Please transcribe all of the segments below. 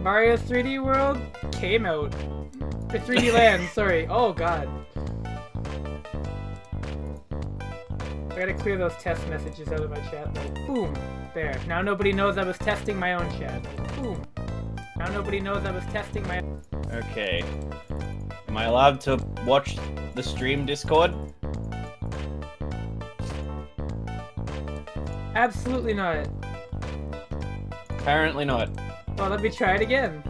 Mario 3D World came out. The 3D Land, sorry. Oh god. I gotta clear those test messages out of my chat. Like, boom. There. Now nobody knows I was testing my own chat. Boom. Now nobody knows I was testing my... Okay. Am I allowed to watch the stream Discord? Absolutely not. Apparently not. Well, let me try it again.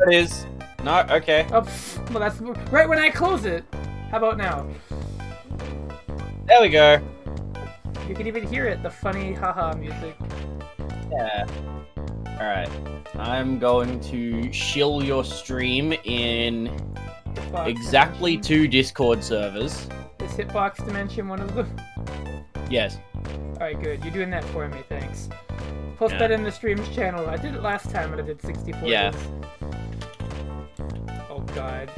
It is. No, okay. Oh, well, that's right when I close it. How about now? There we go. You can even hear it, the funny haha music. Yeah. Alright. I'm going to shill your stream in Hitbox exactly Dimension. 2 Discord servers. Is Hitbox Dimension one of them? Yes. Alright, good. You're doing that for me, thanks. Post Yeah. that in the streams channel. I did it last time and I did 64 Yeah. days. Oh god.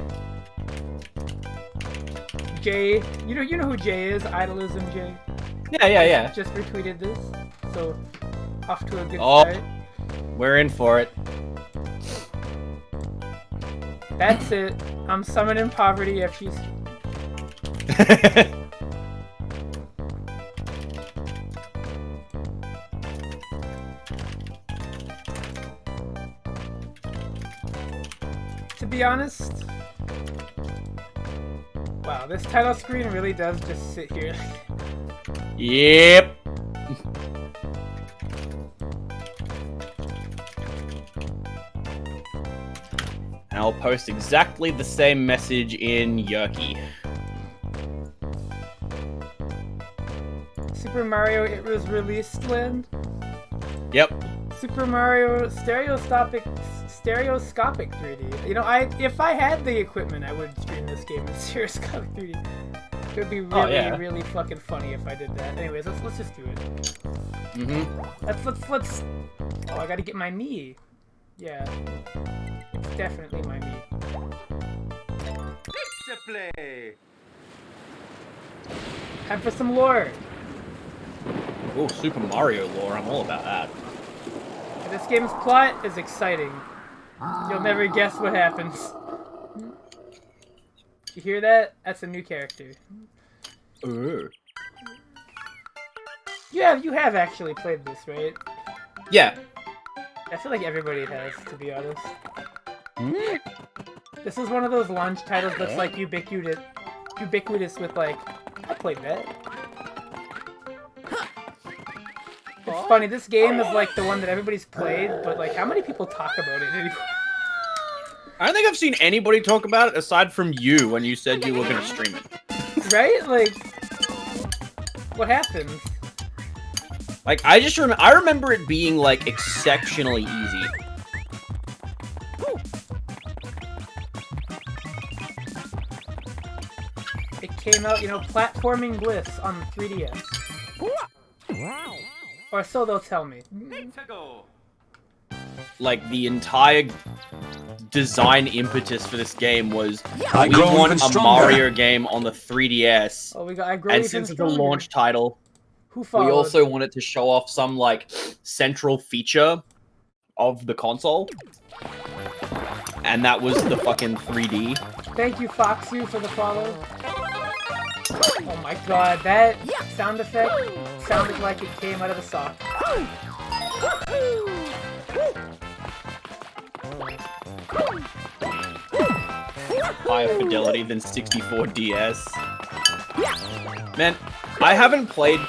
Jay, you know who Jay is? Idolism Jay. Yeah. Just retweeted this, so off to a good Oh. start. We're in for it. That's it. I'm summoning poverty if she's... To be honest... Wow, this title screen really does just sit here. Yep. And I'll post exactly the same message in Yerky. Super Mario, it was released when? Yep. Super Mario stereoscopic 3D. You know, if I had the equipment, I would stream this game in stereoscopic 3D. It would be really, really fucking funny if I did that. Anyways, let's just do it. Let's. Oh, I gotta get my Mii. Yeah, it's definitely my Mii. Pizza play. Time for some lore. Oh, Super Mario lore. I'm all about that. This game's plot is exciting. You'll never guess what happens. You hear that? That's a new character. Ooh. You have actually played this, right? Yeah. I feel like everybody has, to be honest. This is one of those launch titles that's like ubiquitous with like, I played that. It's funny, this game is like the one that everybody's played, but like, how many people talk about it anymore? I don't think I've seen anybody talk about it aside from you when you said you were going to stream it. Right? Like, what happened? Like, I remember it being, like, exceptionally easy. It came out, you know, platforming bliss on the 3DS. Wow. Or so they'll tell me. Like, the entire design impetus for this game was, I we grow want even a stronger. Mario game on the 3DS. Oh, I grow And even since it's a stronger. launch title, Who followed? we also wanted to show off some, like, central feature of the console. And that was the fucking 3D. Thank you, Foxu, for the follow. Oh my god, that sound effect sounded like it came out of a sock. Higher fidelity than 64 DS. Man, I haven't played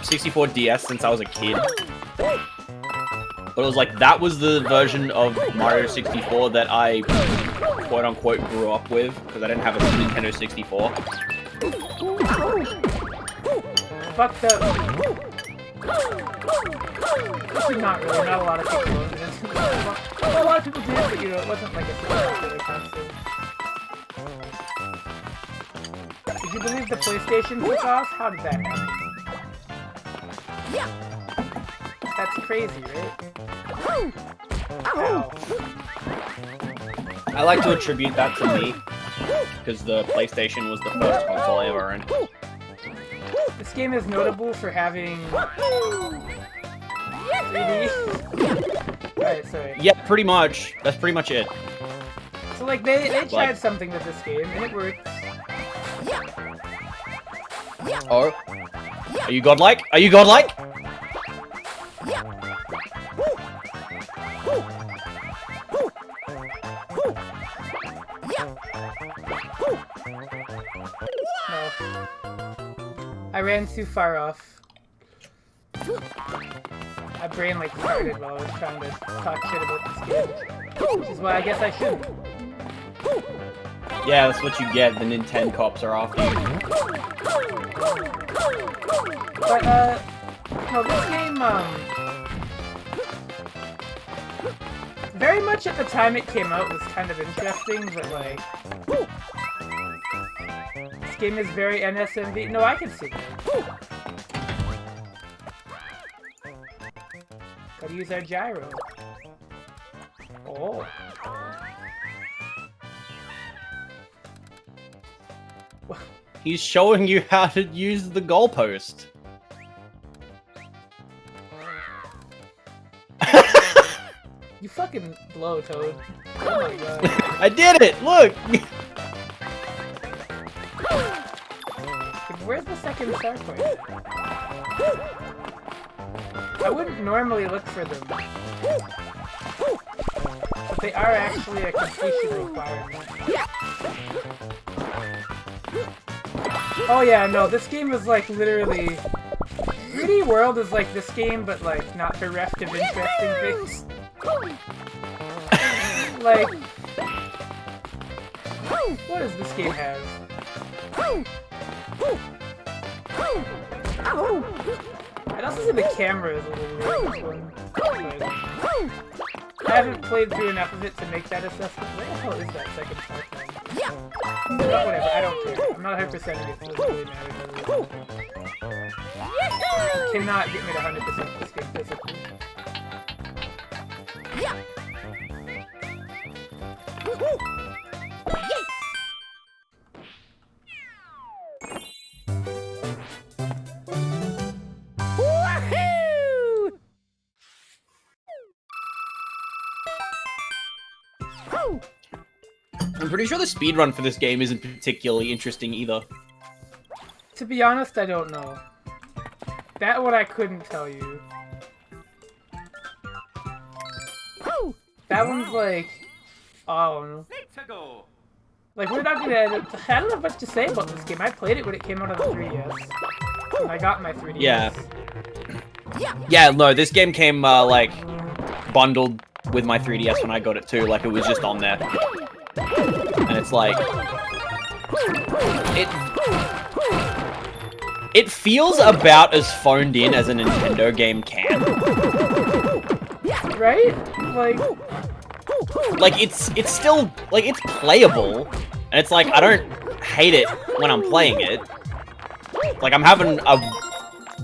64 DS since I was a kid. But it was like, that was the version of Mario 64 that I quote-unquote grew up with, because I didn't have a Nintendo 64. Fucked up. Actually, not really. Not a lot of people owned it. Well, a lot of people did, but you know, it wasn't like a super popular console. Did you believe the PlayStation took off? How did that happen? That's crazy, right? Ow. I like to attribute that to me, because the PlayStation was the first console I ever owned. This game is notable for having 3D. Right. right? Sorry. Yeah, pretty much. That's pretty much it. So like they tried something with this game and it worked. Oh. Are you godlike? Are you godlike? No. I ran too far off. My brain like farted while I was trying to talk shit about this game. Which is why I guess I shouldn't. Yeah, that's what you get. The Nintendo cops are after you. But, no, this game, very much at the time it came out was kind of interesting, but, like, this game is very NSMV. No, I can see that. Gotta use our gyro. Oh. He's showing you how to use the goalpost. You fucking blow, Toad. Oh my god. I did it! Look! Where's the second star point? I wouldn't normally look for them. But they are actually a completion requirement. Oh yeah, no, this game is like literally... 3D World is like this game, but like not bereft of interesting things. Like... What does this game have? I'd also say the camera is a little weird in this one. But I haven't played through enough of it to make that assessment. Where the hell is that second star point? But whatever, I don't care. I'm not 100% it, so it doesn't really matter. You cannot get me to 100% this game physically. I'm pretty sure the speedrun for this game isn't particularly interesting either. To be honest, I don't know. That one I couldn't tell you. That one's like... Oh, I don't know. Like, we're not gonna... I don't have much to say about this game. I played it when it came out on the 3DS. When I got my 3DS. Yeah. Yeah, no, this game came, like, bundled with my 3DS when I got it too. Like, it was just on there. And it's like... It feels about as phoned in as a Nintendo game can. Right? Like it's still, like, it's playable. And it's like, I don't hate it when I'm playing it. Like, I'm having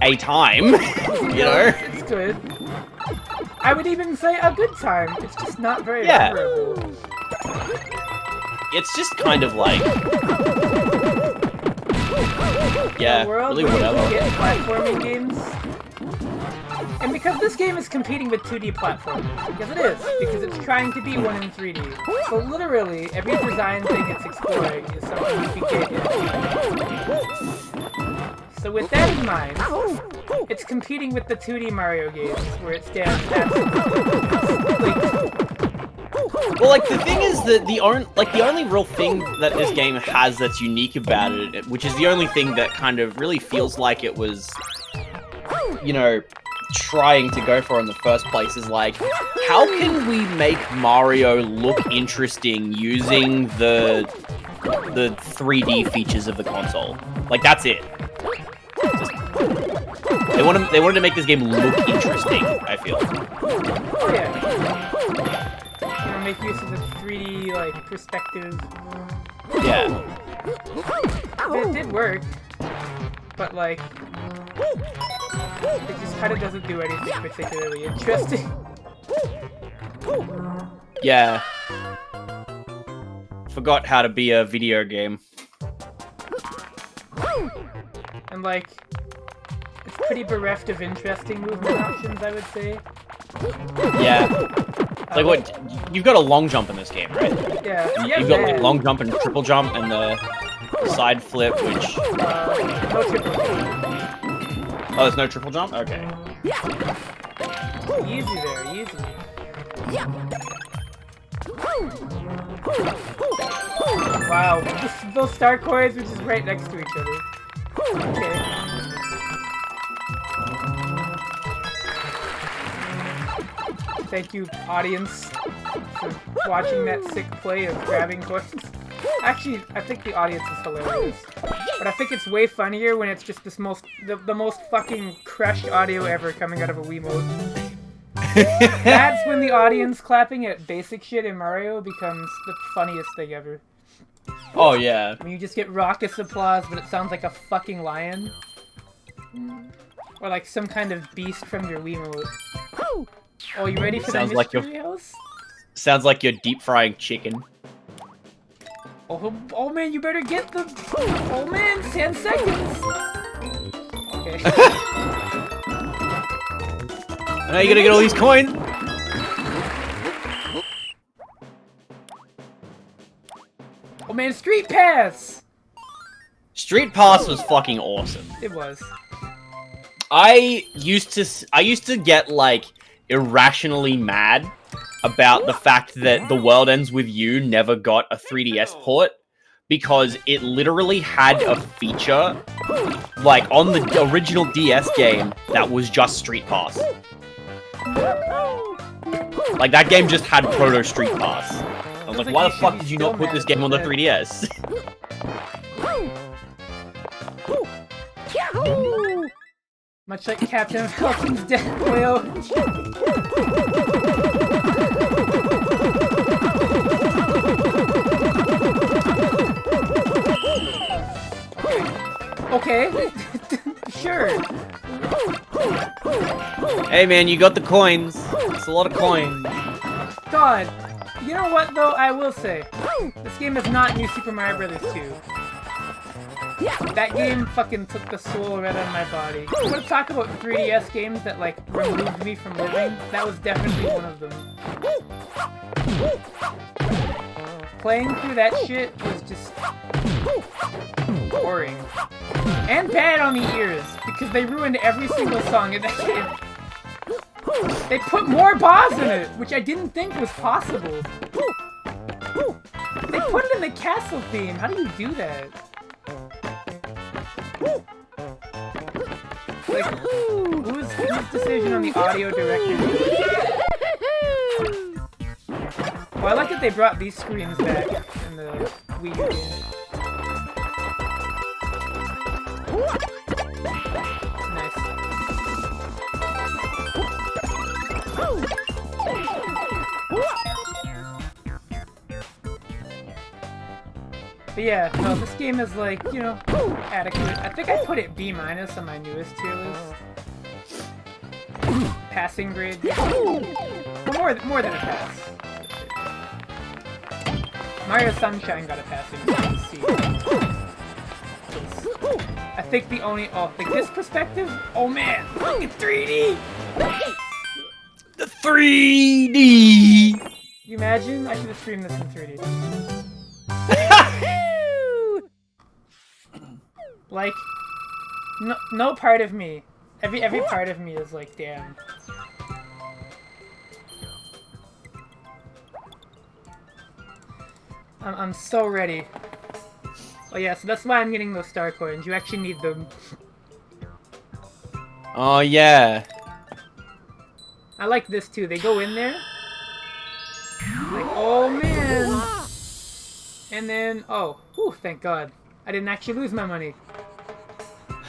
a time, you know? It's good. I would even say a good time. It's just not very memorable. It's just kind of like... Yeah, really whatever. Get platforming games. And because this game is competing with 2D platformers, because it is, because it's trying to be one in 3D. So literally, every design thing it's exploring is something you can get in 3D. So with that in mind, it's competing with the 2D Mario games, where it stands absolutely. Well, like, the thing is that the only real thing that this game has that's unique about it, which is the only thing that kind of really feels like it was, you know, trying to go for in the first place, is like, how can we make Mario look interesting using the 3D features of the console? Like, that's it. They wanted to make this game look interesting, I feel. Oh yeah. Make use of the 3D, like, perspective. Yeah. It did work, but, like, it just kind of doesn't do anything particularly interesting. Yeah. Forgot how to be a video game. And, like, it's pretty bereft of interesting movement options, I would say. Yeah. Like what? You've got a long jump in this game, right? Yeah. You've got like long jump and triple jump and the side flip, which. No triple jump. Oh, there's no triple jump. Okay. Easy there, easy. Wow, those star coins are just right next to each other. Okay. Thank you, audience, for watching that sick play of grabbing coins. Actually, I think the audience is hilarious. But I think it's way funnier when it's just the most fucking crushed audio ever coming out of a Wiimote. That's when the audience clapping at basic shit in Mario becomes the funniest thing ever. Oh, yeah. When you just get raucous applause, but it sounds like a fucking lion. Or like some kind of beast from your Wiimote. Oh, you ready for the mystery house? Sounds like you're deep frying chicken. Oh man, you better get the... Oh man, 10 seconds! Okay. Now you gotta get all these coins! Oh man, Street Pass! Street Pass was fucking awesome. It was. I used to get, like, irrationally mad about the fact that The World Ends With You never got a 3DS port, because it literally had a feature, like, on the original DS game that was just Street Pass. Like, that game just had Proto Street Pass. I was like, why the fuck did you not put this game on the 3DS? Much like Captain Falcon's Death Whale. Okay. Sure. Hey man, you got the coins. It's a lot of coins. God. You know what though, I will say. This game is not New Super Mario Bros. 2. That game fucking took the soul right out of my body. You want to talk about 3DS games that like removed me from living? That was definitely one of them. Playing through that shit was just boring. And bad on the ears, because they ruined every single song in that game. They put more bars in it, which I didn't think was possible. They put it in the castle theme. How do you do that? Like, whose decision on the audio director? Well, I like that they brought these screens back in the Wii U game. Nice. But yeah, no, this game is like, you know, adequate. I think I put it B- on my newest tier list. Passing grade. Well, more than a pass. Mario Sunshine got a passing grade C. I think the only... Oh, like this perspective? Oh man, look at 3D! The 3D! Can you imagine? I should have streamed this in 3D. Like, no part of me, every part of me is like, damn. I'm so ready. Oh yeah, so that's why I'm getting those star coins. You actually need them. Oh yeah. I like this too. They go in there. Like, oh man. And then, oh, whew, thank God. I didn't actually lose my money.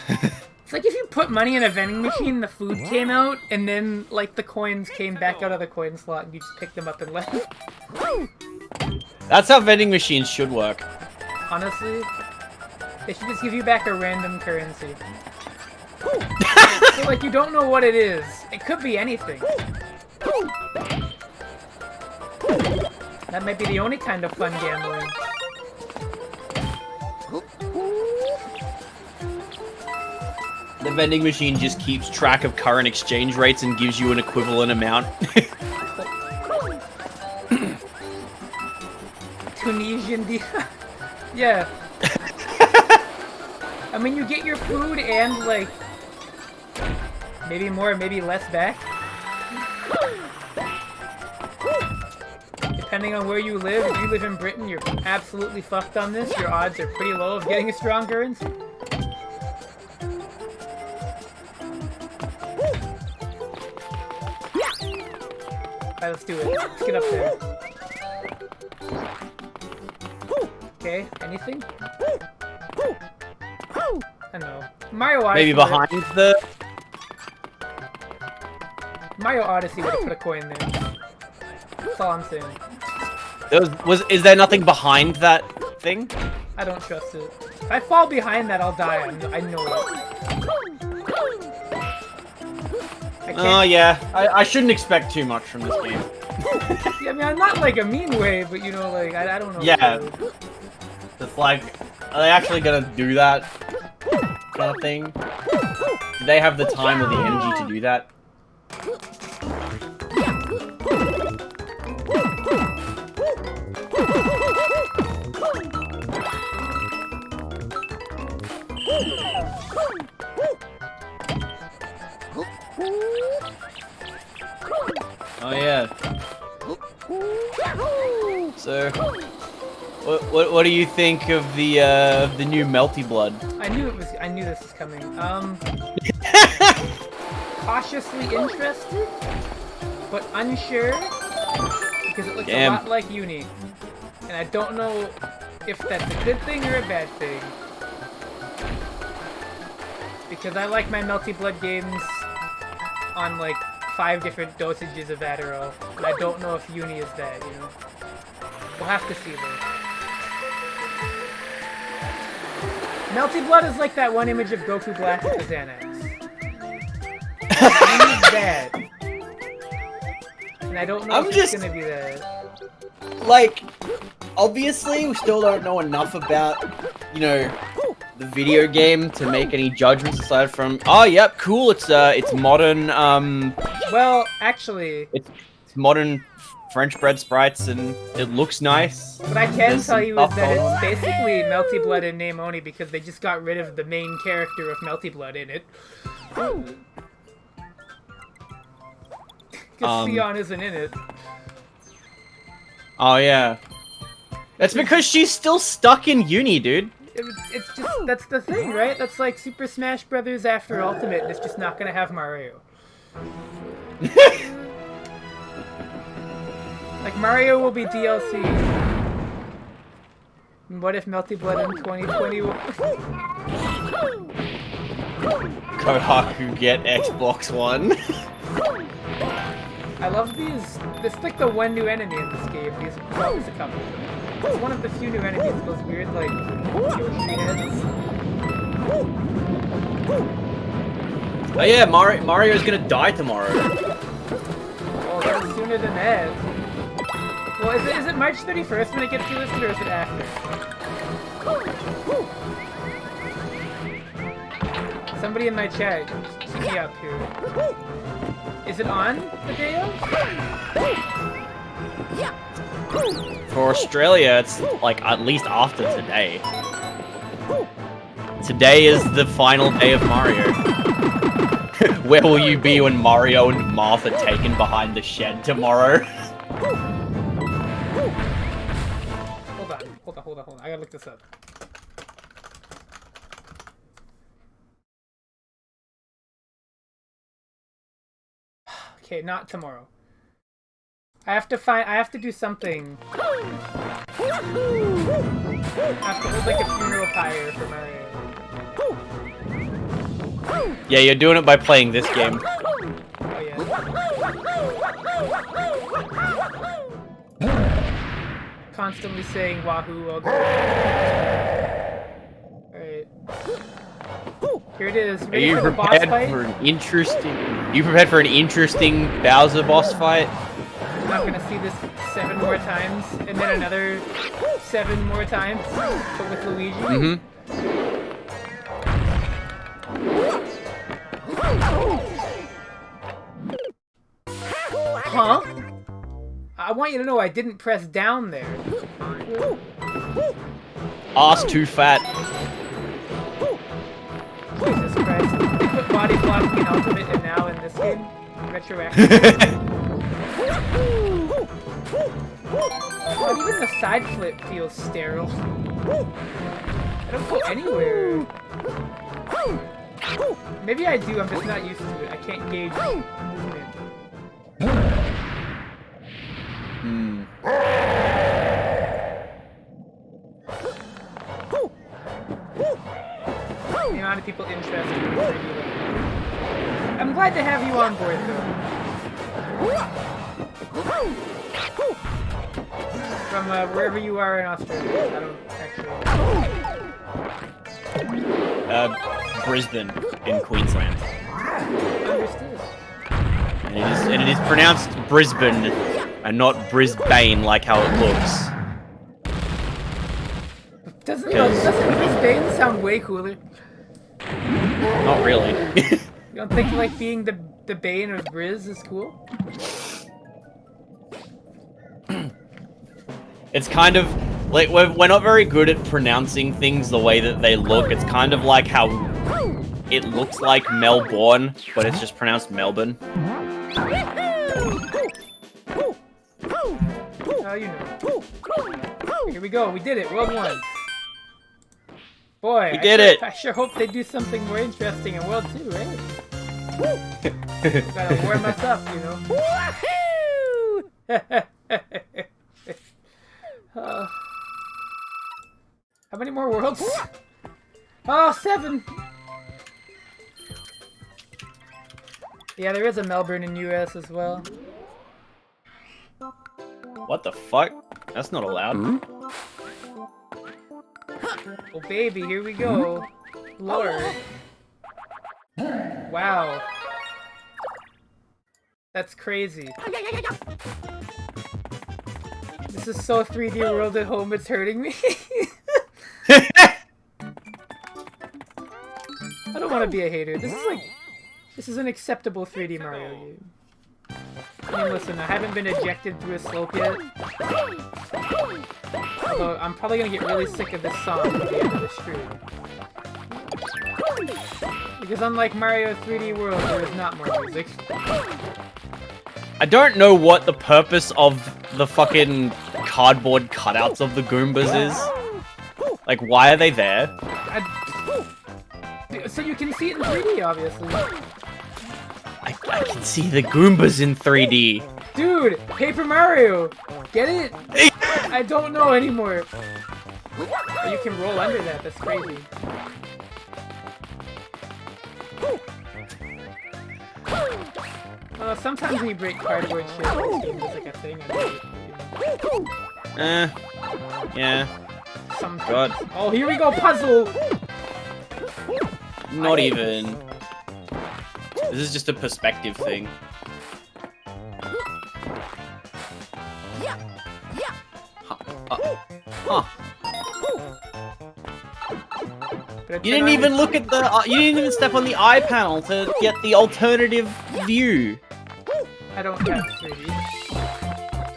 It's like if you put money in a vending machine, the food came out, and then, like, the coins came back out of the coin slot, and you just picked them up and left. That's how vending machines should work. Honestly, they should just give you back a random currency. So, like, you don't know what it is. It could be anything. That might be the only kind of fun gambling. The vending machine just keeps track of current exchange rates and gives you an equivalent amount. Tunisian Yeah. I mean, you get your food and, like, maybe more, maybe less back. Depending on where you live, if you live in Britain, you're absolutely fucked on this. Your odds are pretty low of getting a strong currency. Alright, let's do it. Let's get up there. Okay, anything? I don't know. Mario Odyssey. Maybe behind the... Mario Odyssey would have put a coin there. That's all I'm saying. Is there nothing behind that thing? I don't trust it. If I fall behind that, I'll die. I know it. Oh yeah, I shouldn't expect too much from this game. Yeah, I mean, I'm not like a mean way, but you know, like, I don't know. Yeah. It's like, are they actually gonna do that kind of thing? Do they have the time or the energy to do that? Oh yeah. So, what do you think of the new Melty Blood? I knew this was coming. Cautiously interested, but unsure because it looks a lot like Uni, and I don't know if that's a good thing or a bad thing. Because I like my Melty Blood games on like 5 different dosages of Adderall, and I don't know if Uni is that, you know? We'll have to see though. Melty Blood is like that one image of Goku Black with the Xanax. Uni's bad. And I don't know if it's gonna be that. Like, obviously we still don't know enough about, you know, the video game to make any judgments aside from, oh yep, cool, it's modern, well, actually, it's modern French bread sprites and it looks nice. What I can tell you is that it's basically Melty Blood in name only because they just got rid of the main character of Melty Blood in it. Because Sion isn't in it. Oh yeah. That's because she's still stuck in Uni, dude. It's just, that's the thing, right? That's like Super Smash Brothers after Ultimate, and it's just not gonna have Mario. Like, Mario will be DLC. And what if Melty Blood in 2021? Kohaku get Xbox One. I love these. This is like the one new enemy in this game. These, well, there's a couple. It's one of the few new enemies. Those weird, like, Yoshi heads. Oh yeah, Mario's gonna die tomorrow. Oh, that's sooner than that. Well, is it March 31st when it gets delisted, or is it after? Somebody in my chat, keep me up here. Is it on the day of? For Australia, it's like at least after today. Today is the final day of Mario. Where will you be when Mario and Marth are taken behind the shed tomorrow? Hold on. I gotta look this up. Okay, not tomorrow. I have to do something. I have to hold like a funeral pyre for Mario. Yeah, you're doing it by playing this game. Oh yeah. Constantly saying wahoo all day. Alright. Here it is. Are you prepared for an interesting... Bowser boss fight? I'm not gonna see this 7 more times, and then another 7 more times, but with Luigi. Mm-hmm. Huh? I want you to know I didn't press down there. Ass too fat. Jesus Christ. They put body blocking in Ultimate and now in this game? Retroactive. Oh, even the side flip feels sterile. I don't go anywhere. Maybe I do, I'm just not used to it. I can't gauge movement. The amount of people interested in 3D. I'm glad to have you on board, though. From wherever you are in Australia. I don't actually... Brisbane in Queensland. Understood. And it is pronounced Brisbane and not Brisbane like how it looks. Doesn't Brisbane sound way cooler? Not really. You don't think like being the Bane of Briz is cool? It's kind of like we're not very good at pronouncing things the way that they look. It's kind of like how it looks like Melbourne, but it's just pronounced Melbourne. Oh, you know. Here we go. We did it. World 1. Boy, we did it. I sure hope they do something more interesting in World 2, right? Gotta warm us up, you know. How many more worlds? Oh, 7! Yeah, there is a Melbourne in US as well. What the fuck? That's not allowed. Oh baby, here we go. Lord. Wow. That's crazy. This is so 3D World at home, it's hurting me. I don't want to be a hater. This is an acceptable 3D Mario game. I mean, listen, I haven't been ejected through a slope yet. Although, I'm probably gonna get really sick of this song at the end of the stream. Because unlike Mario 3D World, there is not more music. I don't know what the purpose of the fucking cardboard cutouts of the Goombas is. Like, why are they there? So you can see it in 3D, obviously. I can see the Goombas in 3D. Dude, Paper Mario! Get it? I don't know anymore. Oh, you can roll under that, that's crazy. Sometimes when you break cardboard shit, there's like a thing under it. Yeah. Sometimes. God. Oh, here we go, puzzle! Not even. This is just a perspective thing. Huh. You didn't even look at the. You didn't even step on the eye panel to get the alternative view. I don't have 3D.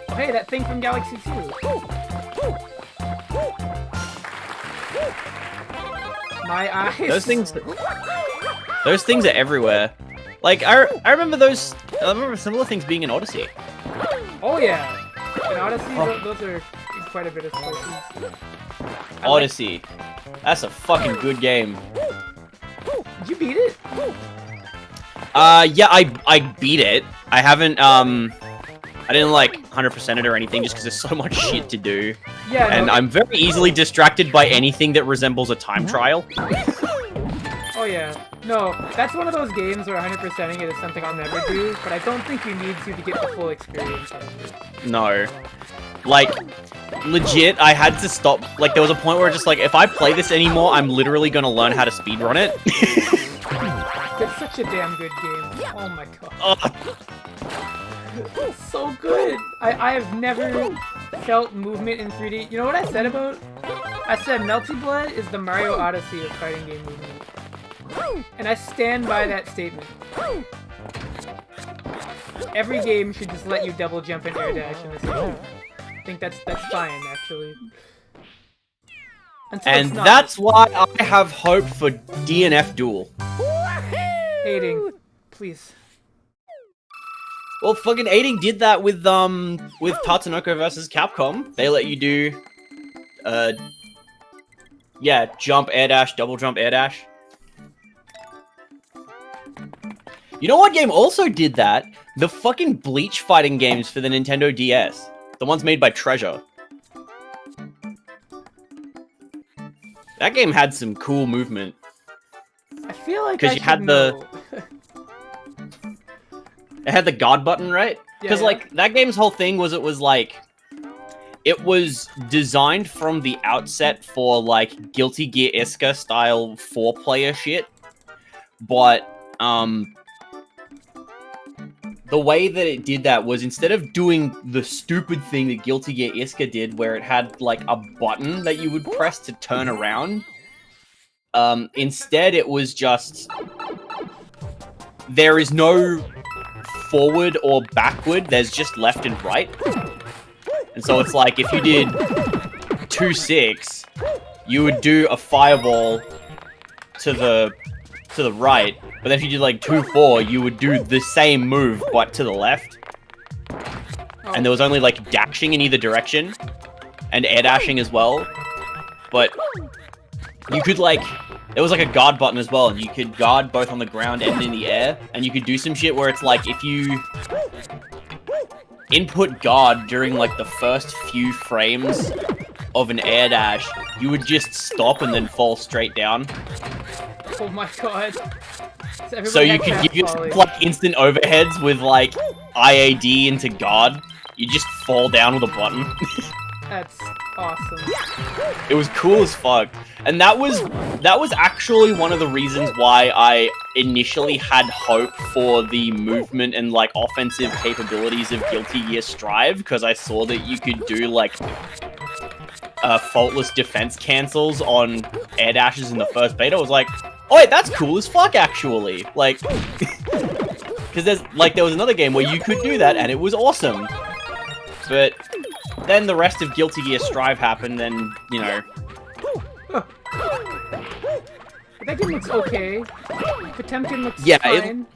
Oh, hey, that thing from Galaxy 2. My eyes. Those things are everywhere. Like I remember those. I remember similar things being in Odyssey. Oh yeah, in Odyssey, those are in quite a bit of places. Odyssey, that's a fucking good game. Did you beat it? Yeah, I beat it. I haven't I didn't like 100% it or anything just because there's so much shit to do. Yeah. And I'm very easily distracted by anything that resembles a time trial. Oh yeah. No, that's one of those games where 100%ing it is something I'll never do, but I don't think you need to get the full experience out of it. No. Like, legit, I had to stop. Like, there was a point where just like, if I play this anymore, I'm literally gonna learn how to speedrun it. It's such a damn good game. Oh my god. Oh. It's so good. I have never felt movement in 3D. You know what I said about? I said Melty Blood is the Mario Odyssey of fighting game movement. And I stand by that statement. every game should just let you double jump and air dash in this game. I think that's fine, actually. And that's why I have hope for DNF Duel. Aiding, please. Well, fucking Aiding did that with Tatsunoko versus Capcom. They let you do, yeah, jump, air dash, double jump, air dash. You know what game also did that? The fucking Bleach fighting games for the Nintendo DS. The ones made by Treasure. That game had some cool movement. I feel like because you had the it had the God button, right? Because like that game's whole thing was it was designed from the outset for like Guilty Gear Iska style 4-player shit, but the way that it did that was instead of doing the stupid thing that Guilty Gear Iska did, where it had like a button that you would press to turn around, instead it was just there is no forward or backward, there's just left and right. And so it's like if you did 2-6, you would do a fireball to the right, but then if you did like 2-4, you would do the same move but to the left. And there was only like dashing in either direction and air dashing as well. But you could like there was like a guard button as well, and you could guard both on the ground and in the air, and you could do some shit where it's like if you input guard during like the first few frames of an air dash, you would just stop and then fall straight down. Oh my god. So you could give yourself like instant overheads with like IAD into guard. You just fall down with a button. That's awesome. It was cool as fuck. And that was actually one of the reasons why I initially had hope for the movement and like offensive capabilities of Guilty Gear Strive, because I saw that you could do like faultless defense cancels on air dashes in the first beta. I was like, oh wait, that's cool as fuck actually. Like, because there was another game where you could do that and it was awesome. But then the rest of Guilty Gear Strive happened, and you know. That game looks okay. Potemkin looks fine.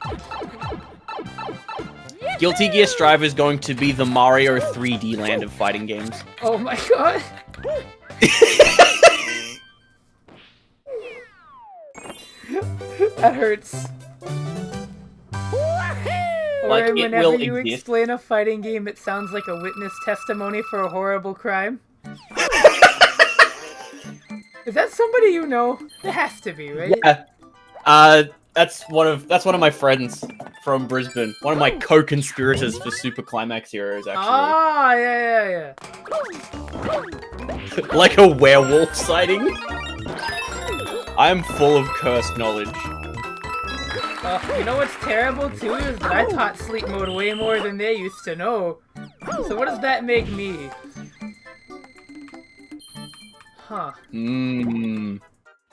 Guilty Gear Strive is going to be the Mario 3D land of fighting games. Oh my god. That hurts. Like, or whenever you explain a fighting game, it sounds like a witness testimony for a horrible crime. Is that somebody you know? It has to be, right? Yeah. That's one of my friends from Brisbane. One of my co-conspirators for Super Climax Heroes, actually. Ah, yeah. Like a werewolf sighting. I am full of cursed knowledge. You know what's terrible too is that I taught sleep mode way more than they used to know. So what does that make me? Huh.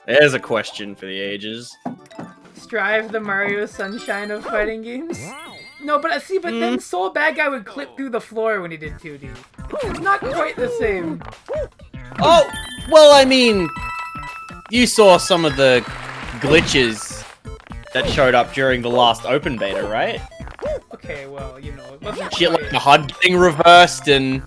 There's a question for the ages. Strive the Mario Sunshine of fighting games? No, but then Soul Bad Guy would clip through the floor when he did 2D. It's not quite the same. Oh, well, I mean, you saw some of the glitches that showed up during the last open beta, right? Okay, well, you know, it wasn't shit like the HUD getting reversed and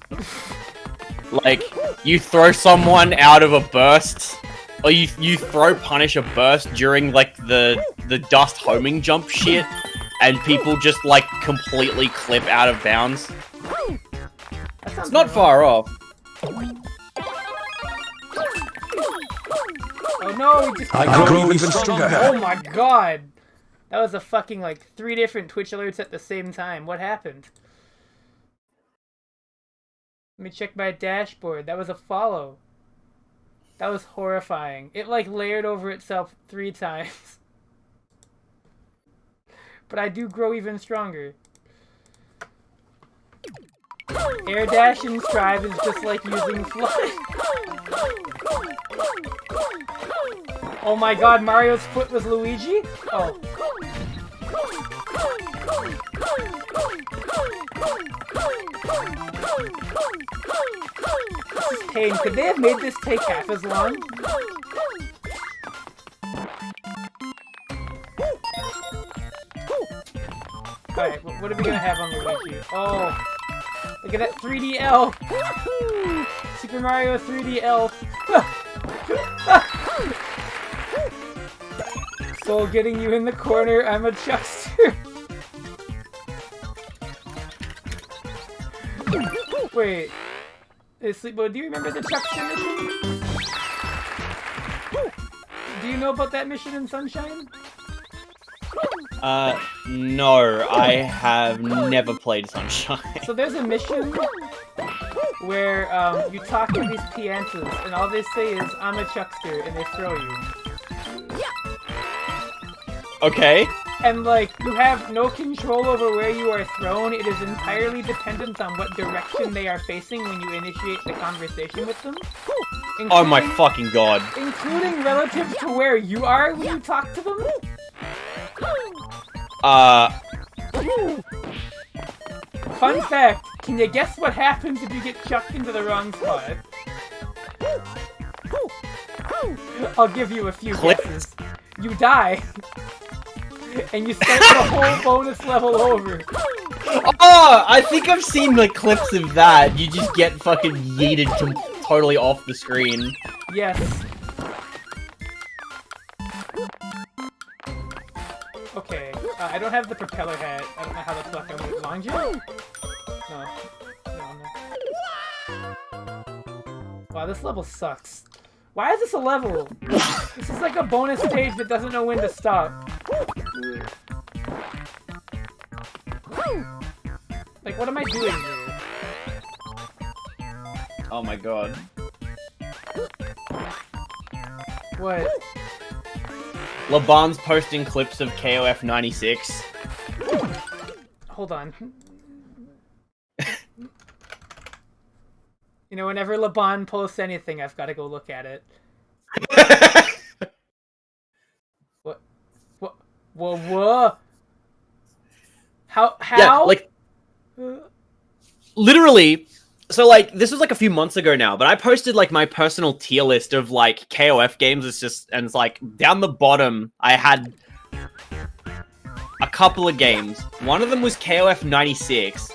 like you throw someone out of a burst, or you punish a burst during like the dust homing jump shit, and people just like completely clip out of bounds. It's not far off. Oh no, we just I grow even stronger. Oh my god! That was a fucking like 3 different Twitch alerts at the same time. What happened? Let me check my dashboard. That was a follow. That was horrifying. It like layered over itself 3 times. But I do grow even stronger. Air dash and Strive is just like using fly. Oh my god, Mario's foot was Luigi? Oh. This is pain. Could they have made this take half as long? Alright, what are we gonna have on the wiki? Oh, look at that 3DL! Super Mario 3DL! Soul getting you in the corner, I'm a chuckster! Wait, Sleepbo, do you remember the chuckster mission? Do you know about that mission in Sunshine? No, I have never played Sunshine. So there's a mission where you talk to these Piantas, and all they say is, I'm a chuckster, and they throw you. Okay. And, like, you have no control over where you are thrown. It is entirely dependent on what direction they are facing when you initiate the conversation with them. Oh my fucking god. Including relative to where you are when you talk to them. Fun fact, can you guess what happens if you get chucked into the wrong spot? I'll give you a few guesses. You die. And you start the whole bonus level over. Oh, I think I've seen like clips of that. You just get fucking yeeted totally off the screen. Yes. Okay, I don't have the propeller hat. I don't know how the fuck I'm with long jump? No. Wow, this level sucks. Why is this a level? This is like a bonus stage that doesn't know when to stop. Like, what am I doing here? Oh my god. What? LeBron's posting clips of KOF 96. Hold on. You know, whenever LeBron posts anything, I've got to go look at it. What? Whoa. How? Yeah, like, literally, so, like, this was, like, a few months ago now, but I posted, like, my personal tier list of, like, KOF games. And it's, like, down the bottom, I had a couple of games. One of them was KOF 96.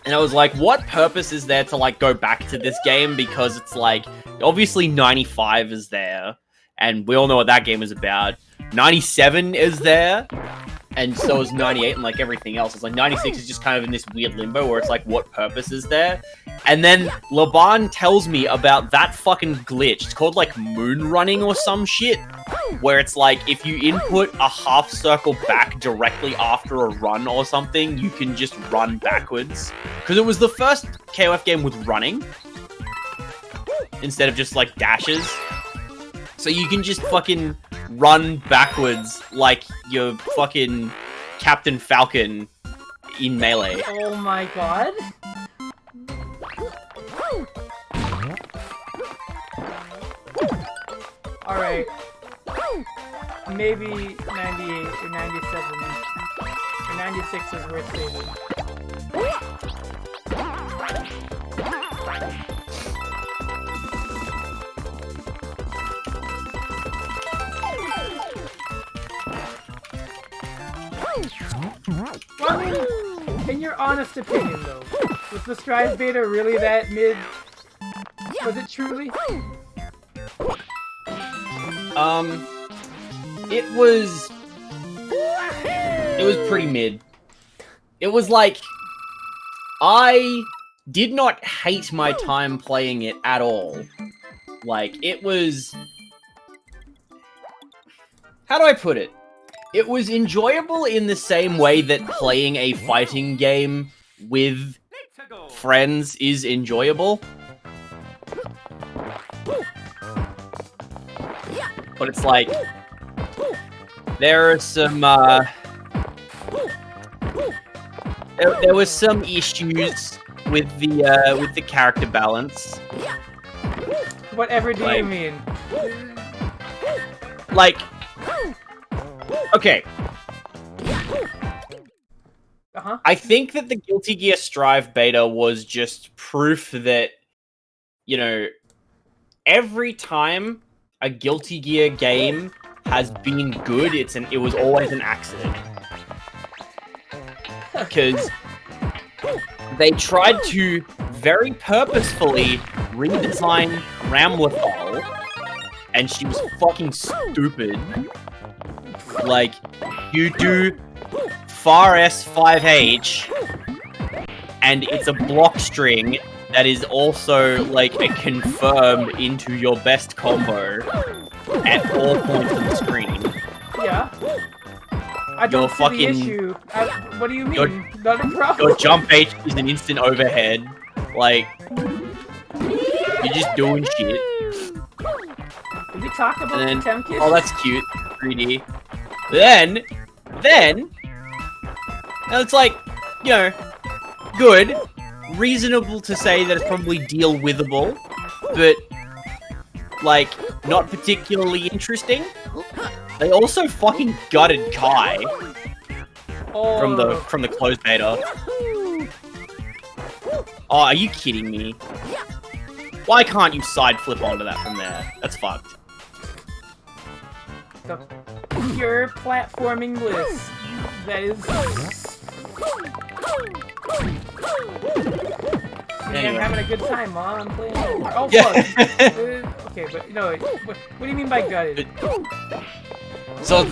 And I was like, what purpose is there to, like, go back to this game? Because it's, like, obviously 95 is there. And we all know what that game is about. 97 is there. And so is 98 and, like, everything else. It's like 96 is just kind of in this weird limbo where it's like, what purpose is there? And then Laban tells me about that fucking glitch. It's called, like, moon running or some shit. Where it's like, if you input a half circle back directly after a run or something, you can just run backwards. Because it was the first KOF game with running. Instead of just, like, dashes. So you can just fucking run backwards like you're fucking Captain Falcon in Melee. Oh my god. Alright. Maybe 98 or 97 or 96 is worth saving. Well, I mean, in your honest opinion, though, was the Strive beta really that mid? Was it truly? It was pretty mid. It was like, I did not hate my time playing it at all. Like, it was... How do I put it? It was enjoyable in the same way that playing a fighting game with friends is enjoyable. But it's like, there are some, there was some issues with the character balance. Whatever do you mean? Like, okay. I think that the Guilty Gear Strive beta was just proof that, you know, every time a Guilty Gear game has been good, it was always an accident. Because they tried to very purposefully redesign Ramlethal, and she was fucking stupid. Like, you do far S5H, and it's a block string that is also, like, a confirmed into your best combo at all points of the screen. Yeah. I don't see the issue. What do you mean? Not a problem. Your jump H is an instant overhead. Like, you're just doing shit. Did we talk about Potemkin? Oh, that's cute. 3D. Then, and it's like, you know, good. Reasonable to say that it's probably deal-withable, but, like, not particularly interesting. They also fucking gutted Kai from the closed beta. Oh, are you kidding me? Why can't you side flip onto that from there? That's fucked. The pure platforming bliss. That is. Anyway. I'm having a good time, Mom. I'm playing. Oh, Yeah. fuck. Okay, but no, what do you mean by gutted? So,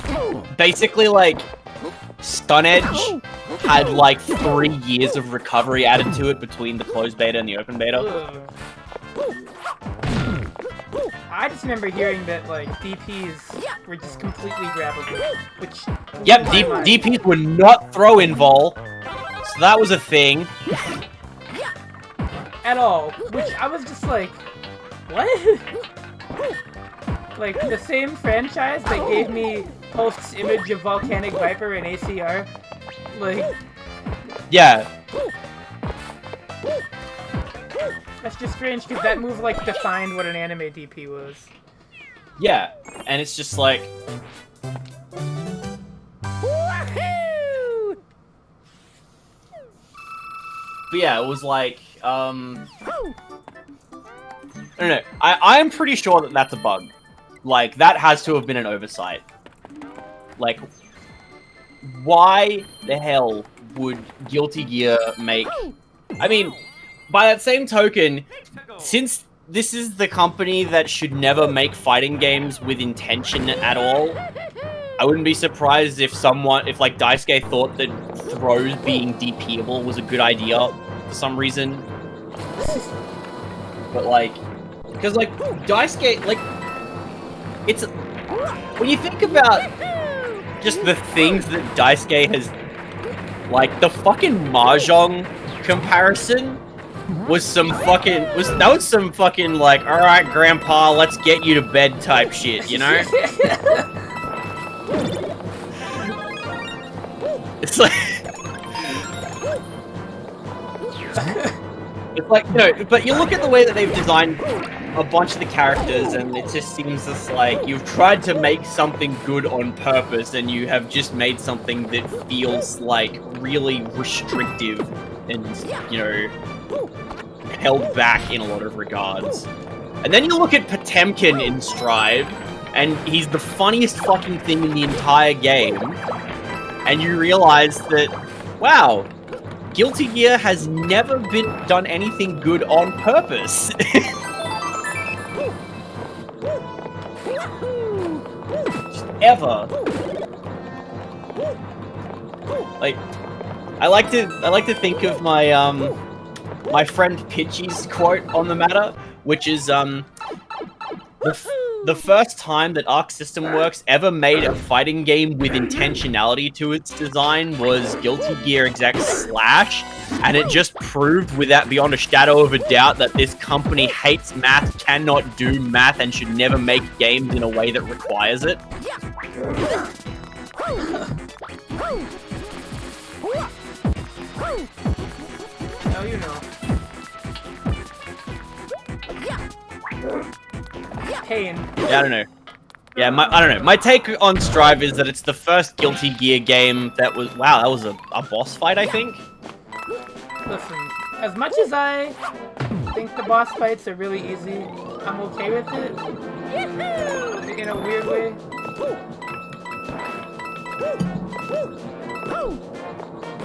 basically, like, Stun Edge had, like, 3 years of recovery added to it between the closed beta and the open beta. Ugh. I just remember hearing that, like, DPs were just completely grabbable, which... Yep, DPs were not throw-in vol, so that was a thing. At all, which I was just like, what? Like, the same franchise that gave me Hulk's image of Volcanic Viper and ACR, like... Yeah. That's just strange, because that move, like, defined what an anime DP was. Yeah, and it's just like... But yeah, it was like, I don't know. I'm pretty sure that that's a bug. Like, that has to have been an oversight. Like, why the hell would Guilty Gear make... I mean, by that same token, since this is the company that should never make fighting games with intention at all, I wouldn't be surprised if like, Daisuke thought that throws being DPable was a good idea for some reason. But, like, because, like, Daisuke, like, it's... When you think about just the things that Daisuke has... Like, the fucking Mahjong comparison was some fucking... That was some fucking, like, alright, Grandpa, let's get you to bed type shit, you know? It's like... It's like, you know, but you look at the way that they've designed a bunch of the characters, and it just seems just like you've tried to make something good on purpose, and you have just made something that feels like really restrictive and, you know, held back in a lot of regards. And then you look at Potemkin in Strive, and he's the funniest fucking thing in the entire game, and you realize that, wow, Guilty Gear has never done anything good on purpose. Just ever. Like, I like to think of my my friend Pitchy's quote on the matter, which is the first time that Arc System Works ever made a fighting game with intentionality to its design was Guilty Gear Exec Slash, and it just proved beyond a shadow of a doubt that this company hates math, cannot do math, and should never make games in a way that requires it. Now you know. Pain. Yeah, I don't know. Yeah, I don't know. My take on Strive is that it's the first Guilty Gear game that was... Wow, that was a boss fight, I think? Listen, as much as I think the boss fights are really easy, I'm okay with it. In a weird way.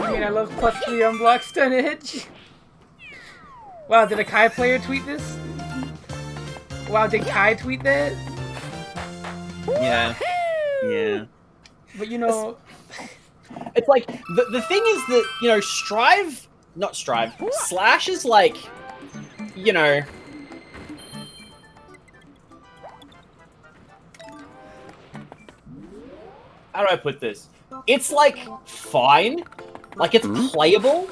I mean, I love +3 unblock stun edge. Wow, did a Kai player tweet this? Wow, did Kai tweet that? Yeah. Yeah. But you know... It's like, the thing is that, you know, Slash is like, you know... How do I put this? It's like, fine. Like, it's playable,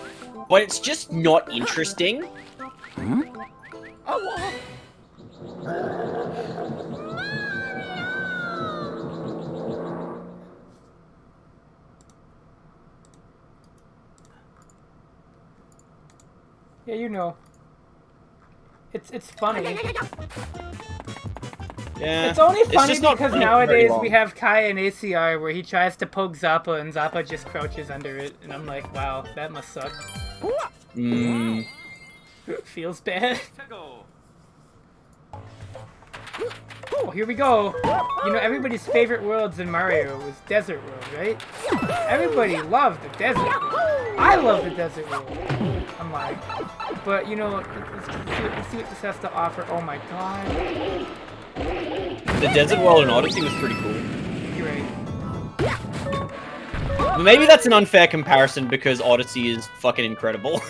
but it's just not interesting. Oh, yeah, you know. It's funny. Yeah. It's only funny because nowadays we we have Kai and ACR where he tries to poke Zappa and Zappa just crouches under it, and I'm like, wow, that must suck. Mm. Feels bad. Oh, here we go. You know, everybody's favorite worlds in Mario was Desert World, right? Everybody loved the desert world. I love the desert world. I'm like, but you know, let's see what this has to offer. Oh my god. The Desert World in Odyssey was pretty cool. You're right. Maybe that's an unfair comparison because Odyssey is fucking incredible.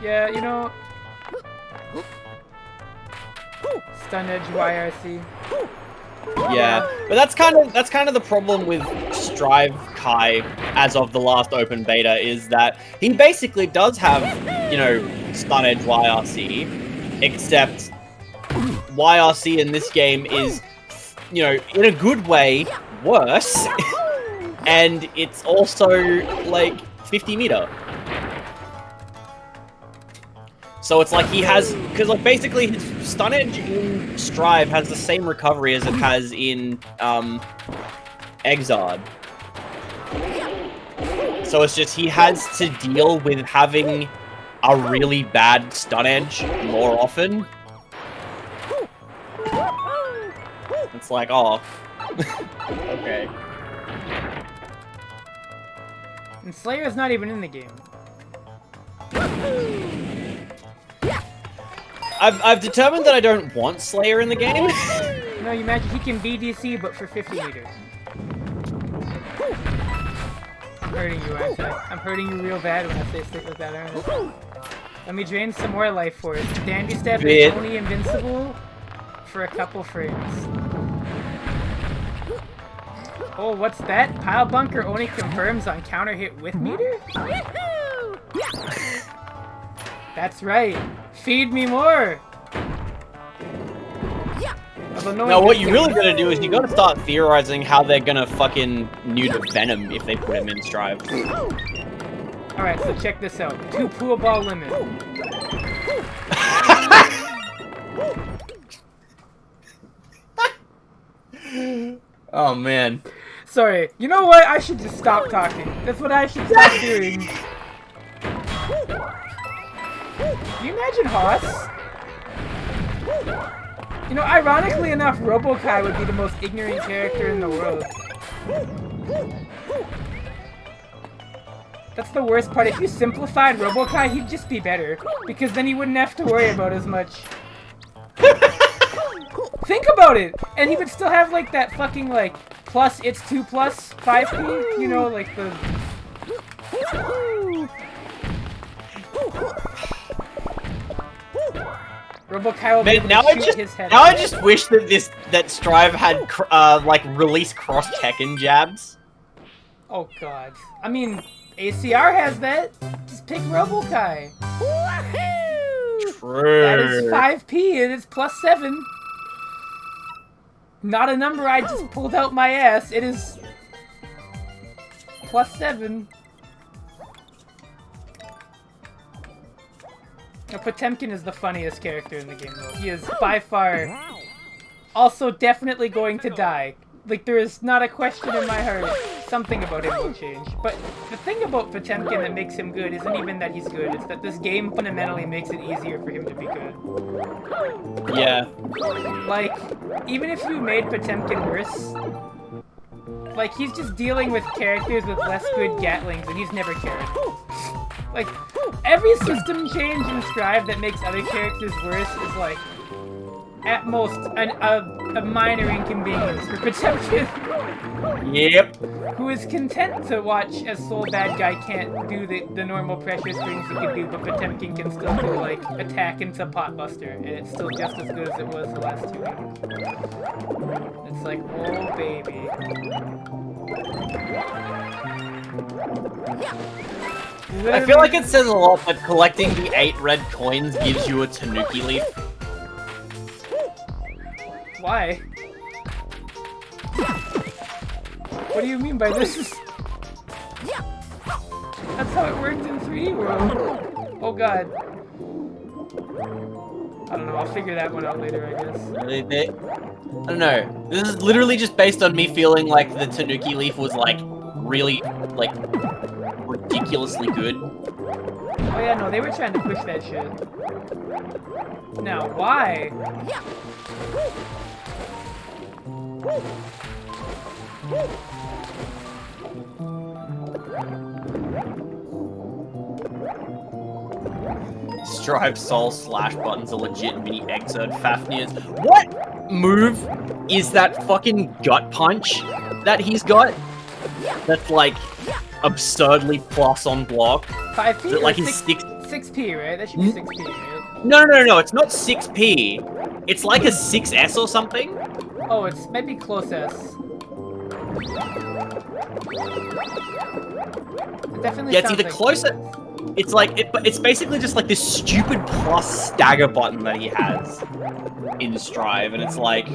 Yeah, you know. Stun Edge YRC. Yeah, but that's kind of the problem with Strive Kai as of the last open beta is that he basically does have, you know, Stun Edge YRC, except YRC in this game is, you know, in a good way, worse, and it's also like 50 meter. So it's like he has, because like basically his Stun Edge in Strive has the same recovery as it has in Exard. So it's just he has to deal with having a really bad Stun Edge more often. It's like, oh, okay. And Slayer's not even in the game. I've determined that I don't want Slayer in the game. No, you imagine he can BDC, but for 50 meters. I'm hurting you, aren't I? I'm hurting you real bad when I say shit like that, aren't I? Let me drain some more life force. Dandy Step is only invincible for a couple frames. Oh, what's that? Pile Bunker only confirms on counter hit with meter? That's right. Feed me more! Now, what you really gotta do is you gotta start theorizing how they're gonna fucking neuter Venom if they put him in Strive. Alright, so check this out. 2 pool ball limit. Oh, man. Sorry. You know what? I should just stop talking. That's what I should stop doing. Can you imagine Haas? You know, ironically enough, RoboKai would be the most ignorant character in the world. That's the worst part. If you simplified RoboKai, he'd just be better. Because then he wouldn't have to worry about as much. Think about it! And he would still have, like, that fucking, like, plus, it's 2 plus 5p? You know, like the... RoboKai will be able to shoot his head. Now I just wish that Strive had like released cross Tekken jabs. Oh god. I mean, ACR has that. Just pick RoboKai. True. That is 5p and it's plus 7. Not a number I just pulled out my ass. It is plus 7. Potemkin is the funniest character in the game, though. He is by far also definitely going to die. Like, there is not a question in my heart. Something about him will change. But the thing about Potemkin that makes him good isn't even that he's good. It's that this game fundamentally makes it easier for him to be good. Yeah. Like, even if you made Potemkin worse, like, he's just dealing with characters with less good Gatlings, and he's never cared. Like, every system change in Strive that makes other characters worse is, like, at most, a minor inconvenience for Potemkin. Yep. Who is content to watch as Soul Bad Guy can't do the normal pressure strings he can do, but Potemkin can still do, like, attack into Potbuster, and it's still just as good as it was the last 2 games. It's like, oh baby. I feel like it says a lot that collecting the 8 red coins gives you a Tanuki leaf. Why? What do you mean by this? That's how it worked in 3D World. Oh god. I don't know, I'll figure that one out later, I guess. I don't know. This is literally just based on me feeling like the Tanuki leaf was, like, really, like, ridiculously good. Oh yeah, no, they were trying to push that shit. Now, why? Strive Soul slash button's a legit mini exert Fafnir's. What move is that fucking gut punch that he's got? That's like absurdly plus on block. 5p? Is it like his 6p, right? That should be 6p, right? No, it's not 6p. It's like a 6S or something. Oh, it's maybe close S. It definitely Yeah, it's sounds either like closer. It's like it's basically just like this stupid plus stagger button that he has in Strive, and it's like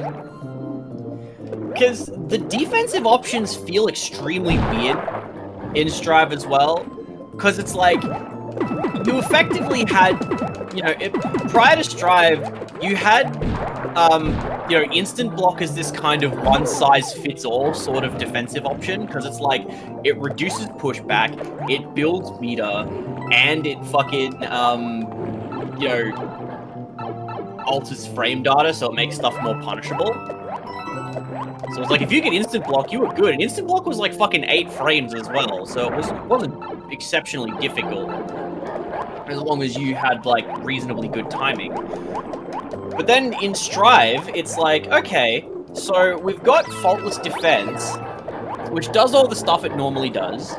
because the defensive options feel extremely weird in Strive as well, because it's like you effectively had, you know, prior to Strive, you had you know, instant block is this kind of one-size-fits-all sort of defensive option, because it's like, it reduces pushback, it builds meter, and it fucking, you know, alters frame data, so it makes stuff more punishable. So it's like, if you get instant block, you were good, and instant block was like fucking 8 frames as well, so it wasn't exceptionally difficult, as long as you had, like, reasonably good timing. But then in Strive, it's like, okay, so we've got Faultless Defense, which does all the stuff it normally does.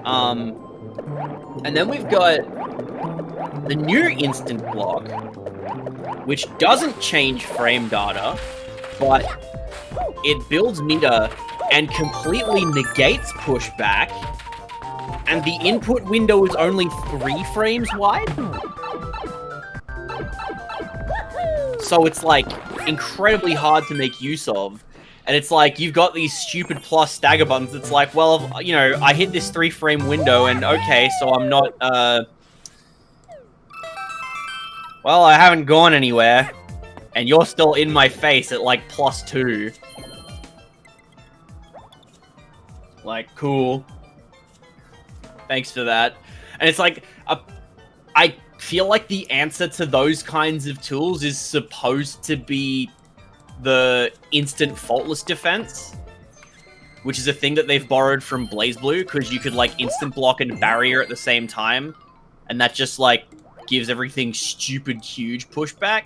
And then we've got the new Instant Block, which doesn't change frame data, but it builds meter and completely negates pushback, and the input window is only 3 frames wide. So it's, like, incredibly hard to make use of. And it's like, you've got these stupid plus stagger buttons. It's like, well, you know, I hit this 3-frame window, and okay, so I'm not, well, I haven't gone anywhere. And you're still in my face at, like, +2. Like, cool. Thanks for that. And it's like, I feel like the answer to those kinds of tools is supposed to be the instant faultless defense, which is a thing that they've borrowed from BlazBlue, because you could, like, instant block and barrier at the same time, and that just, like, gives everything stupid huge pushback.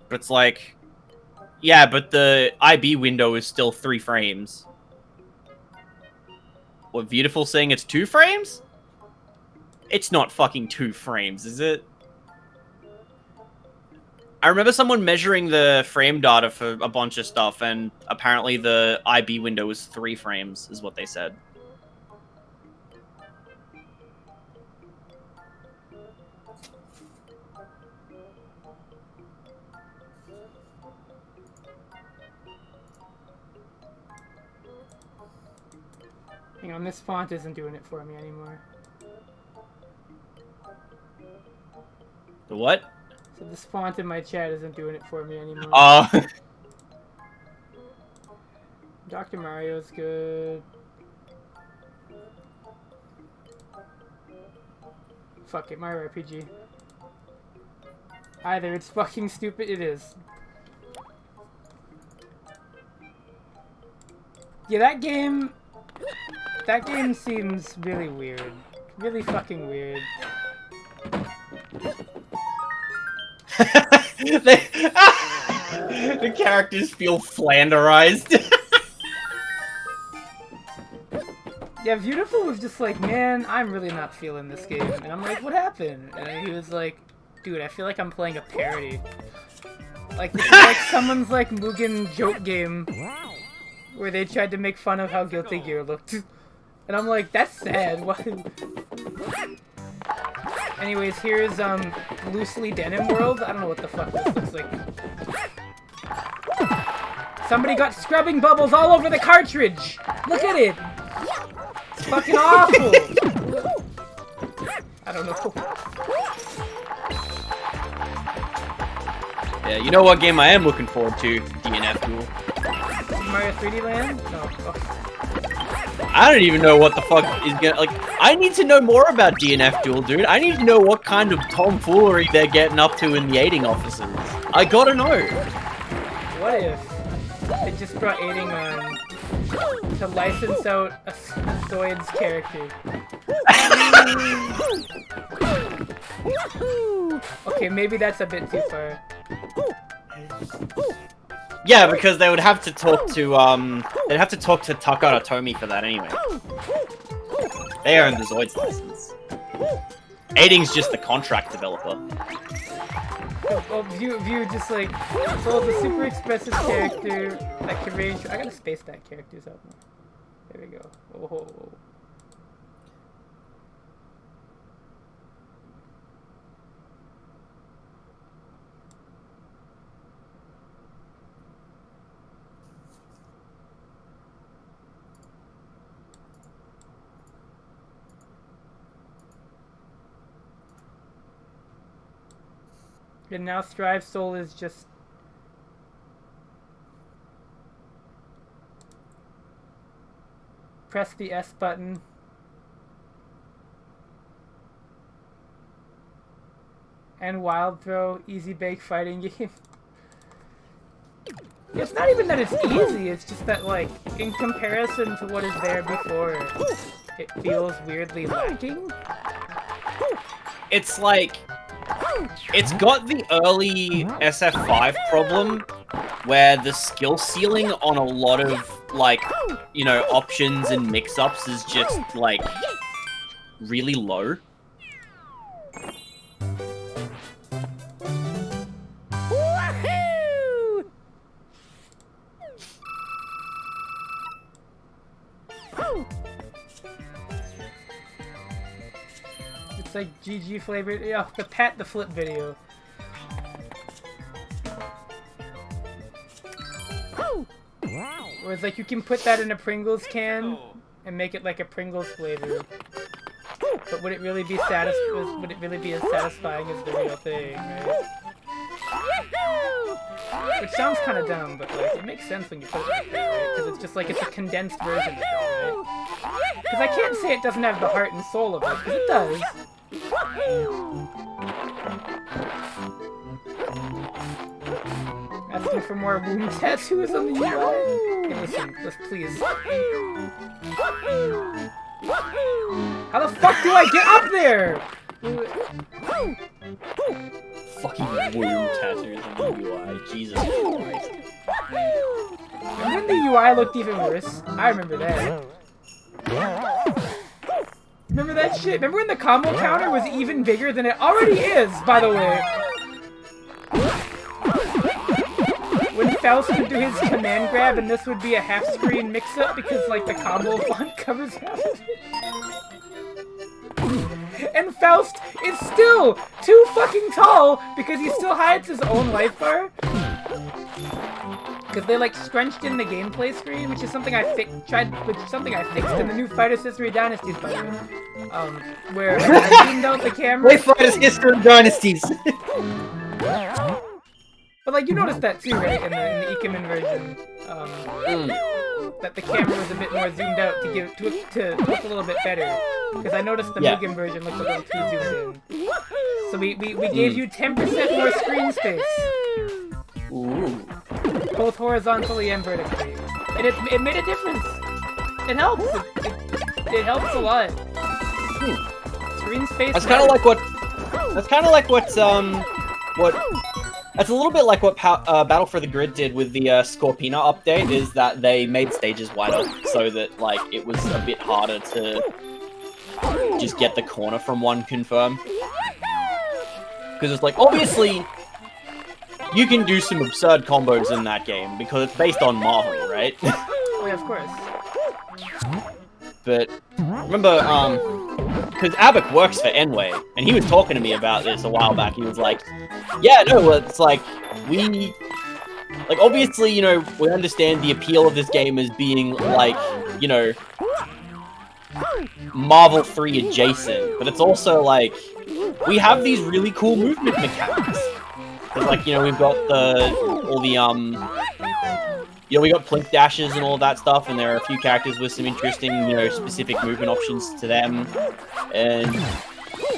But it's like, yeah, but the IB window is still 3 frames. What, Beautiful saying it's 2 frames? It's not fucking 2 frames, is it? I remember someone measuring the frame data for a bunch of stuff, and apparently the IB window was 3 frames, is what they said. Hang on, this font isn't doing it for me anymore. The what? So the font in my chat isn't doing it for me anymore. Oh. Dr. Mario's good. Fuck it, Mario RPG. Either it's fucking stupid, it is. Yeah, that game seems really weird. Really fucking weird. The characters feel Flanderized. Yeah, Beautiful was just like, man, I'm really not feeling this game. And I'm like, what happened? And he was like, dude, I feel like I'm playing a parody. Like, this is like someone's like Mugen joke game where they tried to make fun of how Guilty Gear looked. And I'm like, that's sad. Why? Anyways, here's Loosely Denim World. I don't know what the fuck this looks like. Somebody got scrubbing bubbles all over the cartridge! Look at it! It's fucking awful! I don't know. Yeah, you know what game I am looking forward to? DNF Duel. Mario 3D Land? No. Oh. I don't even know what the fuck is gonna, like, I need to know more about DNF Duel, dude. I need to know what kind of tomfoolery they're getting up to in the aiding offices. I gotta know. What if they just brought aiding on to license out a Zoid's character? Okay, maybe that's a bit too far. Yeah, because they would have to talk to, they'd have to talk to Takara Tomy for that anyway. They own the Zoid's license. Aiding's just the contract developer. Well, View just like, so it's a super expressive character that can range. I gotta space that characters out. There we go. Oh. And now Strive Soul is just... Press the S button. And Wild Throw, easy bake fighting game. It's not even that it's easy, it's just that, like, in comparison to what is there before, it feels weirdly lacking. It's like... It's got the early SF5 problem, where the skill ceiling on a lot of, like, you know, options and mix-ups is just, like, really low. It's like GG flavored. Yeah, the Pat the Flip video. Where it's like you can put that in a Pringles can and make it like a Pringles flavor. But would it really be as satisfying as the real thing, right? Which sounds kind of dumb, but like it makes sense when you put it like that, right? Because it's just like it's a condensed version of it, right? Because I can't say it doesn't have the heart and soul of it, because it does. Asking for more wound tattoos on the UI? Okay, listen, please. How the fuck do I get up there? Fucking wound tattoos on the UI, Jesus Christ. And when the UI looked even worse, I remember that. Remember that shit? Remember when the combo counter was even bigger than it already is, by the way? When Faust would do his command grab and this would be a half-screen mix-up because, like, the combo font covers half of it. And Faust is still too fucking tall because he still hides his own life bar. Because they like scrunched in the gameplay screen, which is something I fixed in the new Fighters History Dynasties, by the way. Where I zoomed out the camera. Wait, Fighters History Dynasties. But like you noticed that too, right? In the Ikemen version, that the camera was a bit more zoomed out to look a little bit better. Because I noticed the Mugen version looked a little too zoomed in. So we gave you 10% more screen space. Ooh. Both horizontally and vertically. And it made a difference. It helps. It helps a lot. Screen space. That's kind of like what. That's a little bit like what Battle for the Grid did with the Scorpina update. Is that they made stages wider so that like it was a bit harder to just get the corner from one confirm. Because it's like obviously. You can do some absurd combos in that game, because it's based on Marvel, right? Oh yeah, of course. But, remember, because Abak works for Enway, and he was talking to me about this a while back. He was like, yeah, no, it's like, obviously, you know, we understand the appeal of this game as being, like, you know, Marvel 3 adjacent, but it's also, like, we have these really cool movement mechanics. Because, like, you know, we've got we got Plink dashes and all of that stuff, and there are a few characters with some interesting, you know, specific movement options to them. And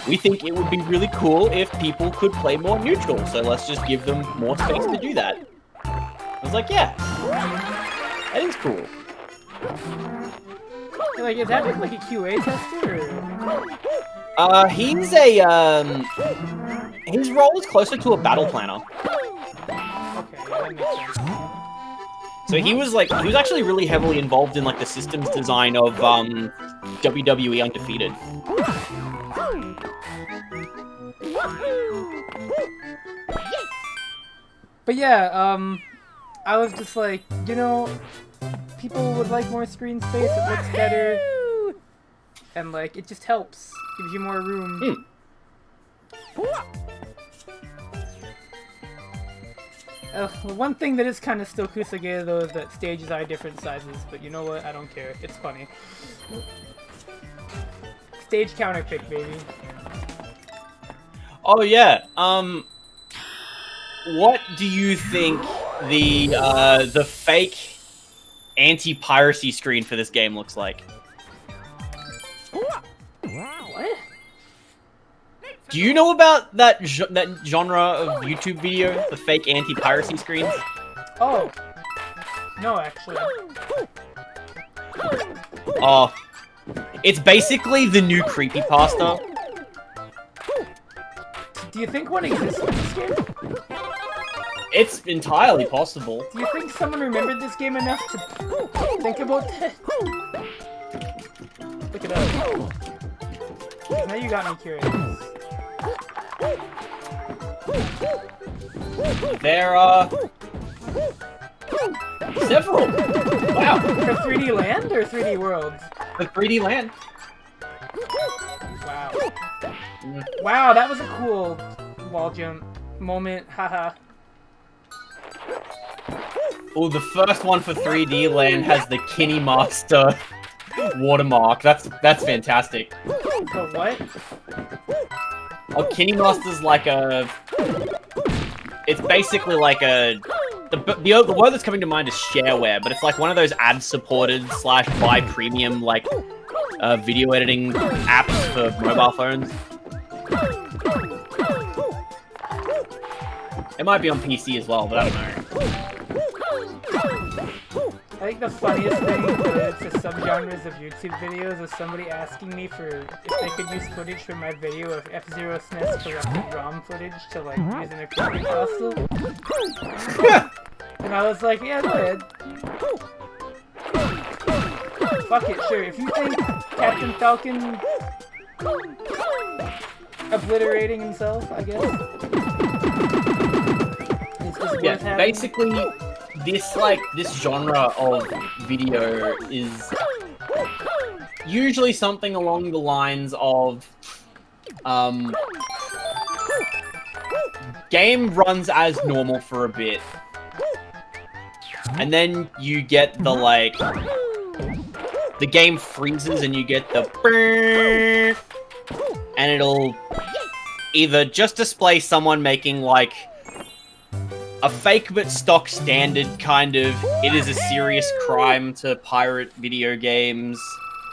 we think it would be really cool if people could play more neutral, so let's just give them more space to do that. I was like, yeah, that is cool. Like, is that like a QA tester? Or? He's a, his role is closer to a battle planner. Okay, that makes sense. So he was actually really heavily involved in like the systems design of WWE Undefeated. But yeah, I was just like, you know, people would like more screen space, it looks better, and like, it just helps, gives you more room. One thing that is kind of still Kusage though is that stages are different sizes, but you know what, I don't care, it's funny. Stage counter pick, baby. Oh yeah, what do you think the fake anti-piracy screen for this game looks like? What? Do you know about that genre of YouTube video, the fake anti-piracy screens? Oh. No, actually. Oh. It's basically the new creepypasta. Do you think one exists in this game? It's entirely possible. Do you think someone remembered this game enough to think about that? Look it up. Now you got me curious. There are several. Wow. For 3D Land or 3D Worlds? The 3D Land. Wow. Wow, that was a cool wall jump moment. Haha. Oh, the first one for 3D Land has the Kinney Master watermark. That's fantastic. The what? Oh, Kinney Master's like a... It's basically like a... The word that's coming to mind is shareware, but it's like one of those ad-supported / buy premium like video editing apps for mobile phones. It might be on PC as well, but I don't know. I think the funniest thing related to subgenres of YouTube videos is somebody asking me for if they could use footage from my video of F-Zero SNES corrupted ROM footage to like use in a creepypasta. And I was like, yeah, go ahead. Fuck it, sure. If you think Captain Falcon obliterating himself, I guess. Yeah, basically, this genre of video is usually something along the lines of game runs as normal for a bit, and then you get the, like, the game freezes and you get the brrrr, and it'll either just display someone making, like, a fake but stock standard kind of, it is a serious crime to pirate video games.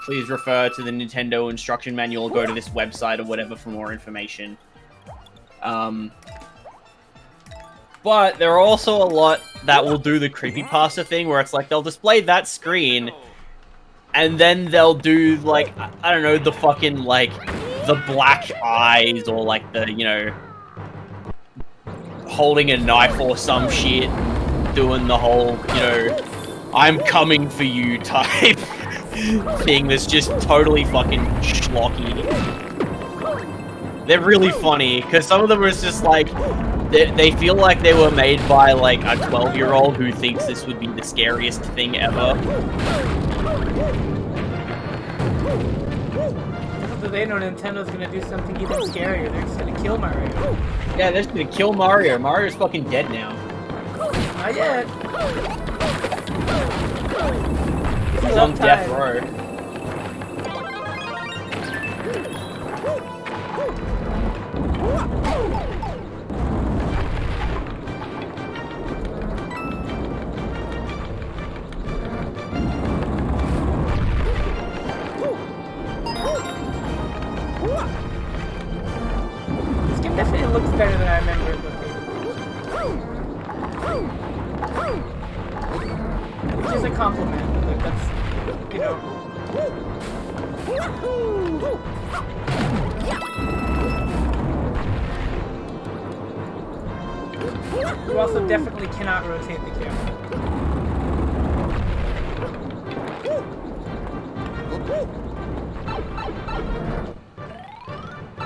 Please refer to the Nintendo instruction manual or go to this website or whatever for more information. But there are also a lot that will do the creepypasta thing where it's like they'll display that screen and then they'll do like, I don't know, the fucking like the black eyes or like the, you know, holding a knife or some shit, doing the whole, you know, I'm coming for you type thing that's just totally fucking schlocky. They're really funny, because some of them are just like, they feel like they were made by like a 12-year-old who thinks this would be the scariest thing ever. So they know Nintendo's gonna do something even scarier. They're just gonna kill Mario. Yeah, they're just gonna kill Mario. Mario's fucking dead now. Not yet. He's on death row. This game definitely looks better than I remember it looking. Which is a compliment. Like, that's, you know. You also definitely cannot rotate the camera.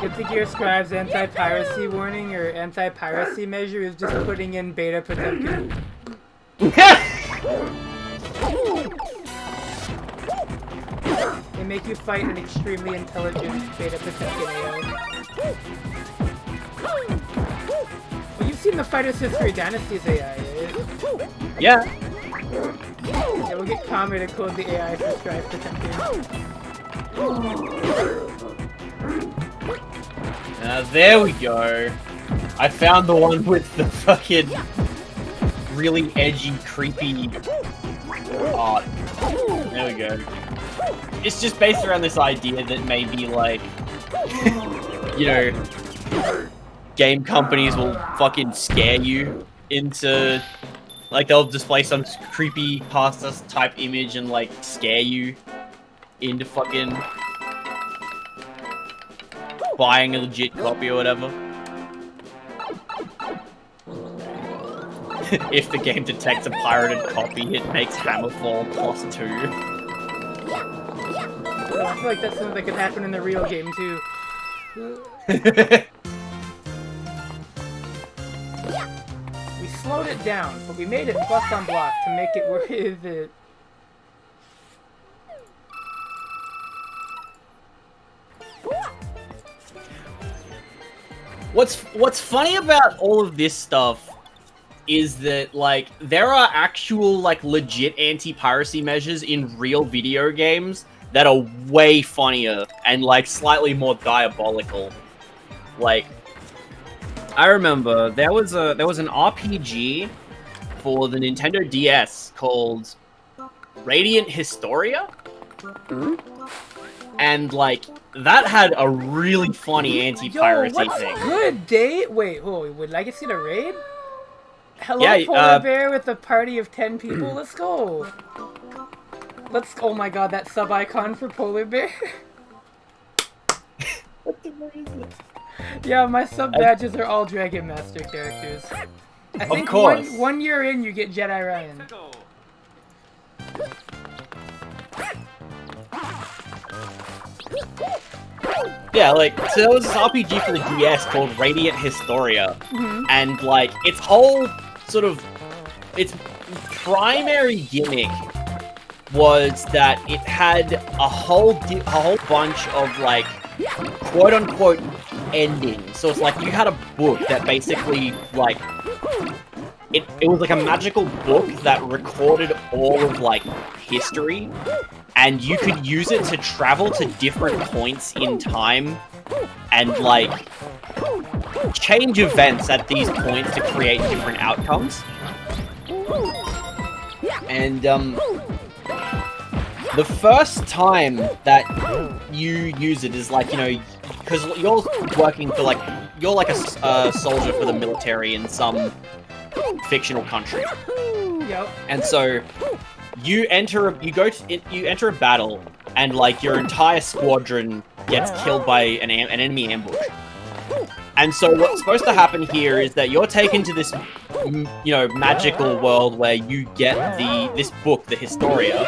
Good to hear Scribe's anti-piracy warning or anti-piracy measure is just putting in beta Potemkin. They make you fight an extremely intelligent beta Potemkin AI. Well, you've seen the Fighter's History Dynasty's AI, right? Yeah. Yeah, we'll get Kame to code the AI for Scribe Potemkin. There we go. I found the one with the fucking really edgy, creepy art. There we go. It's just based around this idea that maybe, like, you know, game companies will fucking scare you into, like, they'll display some creepy pasta type image and, like, scare you into fucking buying a legit copy or whatever. If the game detects a pirated copy, it makes Hammerfall +2. I feel like that's something that could happen in the real game too. We slowed it down, but we made it plus on block to make it worth it. What's funny about all of this stuff is that, like, there are actual, like, legit anti-piracy measures in real video games that are way funnier and, like, slightly more diabolical. Like, I remember there was an RPG for the Nintendo DS called Radiant Historia? Mm-hmm. And, like, that had a really funny anti-piracy thing. Good day. Wait, would Legacy to raid? Hello, Yeah, Polar Bear with a party of 10 people. Let's go. Oh my god, that sub icon for Polar Bear. What the fuck is this? Yeah, my sub badges are all Dragon Master characters. I think of course. One year in, you get Jedi Ryan. Yeah, like, so there was this RPG for the DS called Radiant Historia, and, like, its whole sort of, its primary gimmick was that it had a whole bunch of, like, quote-unquote endings. So it's like you had a book that basically, like, it it was like a magical book that recorded all of like history, and you could use it to travel to different points in time and like change events at these points to create different outcomes. And the first time that you use it is like, you know, because you're working for like, you're like a soldier for the military in some fictional country. Yep. And so you enter a battle, and like your entire squadron gets killed by an enemy ambush. And so what's supposed to happen here is that you're taken to this, you know, magical world where you get this book, the Historia.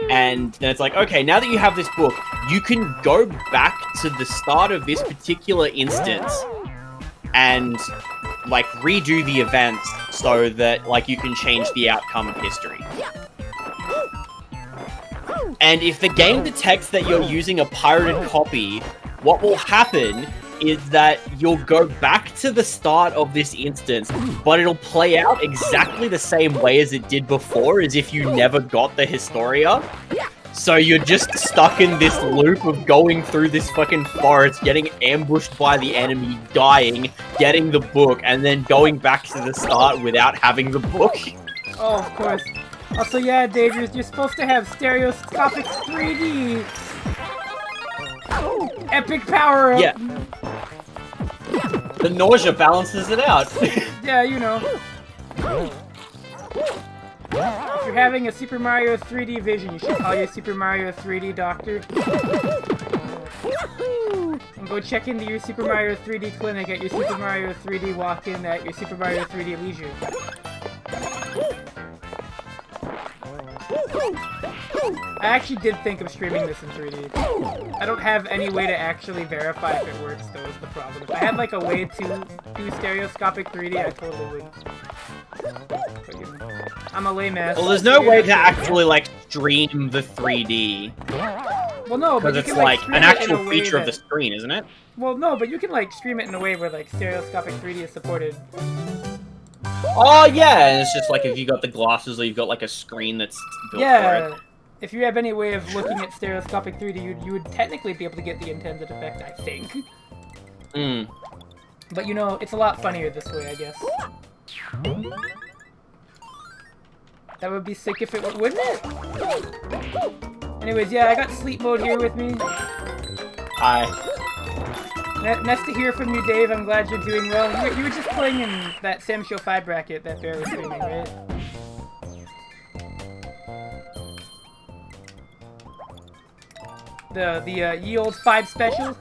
And then it's like, okay, now that you have this book, you can go back to the start of this particular instance and like redo the events so that like you can change the outcome of history. And if the game detects that you're using a pirated copy, what will happen is that you'll go back to the start of this instance, but it'll play out exactly the same way as it did before, as if you never got the Historia. So you're just stuck in this loop of going through this fucking forest, getting ambushed by the enemy, dying, getting the book, and then going back to the start without having the book. Oh, of course. Also, yeah, Dave, you're supposed to have stereoscopic 3D. Epic power up. Yeah. The nausea balances it out. Yeah, you know. If you're having a Super Mario 3D vision, you should call your Super Mario 3D doctor. And go check into your Super Mario 3D clinic at your Super Mario 3D walk-in at your Super Mario 3D leisure. I actually did think of streaming this in 3D. I don't have any way to actually verify if it works, though, is the problem. If I had, like, a way to do stereoscopic 3D, I totally would. But, you know, I'm a lame ass. Well, there's no way to actually, like, stream the 3D. Well, no, but because you it's, can, like, stream an it in actual a way feature of that... the screen, isn't it? Well, no, but you can, like, stream it in a way where, like, stereoscopic 3D is supported. Oh, yeah, and it's just, like, if you got the glasses or you've got, like, a screen that's built for it. If you have any way of looking at stereoscopic 3D, you would technically be able to get the intended effect, I think. Hmm. But you know, it's a lot funnier this way, I guess. That would be sick if it would, wouldn't it? Anyways, yeah, I got sleep mode here with me. Hi. Nice to hear from you, Dave. I'm glad you're doing well. You were just playing in that Sam Show 5 bracket that Bear was streaming, right? The ye old 5 special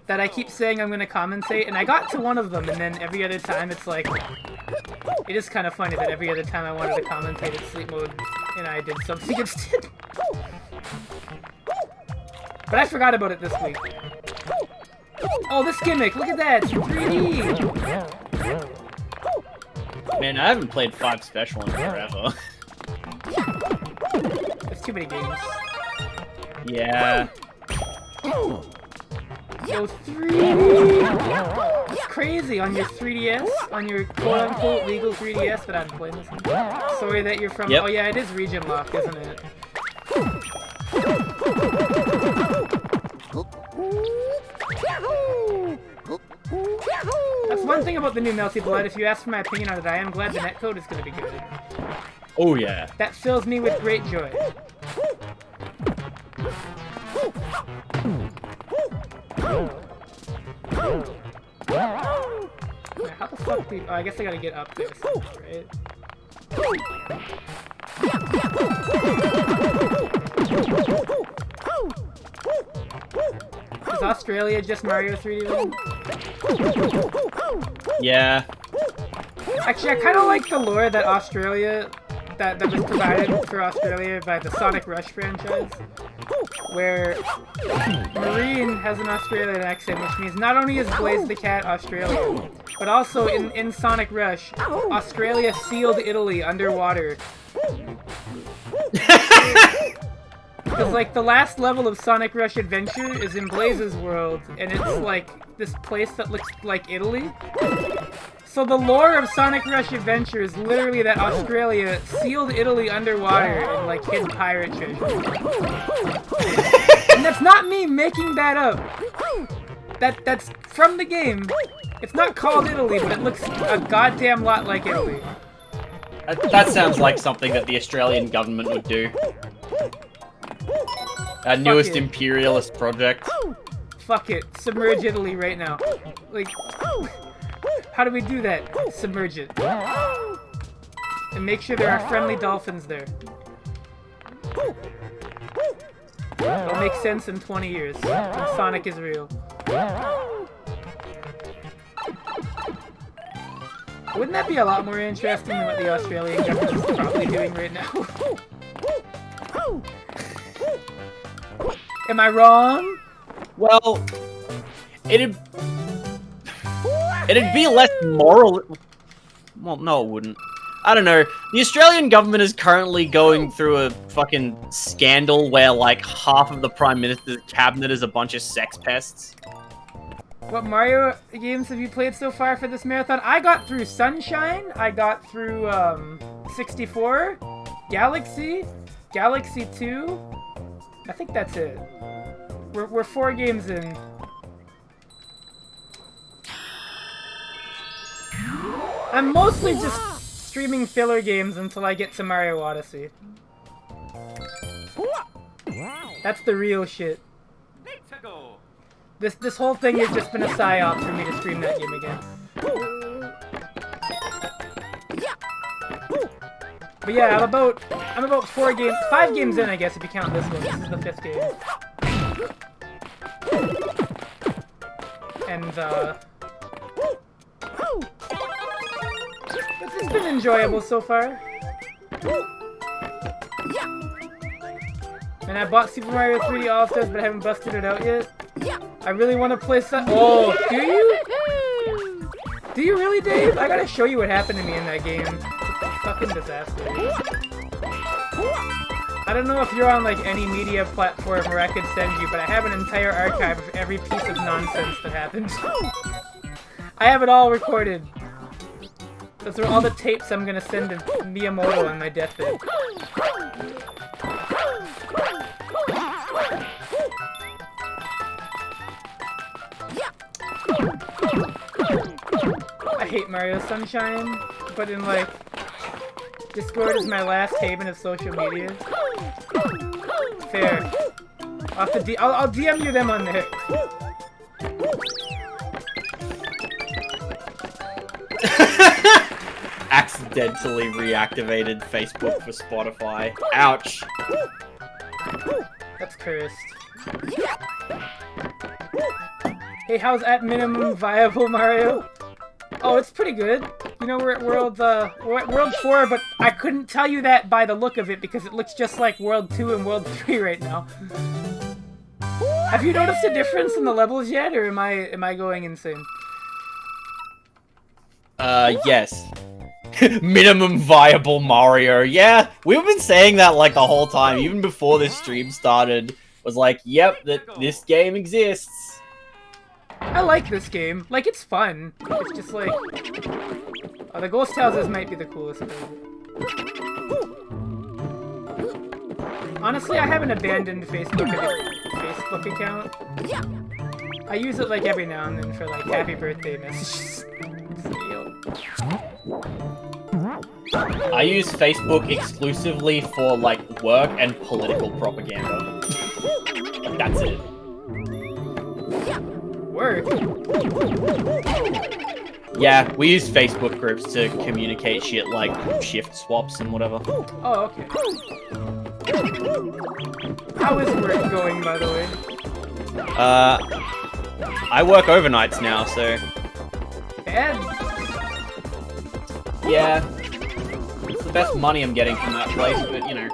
that I keep saying I'm gonna commentate, and I got to one of them, and then every other time it's like, it is kind of funny that every other time I wanted to commentate in sleep mode, and I did something instead. But I forgot about it this week. Oh, this gimmick! Look at that! It's 3D! Man, I haven't played 5 special in forever. There's too many games. Yeah. Yo, 3D! It's crazy on your 3DS, on your quote-unquote legal 3DS, but I'm playing this one. Sorry that you're from... Yep. Oh yeah, it is region locked, isn't it? That's one thing about the new Melty Blood. If you ask for my opinion on it, I am glad the netcode is going to be good. Oh yeah. That fills me with great joy. Yeah, how the fuck do you... Oh, I guess I gotta get up there somehow, right? Is Australia just Mario 3D then? Yeah. Actually, I kind of like the lore that Australia... That was provided for Australia by the Sonic Rush franchise, where Marine has an Australian accent, which means not only is Blaze the Cat Australian, but also in Sonic Rush, Australia sealed Italy underwater. Because, like, the last level of Sonic Rush Adventure is in Blaze's world, and it's, like, this place that looks like Italy. So the lore of Sonic Rush Adventure is literally that Australia sealed Italy underwater and, like, hid pirate treasure. And that's not me making that up. That's from the game. It's not called Italy, but it looks a goddamn lot like Italy. That sounds like something that the Australian government would do. Our newest imperialist project. Fuck it. Submerge Italy right now. Like, how do we do that? Submerge it. And make sure there are friendly dolphins there. It'll make sense in 20 years when Sonic is real. Wouldn't that be a lot more interesting than what the Australian government is probably doing right now? Am I wrong? Well, it'd be less moral. Well, no, it wouldn't. I don't know. The Australian government is currently going through a fucking scandal where, like, half of the Prime Minister's cabinet is a bunch of sex pests. What Mario games have you played so far for this marathon? I got through Sunshine, I got through 64, Galaxy, Galaxy 2. I think that's it. We're 4 games in. I'm mostly just streaming filler games until I get to Mario Odyssey. That's the real shit. This whole thing has just been a psyop for me to stream that game again. But yeah, I'm about 5 games in, I guess, if you count this one. This is the 5th game. And it's been enjoyable so far. And I bought Super Mario 3D All-Stars, but I haven't busted it out yet. I really want to play some. Oh, do you? Do you really, Dave? I gotta show you what happened to me in that game. It's a fucking disaster. I don't know if you're on, like, any media platform where I could send you, but I have an entire archive of every piece of nonsense that happened. I have it all recorded. Those are all the tapes I'm gonna send to Miyamoto on my deathbed. I hate Mario Sunshine, but in, like, Discord is my last haven of social media. Fair. I'll DM you them on there. Accidentally reactivated Facebook for Spotify. Ouch. That's cursed. Hey, how's at minimum viable, Mario? Oh, it's pretty good. You know, we're at World 4, but I couldn't tell you that by the look of it because it looks just like World 2 and World 3 right now. Have you noticed a difference in the levels yet, or am I going insane? Yes. Minimum viable Mario. Yeah, we've been saying that, like, the whole time, even before this stream started. Was like, yep, this game exists. I like this game. Like, it's fun. It's just like... Oh, the Ghost Houses might be the coolest thing. Honestly, I have an abandoned Facebook account. I use it, like, every now and then for, like, happy birthday messages. I use Facebook exclusively for, like, work and political propaganda. That's it. Work? Yeah, we use Facebook groups to communicate shit like shift swaps and whatever. Oh, okay. How is work going, by the way? I work overnights now, so... Bad? Yeah. It's the best money I'm getting from that place, but, you know.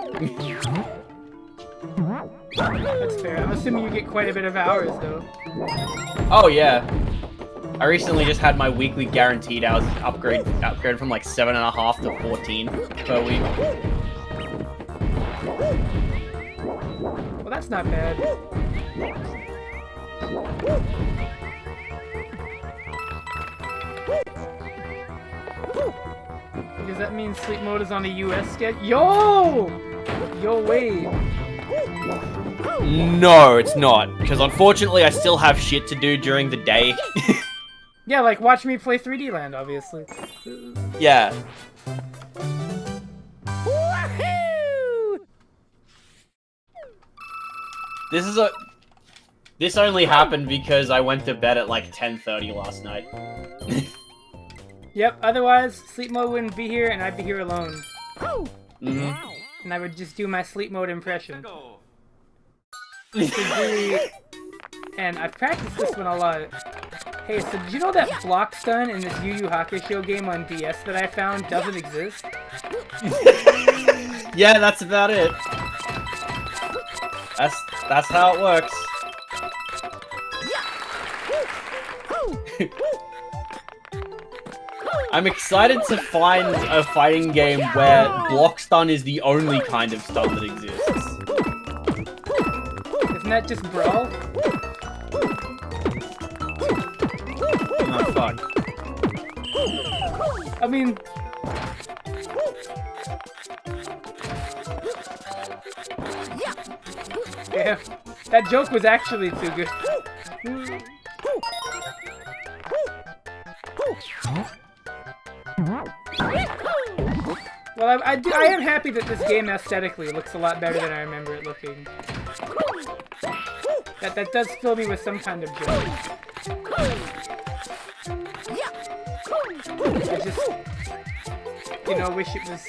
That's fair. I'm assuming you get quite a bit of hours, though. Oh, yeah. I recently just had my weekly guaranteed hours upgrade from like 7.5 to 14 per week. Well, that's not bad. Does that mean sleep mode is on a US schedule? Yo, wait. No, it's not. Because unfortunately, I still have shit to do during the day. Yeah, like watch me play 3D Land, obviously. Yeah. This only happened because I went to bed at like 10:30 last night. Yep, otherwise, sleep mode wouldn't be here and I'd be here alone. Mm-hmm. And I would just do my sleep mode impression. Go. And I've practiced this one a lot. Hey, so did you know that block stun in this Yu Yu Hakusho game on DS that I found doesn't exist? Yeah, that's about it. That's how it works. I'm excited to find a fighting game where block stun is the only kind of stun that exists. Isn't that just Brawl? Oh, fuck. I mean... Yeah, that joke was actually too good. Well, I am happy that this game aesthetically looks a lot better than I remember it looking. That does fill me with some kind of joy. I just, you know, wish it was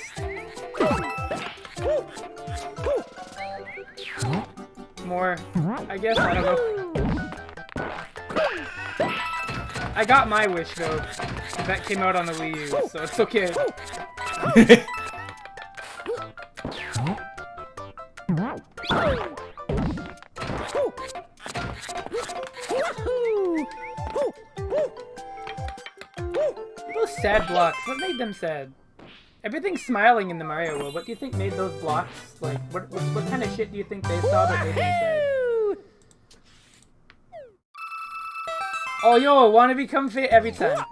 more, I guess, I don't know. I got my wish though, 'cause that came out on the Wii U, so it's okay. Those sad blocks, what made them sad? Everything's smiling in the Mario world. What do you think made those blocks, like, what kind of shit do you think they saw that made them sad? Oh, yo, wanna become fit every time.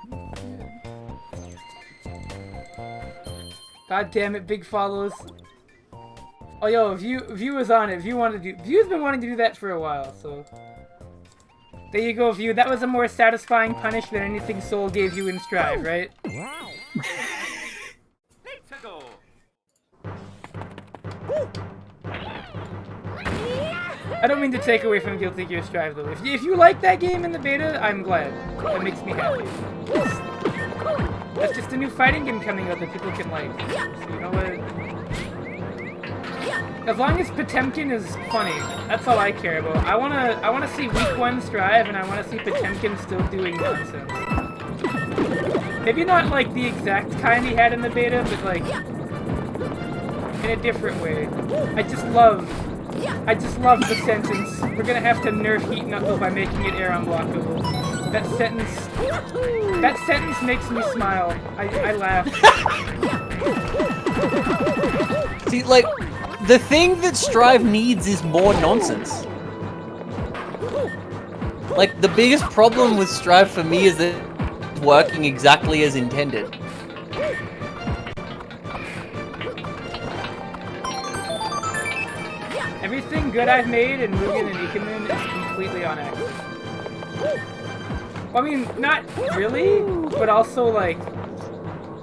God damn it, big follows. Oh, yo, View was on it. View's been wanting to do that for a while, so. There you go, View. That was a more satisfying punish than anything Soul gave you in Strive, right? I don't mean to take away from Guilty Gear Strive, though. If you like that game in the beta, I'm glad. That makes me happy. That's just a new fighting game coming out that people can like. So you know what? As long as Potemkin is funny, that's all I care about. I wanna see Week 1 Strive, and I wanna see Potemkin still doing nonsense. Maybe not like the exact kind he had in the beta, but like in a different way. I just love the sentence, "We're gonna have to nerf Heat Knuckle by making it air unblockable." That sentence makes me smile. I laugh. See, like, the thing that Strive needs is more nonsense. Like, the biggest problem with Strive for me is that it's working exactly as intended. Everything good I've made in Mugen and Ikemen is completely on accident. Well, I mean, not really, but also, like,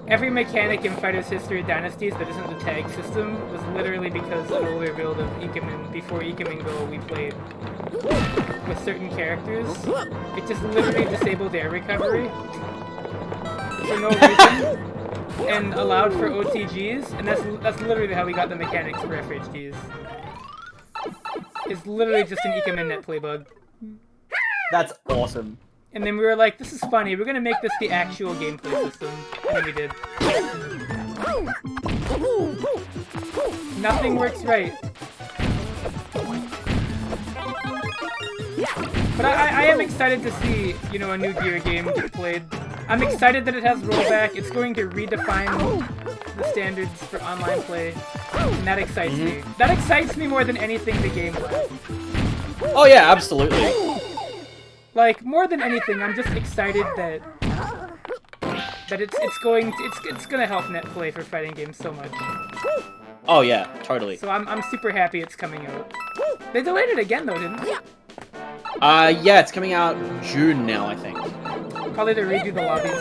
every mechanic in Fighters History of Dynasties that isn't the tag system was literally because an older build of Ikemen, before Ikemen Go, we played with certain characters. It just literally disabled air recovery for no reason, and allowed for OTGs, and that's literally how we got the mechanics for FHDs. It's literally just an Ikemen net play bug. That's awesome. And then we were like, this is funny, we're gonna make this the actual gameplay system. And then we did. Nothing works right. But I am excited to see, you know, a new Gear game get played. I'm excited that it has rollback. It's going to redefine the standards for online play. And that excites me. That excites me more than anything the game was. Oh yeah, absolutely. Like, more than anything, I'm just excited that it's gonna help net play for fighting games so much. Oh yeah, totally. So I'm super happy it's coming out. They delayed it again though, didn't they? Yeah, it's coming out June now, I think. Probably to redo the lobbies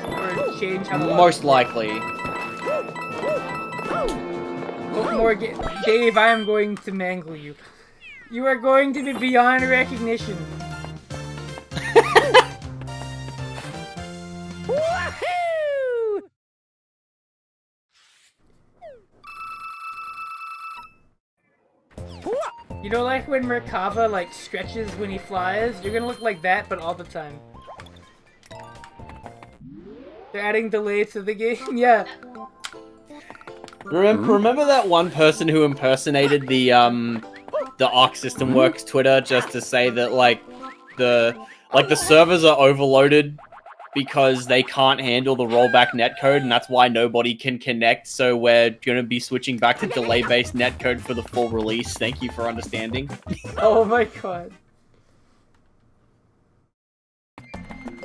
or change how the Most likely. Dave, I am going to mangle you. You are going to be beyond recognition. Woohoo! You know, like when Merkava like stretches when he flies, you're gonna look like that, but all the time. They're adding delay to the game. Yeah. Remember that one person who impersonated the Arc System Works Twitter just to say that the servers are overloaded because they can't handle the rollback netcode, and that's why nobody can connect, so we're gonna be switching back to delay-based netcode for the full release. Thank you for understanding. Oh my god.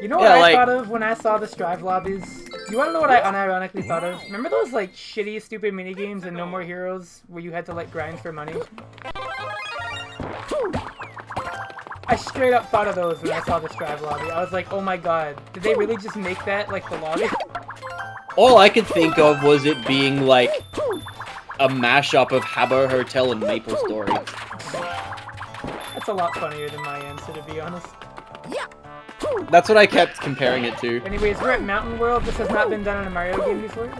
You know what I thought of when I saw the Strive lobbies? You wanna know what I unironically thought of? Remember those, like, shitty, stupid minigames in No More Heroes where you had to, like, grind for money? I straight up thought of those when I saw the Strive lobby. I was like, oh my god, did they really just make that, like, the lobby? All I could think of was it being, like, a mashup of Habbo Hotel and Maple Story. That's a lot funnier than my answer, to be honest. That's what I kept comparing it to. Anyways, we're at Mountain World. This has not been done in a Mario game before.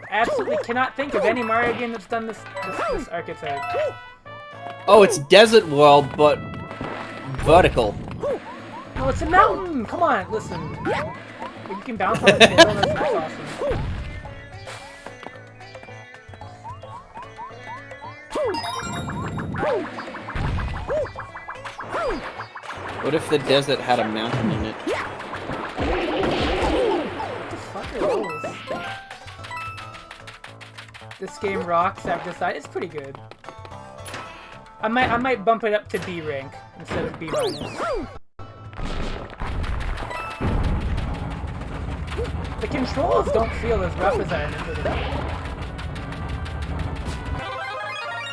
Absolutely cannot think of any Mario game that's done this archetype. Oh, it's Desert World, but vertical. No, it's a mountain! Come on, listen. You can bounce on the tail, that's awesome. What if the desert had a mountain in it? What the fuck are those? This game rocks, I've decided. It's pretty good. I might bump it up to B rank instead of B minus. The controls don't feel as rough as I remember them.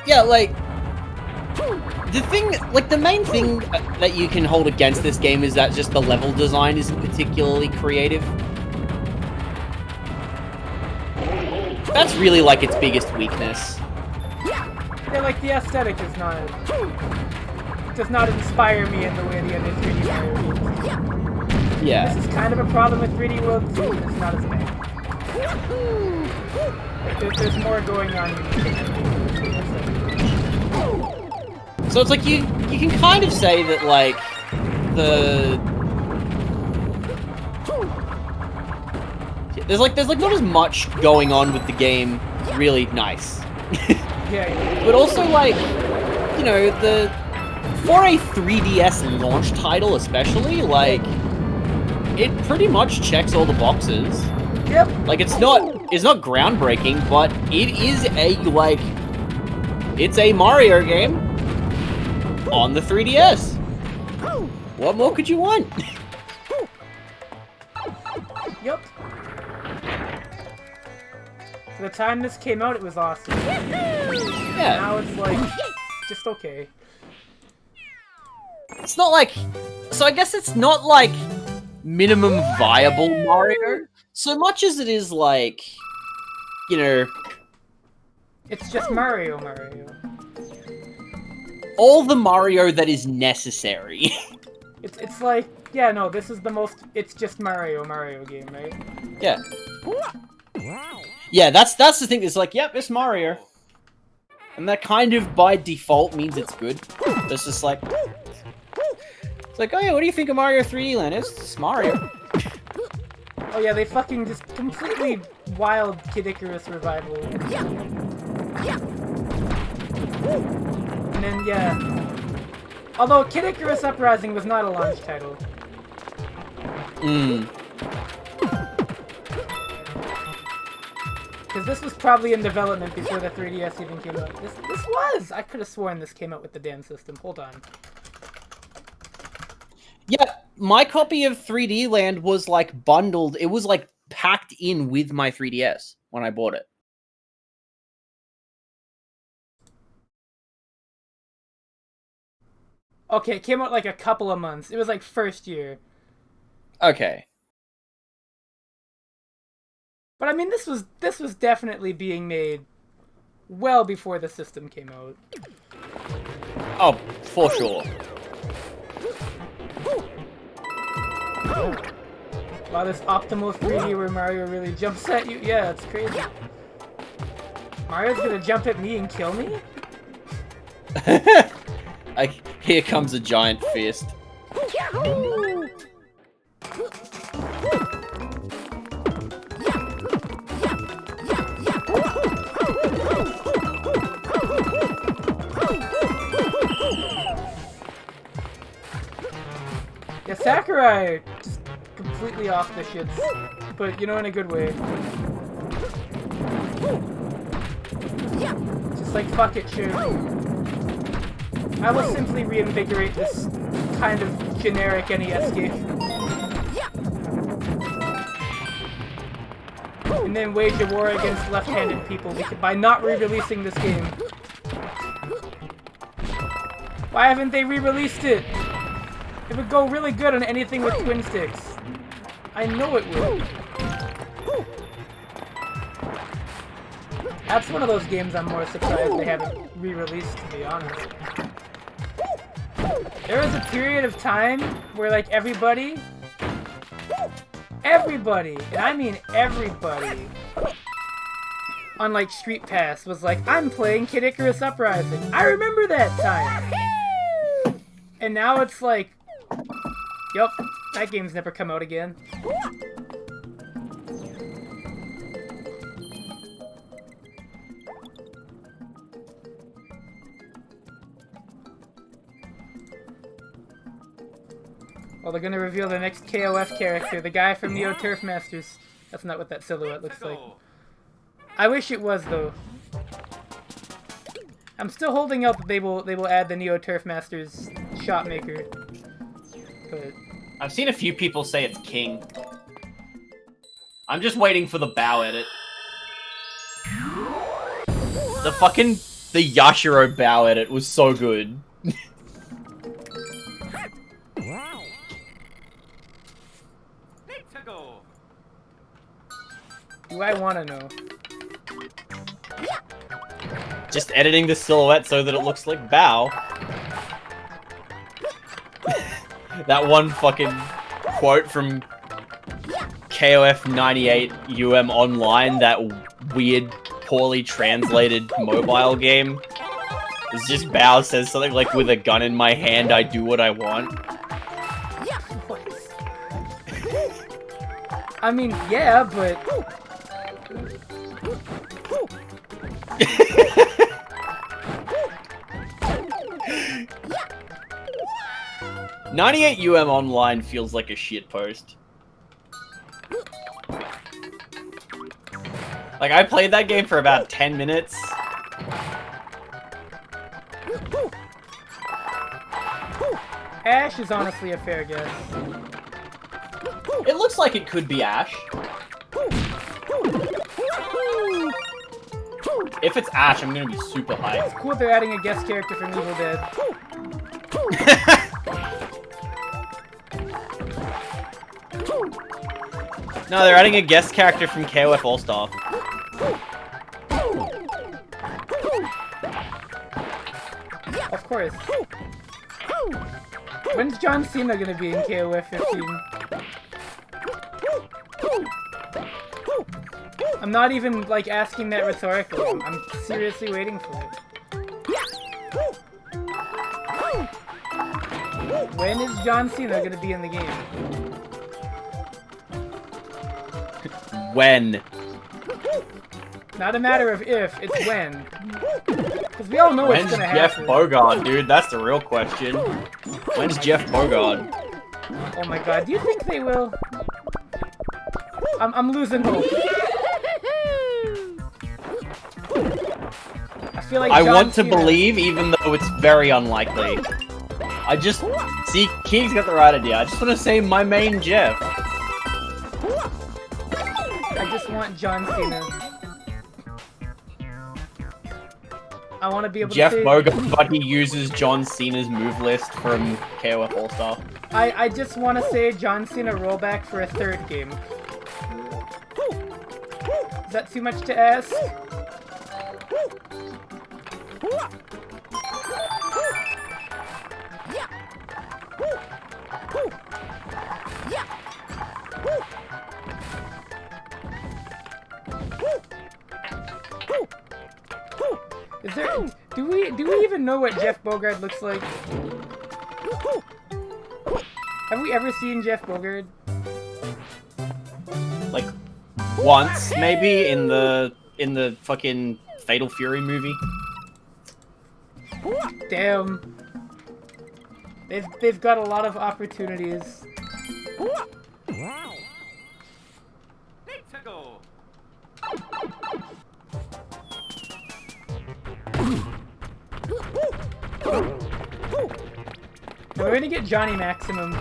Yeah, like, the main thing that you can hold against this game is that just the level design isn't particularly creative. That's really, like, its biggest weakness. Yeah, like, the aesthetic is not... It does not inspire me in the way the other 3D Mario games. Yeah. This is kind of a problem with 3D World 2, but it's not as bad. Like, there's more going on. So it's like you can kind of say that, like, there's not as much going on with the game really nice. Yeah. But also, like, you know, for a 3DS launch title especially, like, it pretty much checks all the boxes. Yep. Like, it's not groundbreaking, but it is it's a Mario game on the 3DS. What more could you want? Yep. For the time this came out, it was awesome. Yeah. Now it's like, just okay. It's not like... So I guess it's not like minimum viable Mario, so much as it is like, you know... It's just Mario. All the Mario that is necessary. It's like, yeah, no, this is the most, it's just Mario game, right? Yeah. Yeah, that's the thing, it's like, yep, it's Mario. And that kind of, by default, means it's good. It's just like... It's like, oh yeah, what do you think of Mario 3D Land? It's Mario. Oh yeah, they fucking just completely wild Kid Icarus revival. And then, yeah. Although Kid Icarus Uprising was not a launch title. because this was probably in development before the 3DS even came out. This was! I could have sworn this came out with the damn system. Hold on. Yeah, my copy of 3D Land was like bundled. It was like packed in with my 3DS when I bought it. Okay, it came out like a couple of months. It was like first year. Okay. But I mean, this was definitely being made well before the system came out. Oh, for sure. Wow, this optimal 3D where Mario really jumps at you? Yeah, it's crazy. Mario's gonna jump at me and kill me? Here comes a giant fist. Yeah, Sakurai just completely off the shits, but you know, in a good way. Just like, fuck it, sure. I will simply reinvigorate this kind of generic NES game. And then wage a war against left-handed people by not re-releasing this game. Why haven't they re-released it? It would go really good on anything with twin sticks. I know it would. That's one of those games I'm more surprised they haven't re-released, to be honest. There was a period of time where, like, everybody, and I mean everybody, on, like, Street Pass was like, I'm playing Kid Icarus Uprising. I remember that time. And now it's like, yup, that game's never come out again. Well, they're gonna reveal the next KOF character, the guy from Neo Turf Masters. That's not what that silhouette looks like. I wish it was, though. I'm still holding out that they will add the Neo Turf Masters shot maker. But I've seen a few people say it's King. I'm just waiting for the bow edit. The Yashiro bow edit was so good. do I want to know? Just editing the silhouette so that it looks like Bao. That one fucking quote from KOF 98 UM Online, that weird, poorly translated mobile game. It's just Bao says something like, with a gun in my hand, I do what I want. I mean, yeah, but... 98 UM Online feels like a shitpost. Like, I played that game for about 10 minutes. Ash is honestly a fair guess. It looks like it could be Ash. If it's Ash, I'm gonna be super hyped. It's cool they're adding a guest character from Evil Dead. No, they're adding a guest character from KOF All-Star. Of course. When's John Cena gonna be in KOF 15? I'm not even, like, asking that rhetorically. I'm seriously waiting for it. When is John Cena gonna be in the game? When? Not a matter of if, it's when. Because we all know When's it's gonna Jeff happen. Bogard, dude? That's the real question. When's Jeff Bogard? Oh my god, do you think they will? I'm losing hope. feel like I John want to Cena- believe, even though it's very unlikely. I just... See, King's got the right idea. I just want to say my main Jeff. I just want John Cena. I want to be able Jeff to say... Bogart, but he uses John Cena's move list from KOF All-Star. I just want to say John Cena rollback for a third game. Is that too much to ask? Is there... Do we even know what Jeff Bogard looks like? Have we ever seen Jeff Bogard? Like, once, maybe, in the fucking Fatal Fury movie. Damn. They've got a lot of opportunities. Let's go. We're gonna get Johnny Maximum.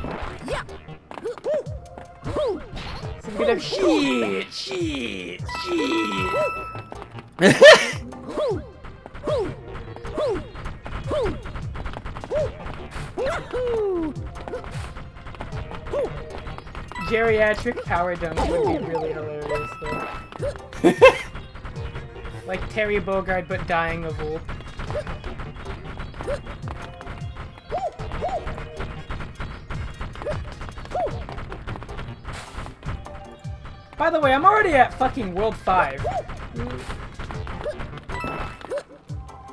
So we're gonna have shit. Geriatric power dunk would be really hilarious though. Like Terry Bogard but dying of old. By the way, I'm already at fucking World 5.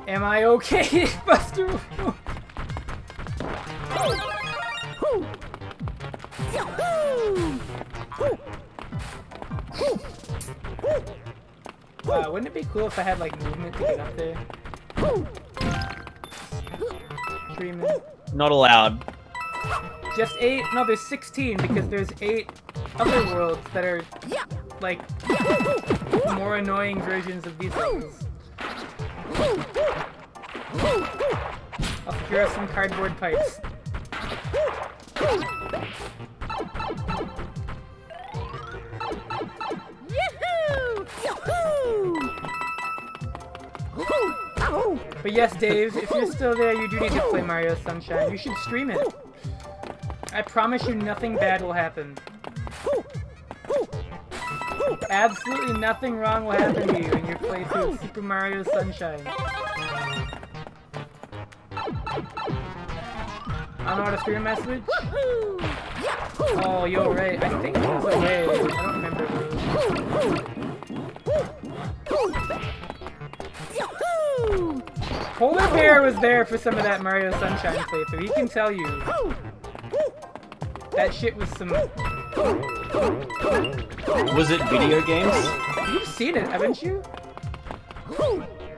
Am I okay, Buster? Wow, wouldn't it be cool if I had like movement to get up there? Dreaming. Not allowed. Just 8? No, there's 16 because there's 8 other worlds that are like more annoying versions of these levels. I'll figure out some cardboard pipes. But yes, Dave, if you're still there, you do need to play Mario Sunshine. You should stream it. I promise you nothing bad will happen. Absolutely nothing wrong will happen to you in your playthrough of Super Mario Sunshine. I don't know how to stream a message? Oh, you're right. I think it was away. I don't remember who. Polar Bear was there for some of that Mario Sunshine playthrough. He can tell you. That shit was some... Was it video games? You've seen it, haven't you?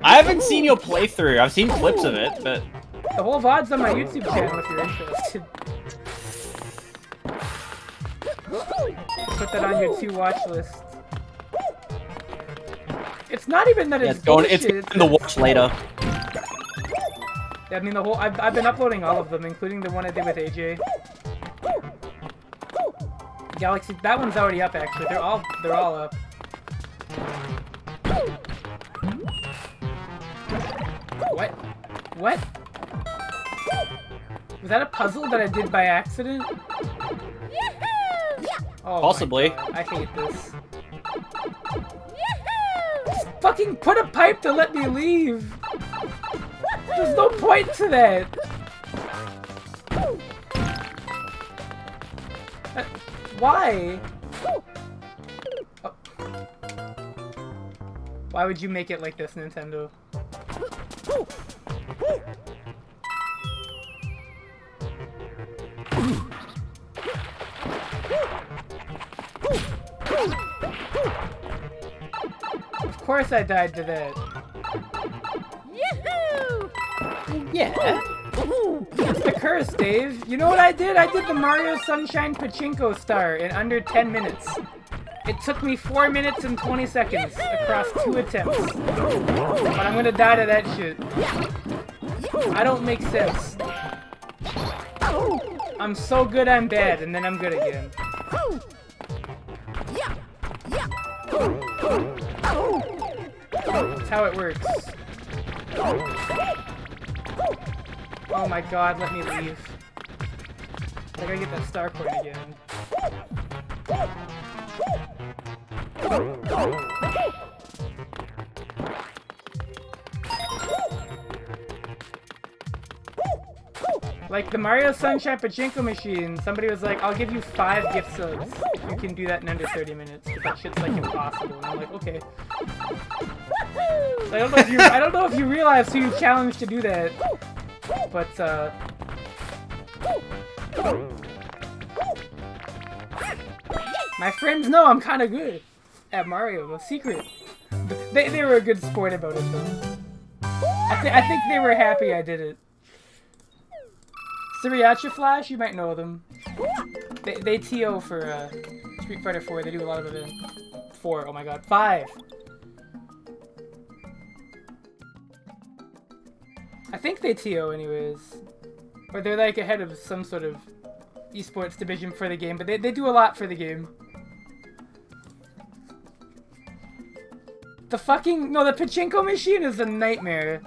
I haven't seen your playthrough. I've seen clips of it, but... The whole VOD's on my YouTube channel if you're interested. Put that on your to-watch list. It's not even that it's going. bullshit, It's in the watch later. Yeah, I mean the whole. I've been uploading all of them, including the one I did with AJ. Galaxy. That one's already up actually. They're all up. What? What? Was that a puzzle that I did by accident? Oh, possibly. I hate this. Just fucking put a pipe to let me leave. There's no point to that. Why? Oh. Why would you make it like this, Nintendo? Of course I died to that. Yeah. It's the curse, Dave. You know what I did? I did the Mario Sunshine Pachinko Star in under 10 minutes. It took me 4 minutes and 20 seconds across 2 attempts. But I'm gonna die to that shit. I don't make sense. I'm so good I'm bad, and then I'm good again. That's how it works. Oh my god, let me leave. I gotta get that star coin again. Like the Mario Sunshine Pachinko machine, somebody was like, I'll give you 5 gift subs if you can do that in under 30 minutes, because that shit's like impossible. And I'm like, okay. So I don't know if you realize who you challenged to do that, but my friends know I'm kind of good at Mario. A secret. They were a good sport about it though. I think they were happy I did it. Sriracha Flash, you might know them. They TO for Street Fighter 4. They do a lot of it. 4. Oh my god. 5. I think they TO anyways. Or they're like ahead of some sort of esports division for the game, but they do a lot for the game. The fucking... No, the Pachinko machine is a nightmare.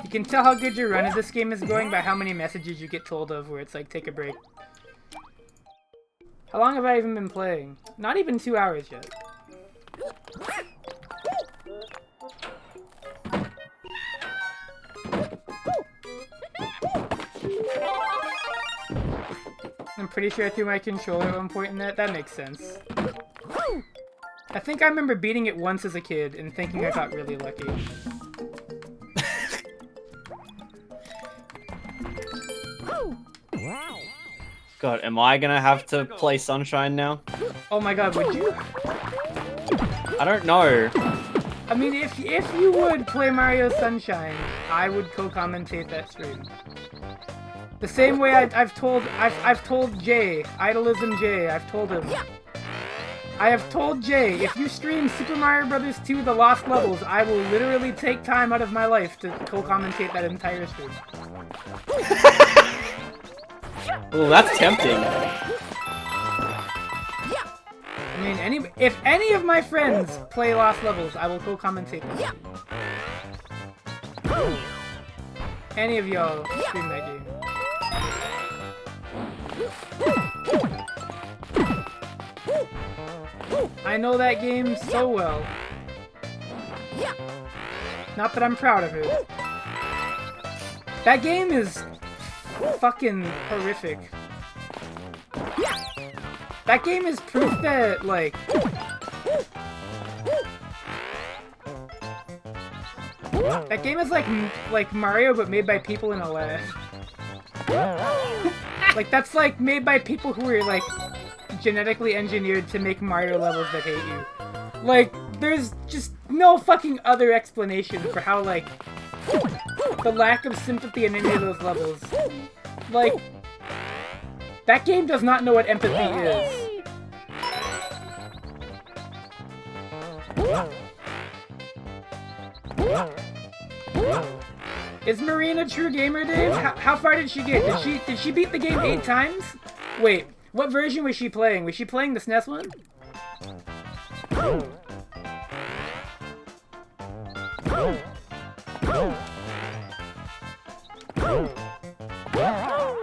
You can tell how good your run of this game is going by how many messages you get told of where it's like, take a break. How long have I even been playing? Not even 2 hours yet. I'm pretty sure I threw my controller at one point in that. That makes sense. I think I remember beating it once as a kid and thinking I got really lucky. God, am I gonna have to play Sunshine now? Oh my god, would you? I don't know. I mean, if you would play Mario Sunshine, I would co-commentate that stream. The same way I've told Jay, Idolism Jay, I've told him. I have told Jay, if you stream Super Mario Bros. 2 The Lost Levels, I will literally take time out of my life to co-commentate that entire stream. Well, that's tempting. I mean, if any of my friends play Lost Levels, I will co-commentate them. Any of y'all stream that game. I know that game so well. Not that I'm proud of it. That game is fucking horrific. That game is proof that, like... That game is like Mario, but made by people in a lab. Like, that's like made by people who are, like, genetically engineered to make Mario levels that hate you. Like, there's just no fucking other explanation for how, like, the lack of sympathy in any of those levels. Like, that game does not know what empathy is. Is Marine a true gamer, Dave? How far did she get? Did she beat the game 8 times? Wait, what version was she playing? Was she playing the SNES one?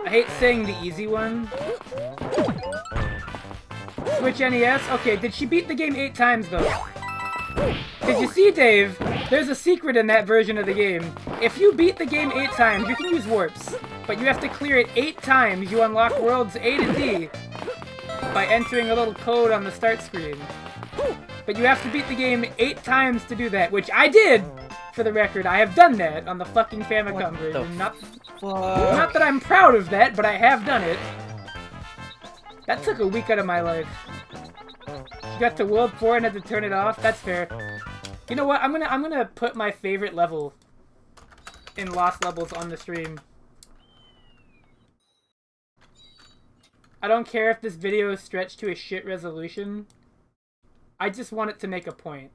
I hate saying the easy one. Switch NES? Okay, did she beat the game 8 times though? Did you see, Dave? There's a secret in that version of the game. If you beat the game 8 times, you can use warps. But you have to clear it 8 times. You unlock worlds A to D by entering a little code on the start screen. But you have to beat the game 8 times to do that, which I did! For the record, I have done that on the fucking Famicom version. Not that I'm proud of that, but I have done it. That took a week out of my life. She got to World 4 and had to turn it off. That's fair. You know what? I'm gonna put my favorite level in Lost Levels on the stream. I don't care if this video is stretched to a shit resolution. I just want it to make a point.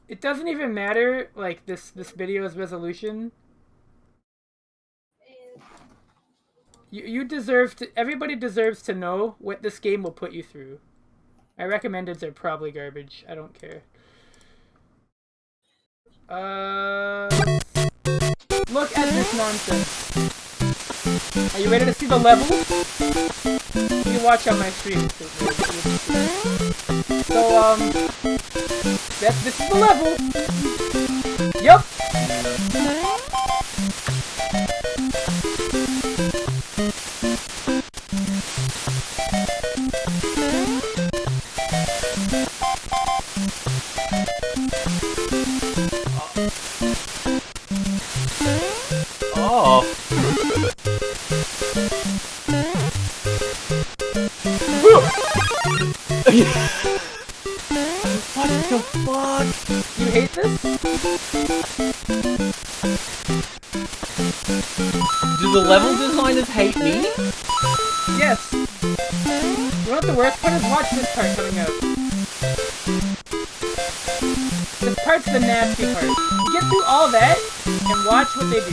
It doesn't even matter, like, this video's resolution. You deserve to... Everybody deserves to know what this game will put you through. My recommendeds are probably garbage. I don't care. Look at this nonsense. Are you ready to see the level? You watch on my stream. So, this is the level. Yep. Oh. What the fuck? You hate this? Do the level designers hate me? Yes. You know what the worst part is? Watch this part coming up. This part's the nasty part. You get through all that, and watch what they do.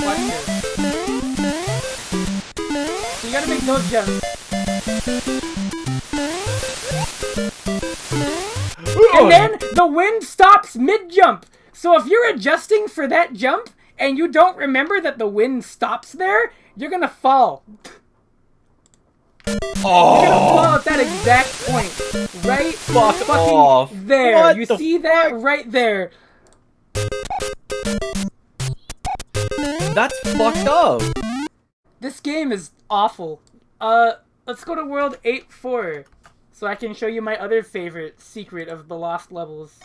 Watch this. So you gotta make those jumps. And then the wind stops mid-jump. So if you're adjusting for that jump, and you don't remember that the wind stops there, you're gonna fall. Oh. You're gonna fall at that exact point. Right fucking off. there. What you the see that right there. That's fucked up. This game is awful. Let's go to World 8-4. So I can show you my other favorite secret of the lost levels.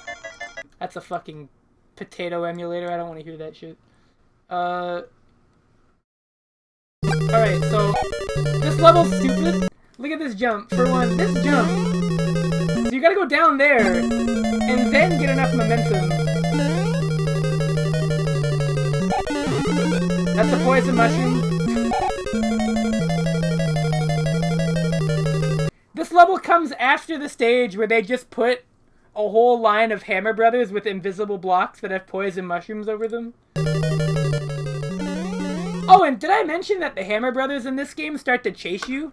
That's a fucking potato emulator. I don't want to hear that shit. Alright, so this level's stupid. Look at this jump. For one, this jump. So you gotta go down there and then get enough momentum. That's a poison mushroom. This level comes after the stage where they just put a whole line of Hammer Brothers with invisible blocks that have poison mushrooms over them. Oh, and did I mention that the Hammer Brothers in this game start to chase you?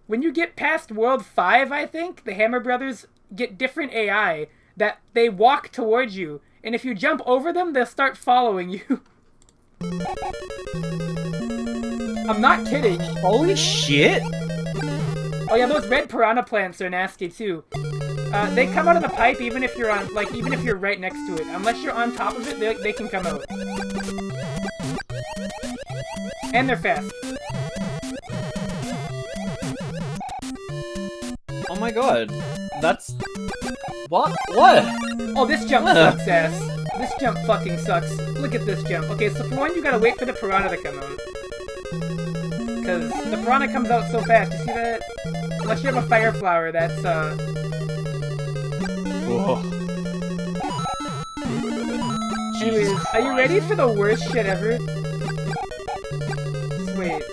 When you get past World 5, I think, the Hammer Brothers get different AI that they walk towards you. And if you jump over them, they'll start following you. I'm not kidding. Holy shit. Oh yeah, those red piranha plants are nasty too. They come out of the pipe even if you're on, like, even if you're right next to it. Unless you're on top of it, they can come out. And they're fast. Oh my god. That's... What? What? Oh, this jump sucks ass. This jump fucking sucks. Look at this jump. Okay, so for one, you gotta wait for the piranha to come out. Because the piranha comes out so fast. You see that? Unless you have a fire flower, that's, Whoa. Anyways, are you ready for the worst shit ever? Just wait.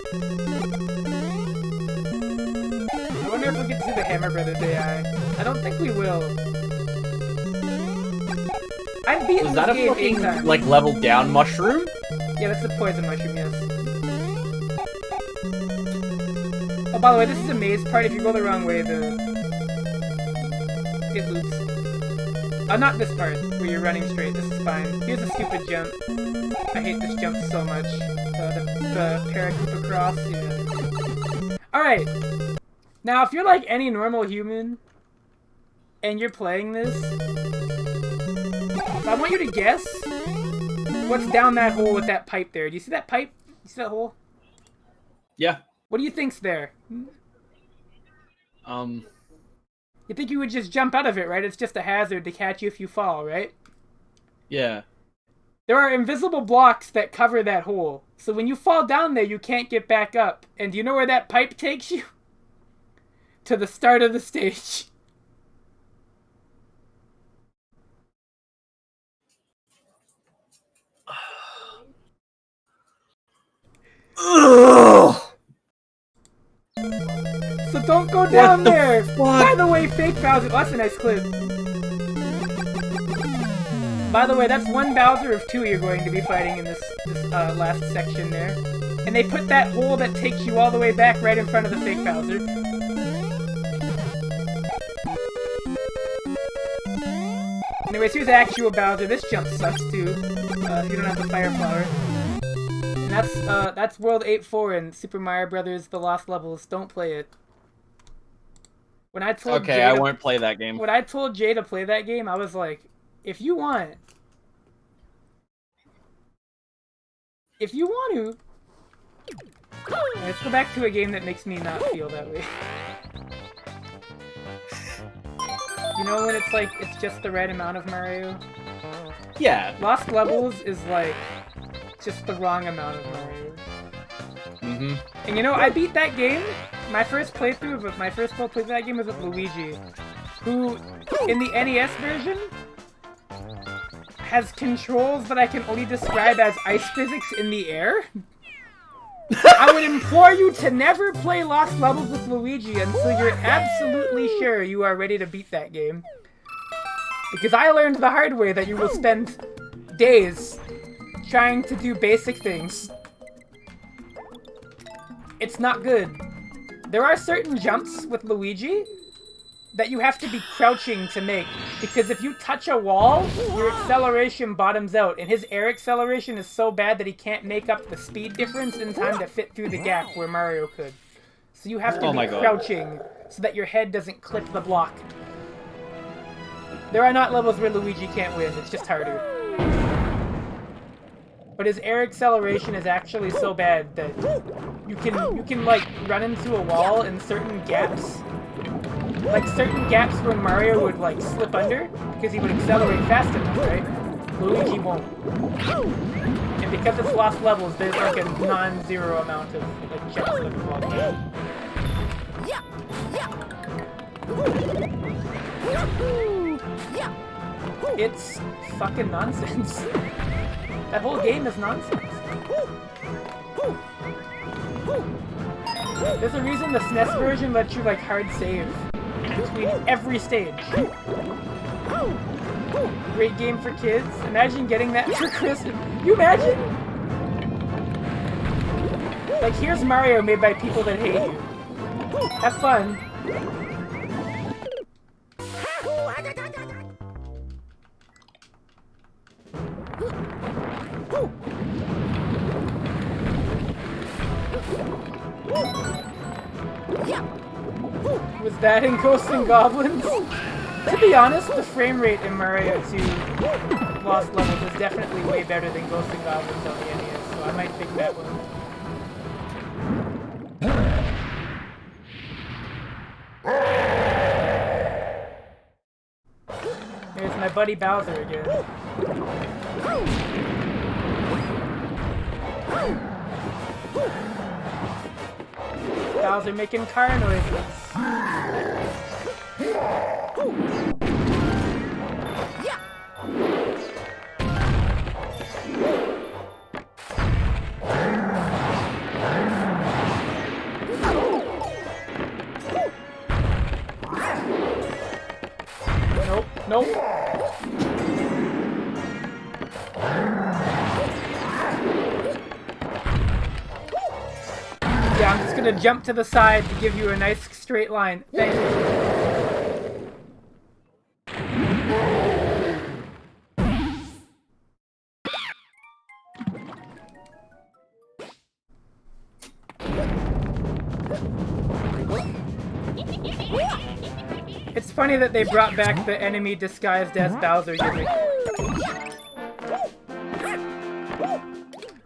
I wonder if we'll get to see the Hammer Brothers AI. I don't think we will. I've beaten Was this that a game 8 fucking, times. like, level down mushroom? Yeah, that's the poison mushroom, yes. Oh, by the way, this is a maze part. If you go the wrong way, it loops. Not this part, where you're running straight. This is fine. Here's a stupid jump. I hate this jump so much. The paracoup across, yeah. Alright. Now, if you're like any normal human, and you're playing this, I want you to guess what's down that hole with that pipe there. Do you see that pipe? You see that hole? Yeah. What do you think's there? You think you would just jump out of it, right? It's just a hazard to catch you if you fall, right? Yeah. There are invisible blocks that cover that hole. So when you fall down there, you can't get back up. And do you know where that pipe takes you? To the start of the stage. Ugh! So don't go down there! fuck? By the way, fake Bowser... Oh, that's a nice clip. By the way, that's one Bowser of two you're going to be fighting in this last section there. And they put that hole that takes you all the way back right in front of the fake Bowser. Anyways, here's actual Bowser. This jump sucks too, if you don't have the Fire Flower. And that's World 8-4 in Super Mario Brothers: The Lost Levels. Don't play it. When I told Jay I won't play that game. When I told Jay to play that game, I was like, if you want to, let's go back to a game that makes me not feel that way. You know when it's like, it's just the right amount of Mario? Yeah. Lost Levels is like, just the wrong amount of Mario. Mm-hmm. And you know, I beat that game. My first playthrough of that game was with Luigi, who, in the NES version, has controls that I can only describe as ice physics in the air. I would implore you to never play Lost Levels with Luigi until you're absolutely sure you are ready to beat that game. Because I learned the hard way that you will spend days trying to do basic things. It's not good. There are certain jumps with Luigi that you have to be crouching to make, because if you touch a wall, your acceleration bottoms out, and his air acceleration is so bad that he can't make up the speed difference in time to fit through the gap where Mario could. So you have to be crouching so that your head doesn't clip the block. There are not levels where Luigi can't win, it's just harder. But his air acceleration is actually so bad that you can like run into a wall in certain gaps. Like certain gaps where Mario would like slip under because he would accelerate fast enough, right? Luigi won't. And because it's Lost Levels, there's like a non-zero amount of like jumps that involve it. It's fucking nonsense. That whole game is nonsense. There's a reason the SNES version lets you like hard save between every stage. Great game for kids. Imagine getting that for Christmas. You imagine? Like, here's Mario made by people that hate you. Have fun. Was that in Ghosts and Goblins? To be honest, the frame rate in Mario 2 Lost Levels is definitely way better than Ghosts and Goblins on the NES, so I might pick that one. There's my buddy Bowser again. Bowser making car noises. Nope, nope. Yeah, I'm just gonna jump to the side to give you a nice straight line. Thank you. It's funny that they brought back the enemy disguised as Bowser gimmick.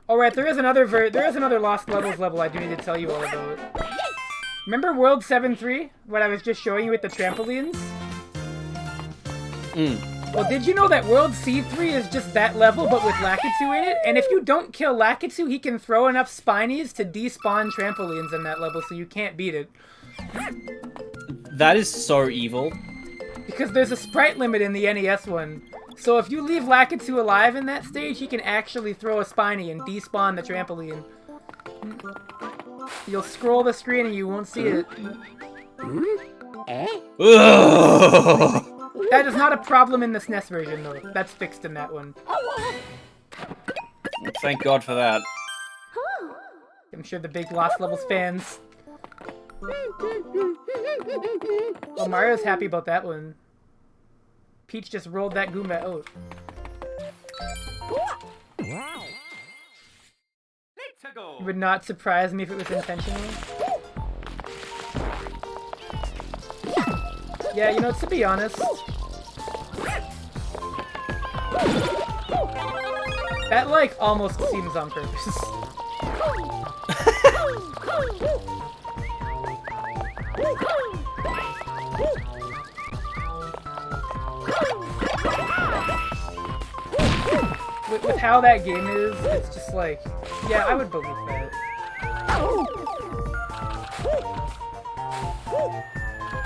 Alright, there is another Lost Levels level I do need to tell you all about. Remember World 7-3? What I was just showing you with the trampolines? Well, did you know that World C3 is just that level, but with Lakitu in it? And if you don't kill Lakitu, he can throw enough Spinies to despawn trampolines in that level, so you can't beat it. That is so evil. Because there's a sprite limit in the NES one. So if you leave Lakitu alive in that stage, he can actually throw a Spiny and despawn the trampoline. You'll scroll the screen and you won't see it. That is not a problem in the SNES version, though. That's fixed in that one. Thank God for that. I'm sure the big Lost Levels fans. Oh, Mario's happy about that one. Peach just rolled that Goomba out. It would not surprise me if it was intentional. Yeah, you know, to be honest, that, like, almost seems on purpose. With how that game is, it's just like, yeah, I would believe that.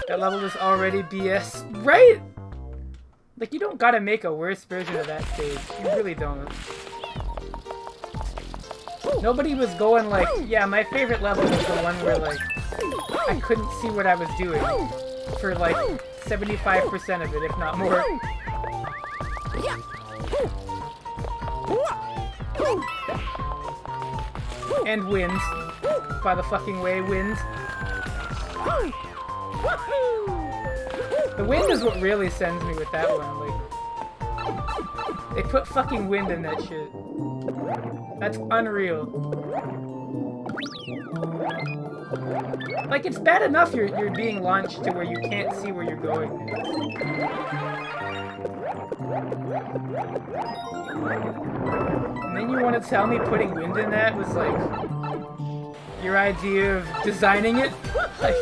That level is already BS, right? Like, you don't gotta make a worse version of that stage. You really don't. Nobody was going like, yeah, my favorite level was the one where, like, I couldn't see what I was doing for, like, 75% of it, if not more. And wind. By the fucking way, wind. The wind is what really sends me with that one, like... They put fucking wind in that shit. That's unreal. Like, it's bad enough you're being launched to where you can't see where you're going. And then you want to tell me putting wind in that was, like, your idea of designing it? Like,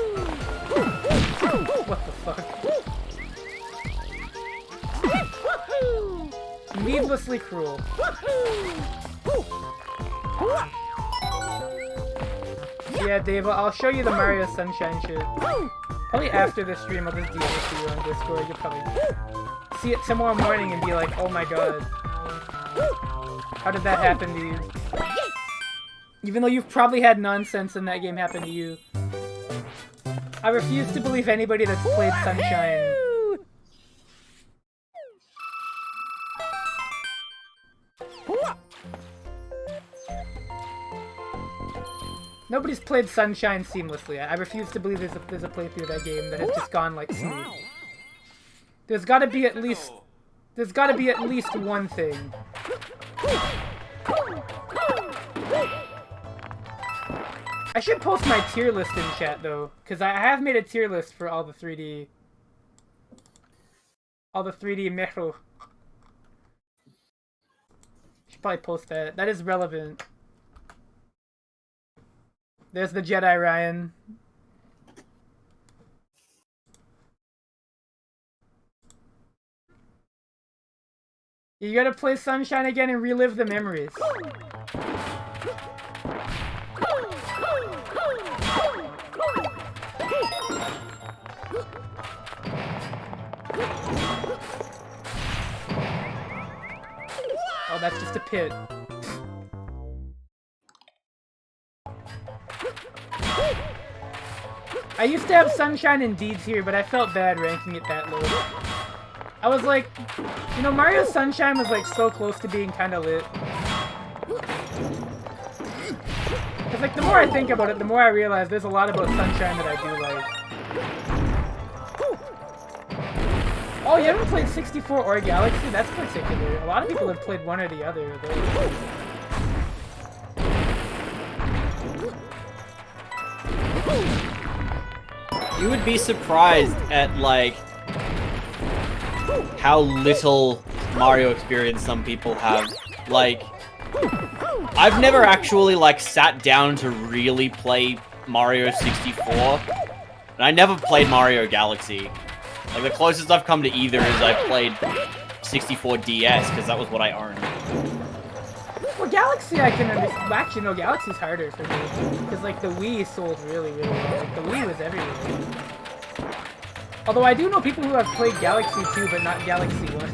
what the fuck? Needlessly cruel. Yeah, Dave, I'll show you the Mario Sunshine shit. Probably after the stream, I'll just DM it to you on Discord. You'll probably see it tomorrow morning and be like, oh my god. How did that happen to you? Even though you've probably had nonsense in that game happen to you. I refuse to believe anybody that's played Sunshine. Nobody's played Sunshine seamlessly. I refuse to believe there's a playthrough of that game that has just gone, like, smooth. There's gotta be at least one thing. I should post my tier list in chat, though, because I have made a tier list for all the 3D Mecho. Should probably post that. That is relevant. There's the Jedi Ryan. You gotta play Sunshine again and relive the memories. Oh, that's just a pit. I used to have Sunshine in D tier, but I felt bad ranking it that low. I was like, you know, Mario Sunshine was like so close to being kind of lit. Cause like the more I think about it, the more I realize there's a lot about Sunshine that I do like. Oh, you haven't played 64 or Galaxy? That's particular. A lot of people have played one or the other. You would be surprised at, like, how little Mario experience some people have. Like, I've never actually, like, sat down to really play Mario 64. And I never played Mario Galaxy. Like, the closest I've come to either is I've played 64 DS, because that was what I owned. Well, Galaxy I can understand. Actually, no, Galaxy's harder for me. Because, like, the Wii sold really, really well. Like, the Wii was everywhere. Although I do know people who have played Galaxy 2, but not Galaxy 1.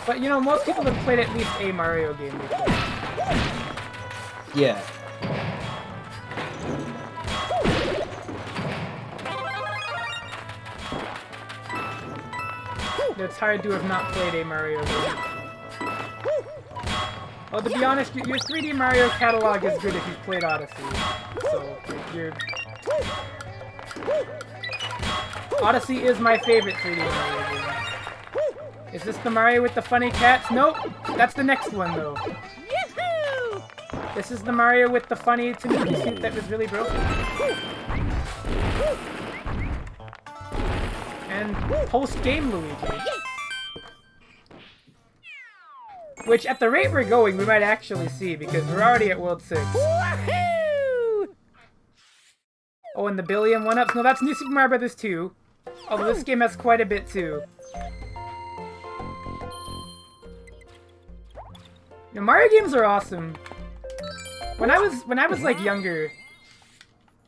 But, you know, most people have played at least a Mario game before. Yeah. It's hard to have not played a Mario game. Well, to be honest, your 3D Mario catalog is good if you've played Odyssey. So, you're... Odyssey is my favorite 3D Mario game. Is this the Mario with the funny cats? Nope! That's the next one, though. This is the Mario with the funny Tanuki suit that was really broken. And post-game Luigi. Which, at the rate we're going, we might actually see, because we're already at World 6. Oh, and the billion one-ups? No, that's New Super Mario Bros. 2. Although this game has quite a bit, too. You know, Mario games are awesome. When I was like younger,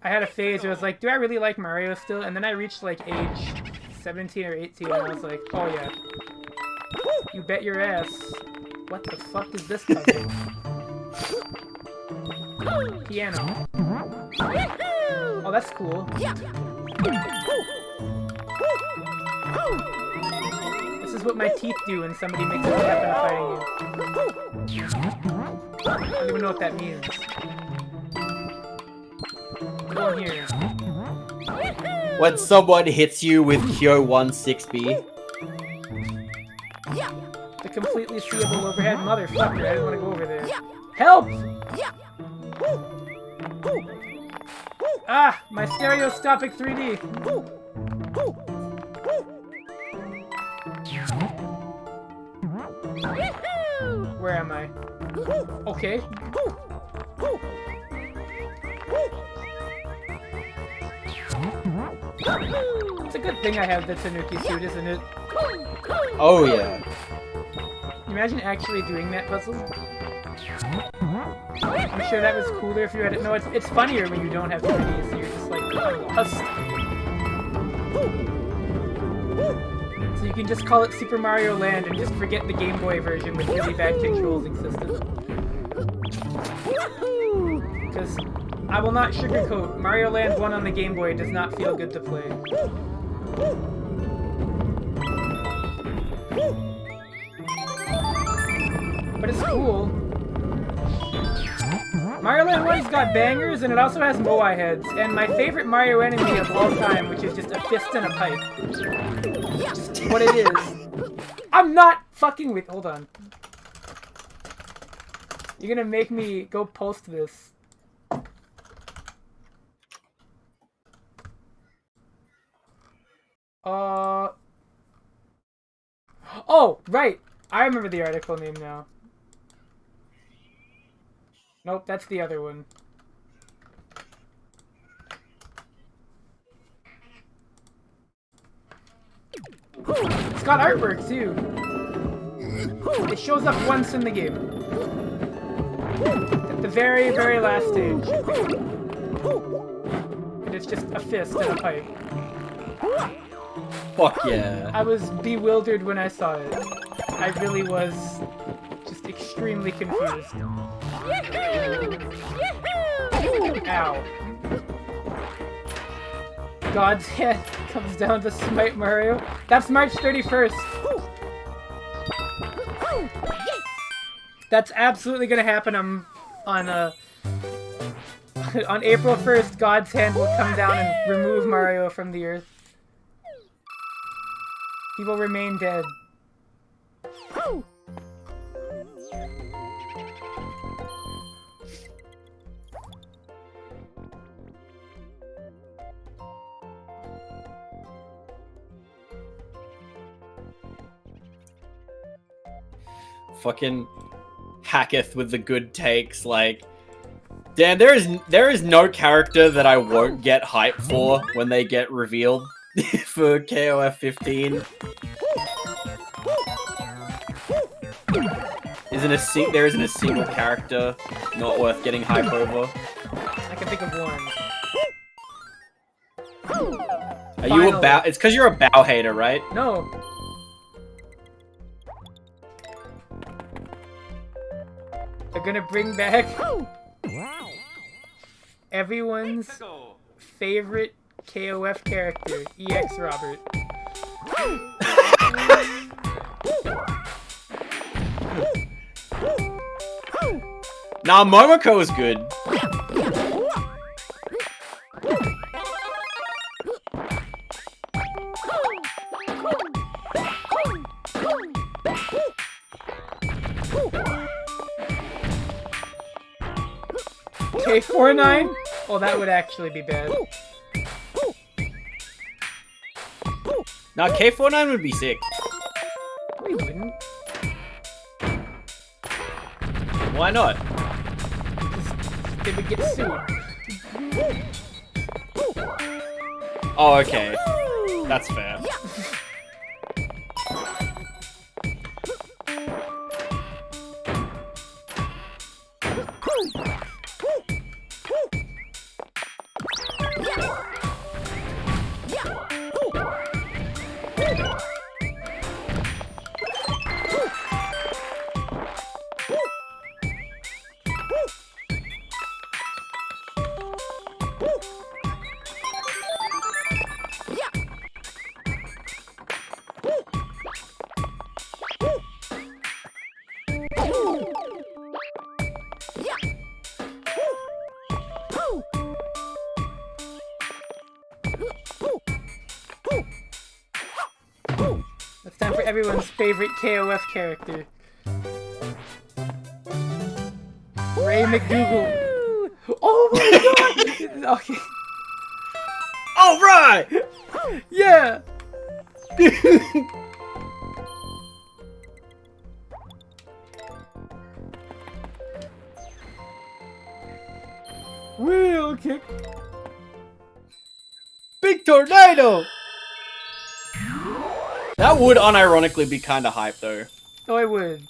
I had a phase where I was like, do I really like Mario still? And then I reached like age 17 or 18 and I was like, oh yeah. You bet your ass. What the fuck is this puzzle? Piano. Oh, that's cool. This is what my teeth do when somebody makes me happen to fighting you. I don't even know what that means. Go in here. When someone hits you with Q16B. The completely seeable overhead motherfucker. I didn't want to go over there. Help! Ah! My stereoscopic 3D! Where am I? Okay. It's a good thing I have the Tanuki suit, isn't it? Oh yeah. Imagine actually doing that puzzle. I'm sure that was cooler if you had it. No, it's funnier when you don't have 3D, so you're just like, lost. So you can just call it Super Mario Land and just forget the Game Boy version with really bad controlling system. Because I will not sugarcoat, Mario Land 1 on the Game Boy does not feel good to play. But it's cool. Mario Land 1's got bangers, and it also has Moai heads, and my favorite Mario enemy of all time, which is just a fist and a pipe. Just what it is. I'm not fucking with... Hold on. You're gonna make me go post this. Oh, right! I remember the article name now. Nope, that's the other one. It's got artwork, too. It shows up once in the game. At the very, very last stage. And it's just a fist and a pipe. Fuck yeah. I was bewildered when I saw it. I really was just extremely confused. Ow. God's hand comes down to smite Mario. That's March 31st. That's absolutely gonna happen on April 1st. God's hand will come down and remove Mario from the earth. He will remain dead. Fucking hacketh with the good takes, like... Dan, there is no character that I won't get hype for when they get revealed for KOF 15. There isn't a single character not worth getting hype over. I can think of one. Are you a bow? It's because you're a bow hater, right? No. The gonna bring back everyone's favorite KOF character, EX Robert. Nah, Momoko is good. K49? Oh, that would actually be bad. Nah, K49 would be sick. No, you wouldn't. Why not? Because they would get sued. Oh, okay. That's fair. It's time for everyone's favorite KOF character. Ray McDougal. Oh my god! Okay. Alright! Yeah! Wheel kick. Big tornado! That would unironically be kinda hype though. Oh, it would.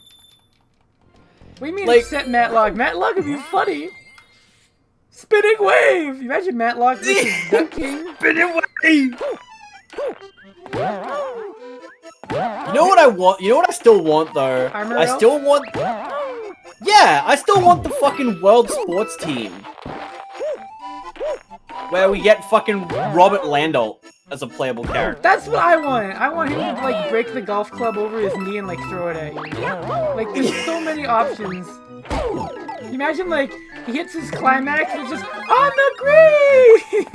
What do you mean Like- upset Matlock? Matlock would be funny! Spinning wave! Imagine Matlock versus Duck King. Spinning wave! You know what I want? You know what I still want though? Armor I Elf? still want... Yeah! I still want the fucking World Sports Team. Where we get fucking Robert Landolt as a playable character. That's what I want. I want him to like break the golf club over his knee and like throw it at you. Like there's so many options. Imagine like he hits his climax and it's just on the green.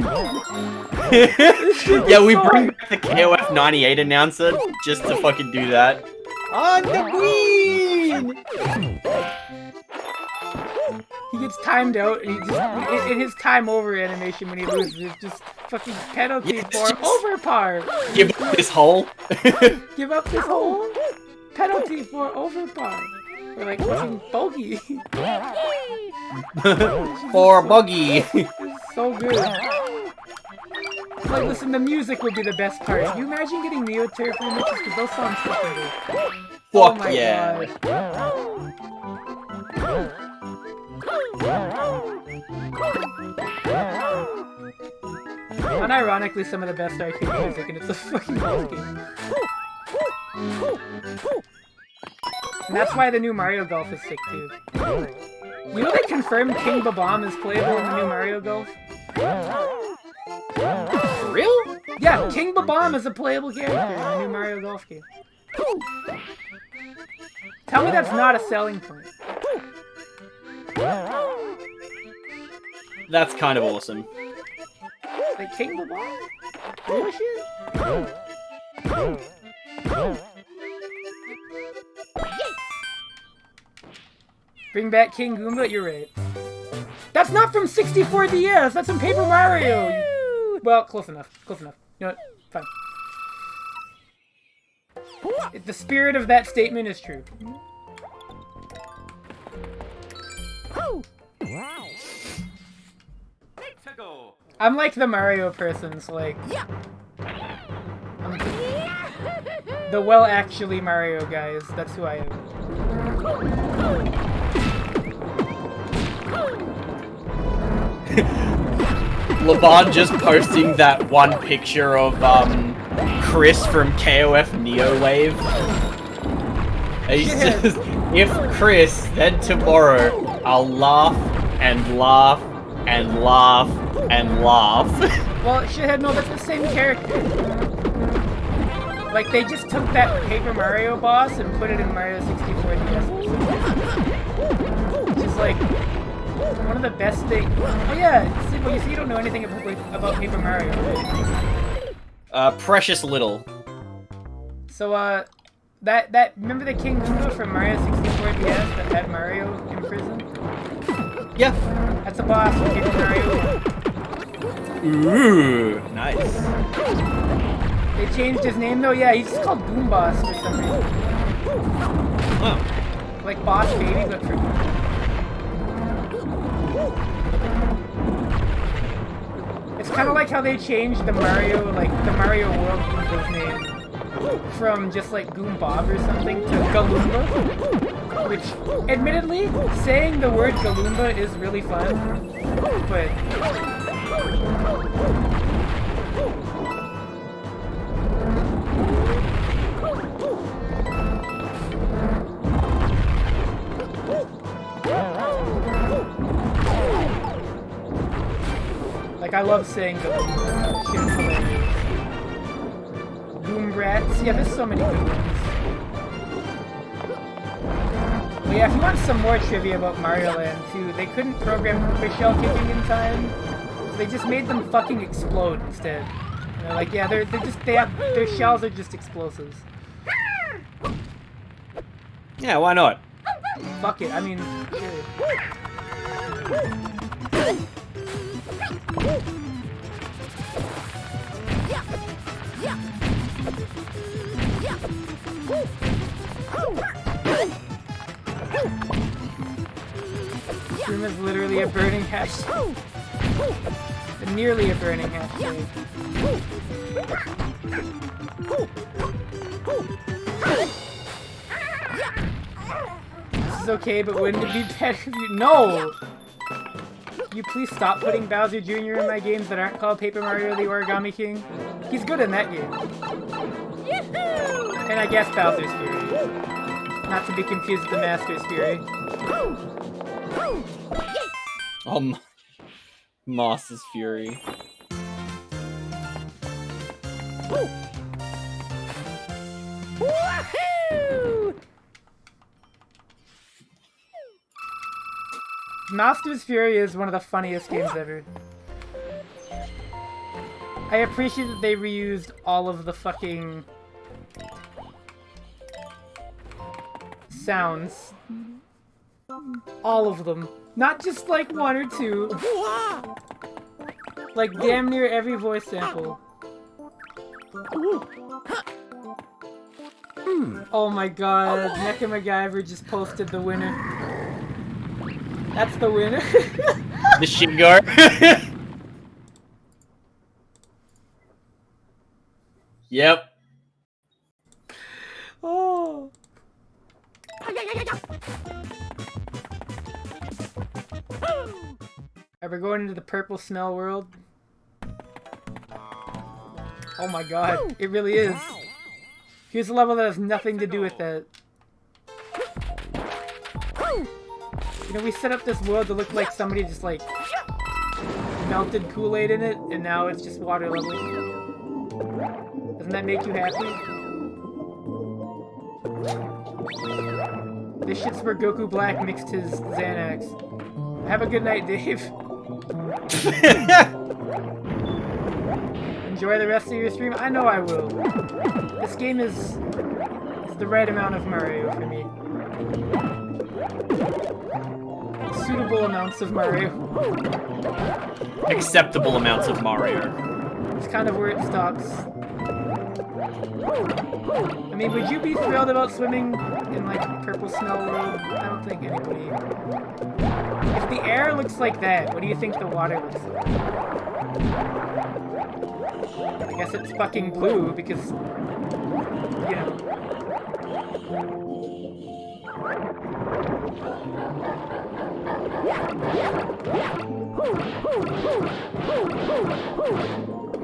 Yeah, we bring back the KOF 98 announcer just to fucking do that. On the green! He gets timed out and he just in his time over animation when he loses, it's just fucking penalty Yeah, for just- over par. Give up this hole. Give up this hole. Penalty for over par. Or like fucking bogey. For buggy. It's so good. Like, listen, the music would be the best part. Can you imagine getting Neo Turf remixes? Because those songs fucking good. Oh Fuck my yeah. Unironically, some of the best arcade music, and it's a fucking golf game. And that's why the new Mario Golf is sick too. You know they confirmed King Babam is playable in the new Mario Golf? For real? Yeah, King Babam is a playable character in the new Mario Golf game. Tell me that's not a selling point. That's kind of awesome. Like King Babam? Real shit? Bring back King Goomba? You're right. That's not from 64 DS! That's from Paper Mario! Well, close enough. Close enough. You know what? Fine. The spirit of that statement is true. I'm like the Mario person, so like... I'm the well-actually Mario guys. That's who I am. LeBron just posting that one picture of Chris from KOF Neo Wave. And he says, if Chris, then tomorrow. I'll laugh and laugh and laugh and laugh. Well, shithead, no, that's the same character. Like, they just took that Paper Mario boss and put it in Mario 64 DS. Which is like one of the best things. Oh yeah, see, well, you see, you don't know anything about Paper Mario, right? Precious little. So, that remember the King Koopa from Mario 64 DS that had Mario in prison? Yeah. That's a boss from Paper Mario. Ooh, nice. They changed his name though. Yeah, he's just called Boom Boss for some reason. Oh. Like Boss Baby, but for. It's kind of like how they changed the Mario World Goompa's name from just like Goom Bob or something to Galumba. Which, admittedly, saying the word Galumba is really fun, but. Like, I love saying Galumba. Shit's hilarious. Boom Brats. Yeah, there's so many good ones. But yeah, if you want some more trivia about Mario Land 2, they couldn't program Koopa shell kicking in time, so they just made them fucking explode instead. You know, like, yeah, their shells are just explosives. Yeah, why not? Fuck it, I mean, Shroom is literally a burning hashtag. Nearly a burning hashtag. This is okay, but wouldn't it be better if you— No! Can you please stop putting Bowser Jr. in my games that aren't called Paper Mario the Origami King? He's good in that game. And I guess Bowser's Fury. Not to be confused with the Master's Fury. Master's Fury. Woohoo! Master's Fury is one of the funniest games ever. I appreciate that they reused all of the fucking sounds. All of them. Not just like one or two. Like damn near every voice sample. Oh my god, Mecha MacGyver just posted the winner. That's the winner. The Shingar. Yep. Oh. Are we going into the purple smell world? Oh my god, it really is. Here's a level that has nothing to do with that. You know, we set up this world to look like somebody just like melted Kool-Aid in it, and now it's just water level. Doesn't that make you happy? This shit's where Goku Black mixed his Xanax. Have a good night, Dave. Enjoy the rest of your stream. I know I will. This game is the right amount of Mario for me. Suitable amounts of Mario. Acceptable amounts of Mario. It's kind of where it stops. I mean, would you be thrilled about swimming in, like, purple smell world? I don't think anybody... If the air looks like that, what do you think the water looks like? I guess it's fucking blue, because... You know...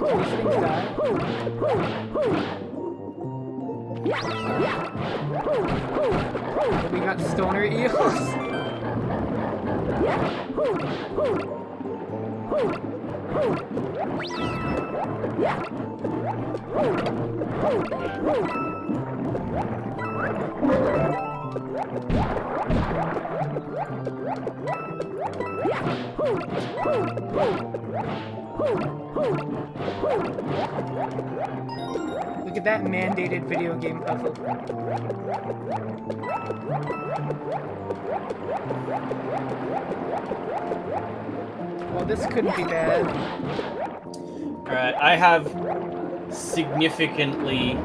These things die. We got stoner eels. Look at that mandated video game puzzle. Well, this couldn't be bad. Alright, I have significantly...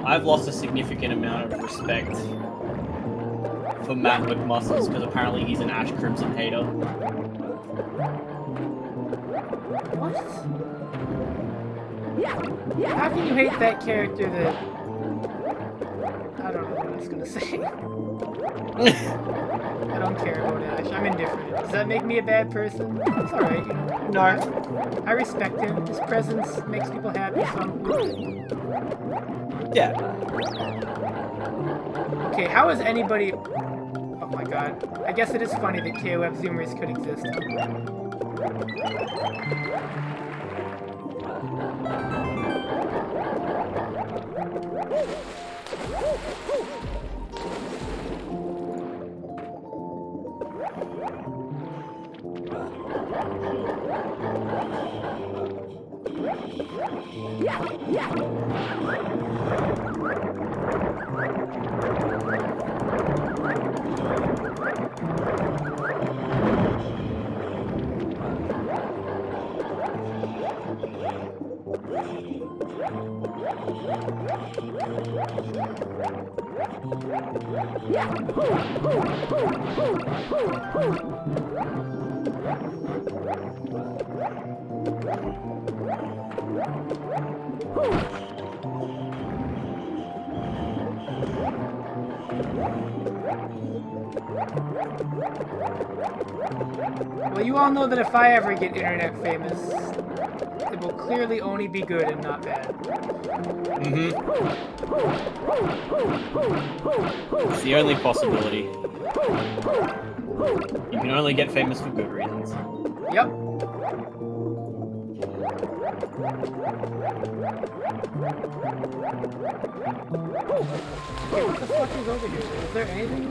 I've lost a significant amount of respect for Matt McMuscles, because apparently he's an Ash Crimson hater. What? How can you hate that character that... I don't know what I was gonna say. I don't care about Ash. I'm indifferent. Does that make me a bad person? It's alright, you know. No. I respect him. His presence makes people happy, so I'm with it. Yeah. Okay, how is anybody... Oh my god. I guess it is funny that KOF Zoomers could exist. Well, you all know that if I ever get internet famous, it will clearly only be good and not bad. Mm-hmm. It's the only possibility. You can only get famous for good reasons. Yep. Okay, what the fuck is over here? Is there anything?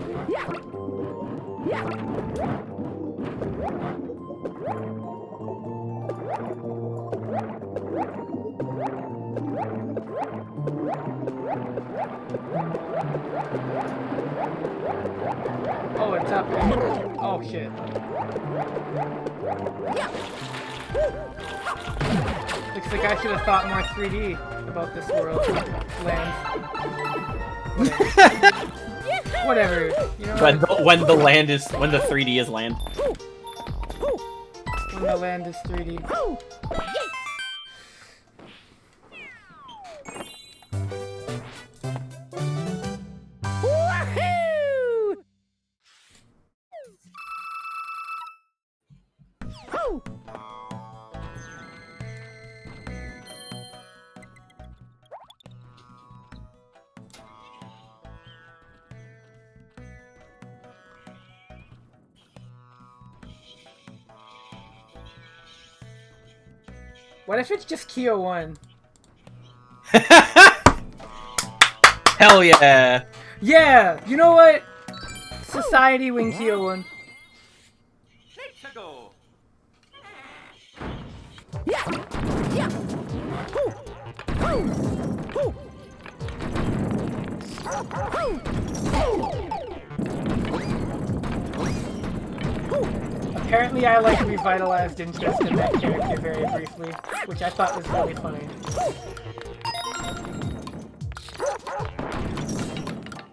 Oh, it's up there. Oh, shit. Looks like I should have thought more 3D about this world. Land. Whatever. You know when the 3D is land. When the land is 3D. What if it's just Kyo 1? Hell yeah! Yeah! You know what? Society win Kyo 1. Let's go. Apparently I like revitalized interest in that character very briefly, which I thought was really funny.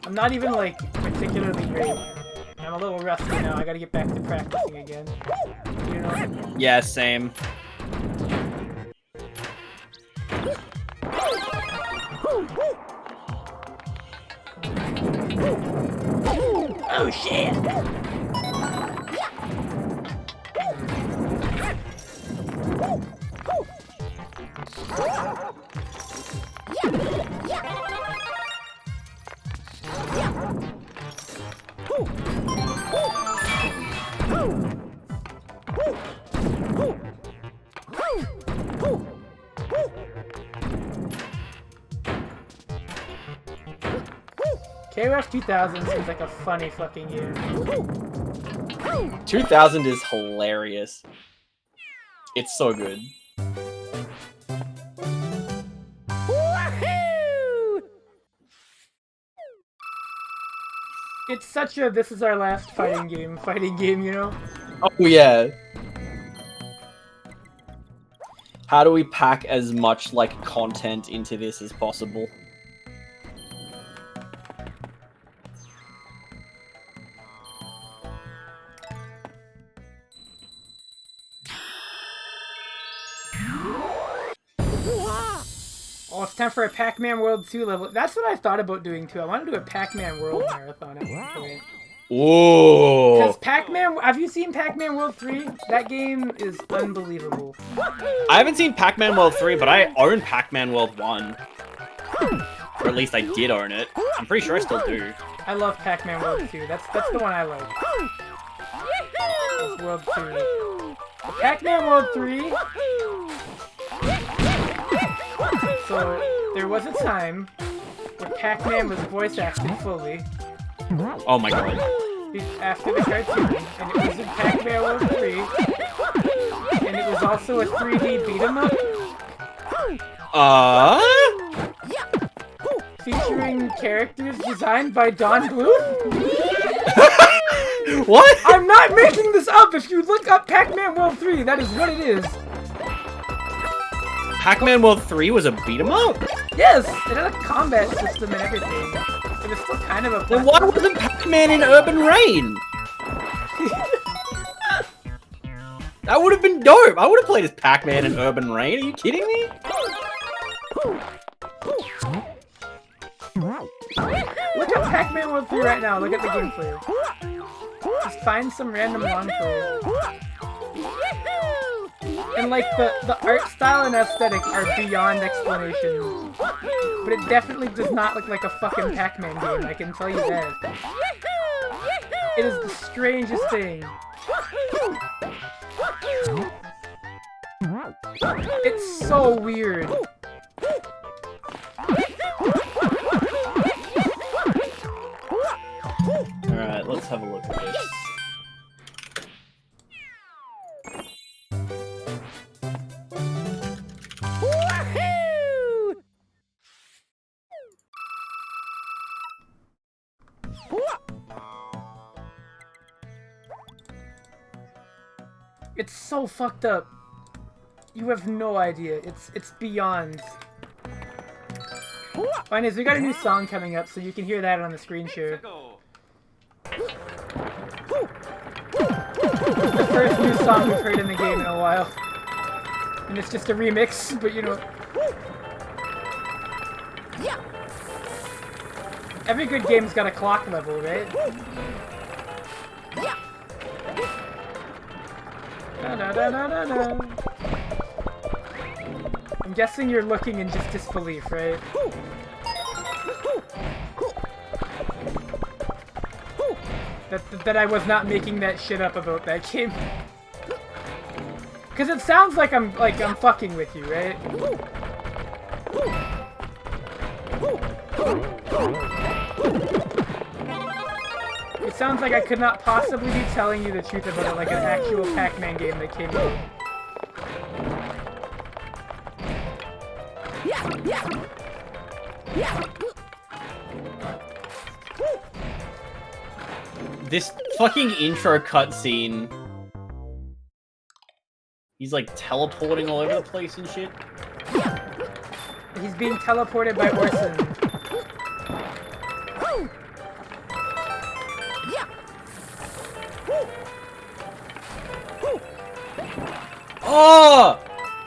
I'm not even like particularly great. I'm a little rusty now, I gotta get back to practicing again. You know? Yeah, same. Oh shit! KOF 2000 seems like a funny fucking game. 2000 is hilarious. It's so good. It's such a this is our last fighting game, you know? Oh yeah. How do we pack as much like content into this as possible? Oh, it's time for a Pac-Man World 2 level. That's what I thought about doing too. I want to do a Pac-Man World marathon at one point. Whoa! Because Pac-Man, have you seen Pac-Man World 3? That game is unbelievable. I haven't seen Pac-Man World 3, but I own Pac-Man World 1. Or at least I did own it. I'm pretty sure I still do. I love Pac-Man World 2. That's the one I like. That's World 2. Pac-Man World 3. So, there was a time where Pac-Man was voice acted fully. Oh my god. After the cartoon, and it was in Pac-Man World 3. And it was also a 3D beat-em-up. Featuring characters designed by Don Bluth. What? I'm not making this up! If you look up Pac-Man World 3, that is what it is. Pac-Man World 3 was a beat-em-up? Yes! It had a combat system and everything. It was still kind of a... Then why wasn't Pac-Man in Urban Reign? That would have been dope! I would have played as Pac-Man in Urban Reign, are you kidding me? Look at Pac-Man World 3 right now, look at the gameplay. Just find some random long play. And like the art style and aesthetic are beyond explanation. But it definitely does not look like a fucking Pac-Man game, I can tell you that. It is the strangest thing. It's so weird. Alright, let's have a look at this. It's so fucked up. You have no idea. It's beyond. Fine is we got a new song coming up, so you can hear that on the screen share. It's the first new song we've heard in the game in a while. And it's just a remix, but you know. Every good game's got a clock level, right? I'm guessing you're looking in just disbelief, right? That I was not making that shit up about that game. Cause it sounds like I'm fucking with you, right? It sounds like I could not possibly be telling you the truth about it, like an actual Pac-Man game that came out. This fucking intro cutscene. He's like teleporting all over the place and shit. He's being teleported by Orson. Oh!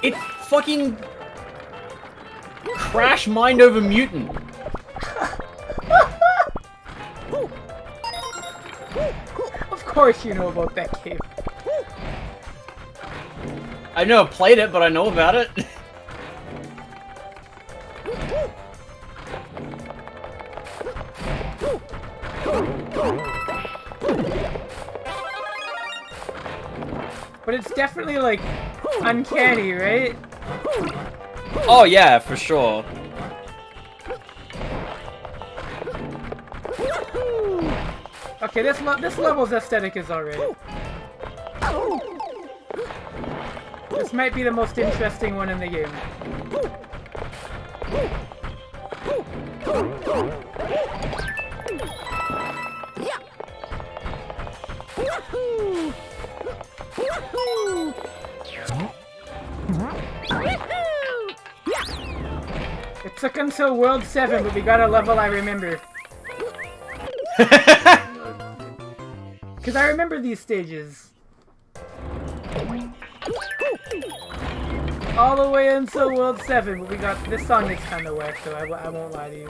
It fucking Crash Mind Over Mutant. Of course you know about that game. I've never played it, but I know about it. But it's definitely like uncanny, right? Oh yeah, for sure. Okay, this level's aesthetic is alright. This might be the most interesting one in the game. It took until World 7, but we got a level I remember. Because I remember these stages. All the way until World 7, but we got... This song is kind of whack, so I won't lie to you.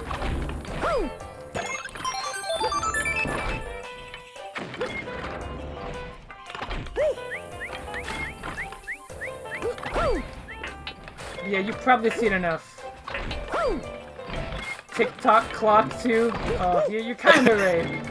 Yeah, you've probably seen enough. Tick-tock clock, too. Oh, you're kind of right.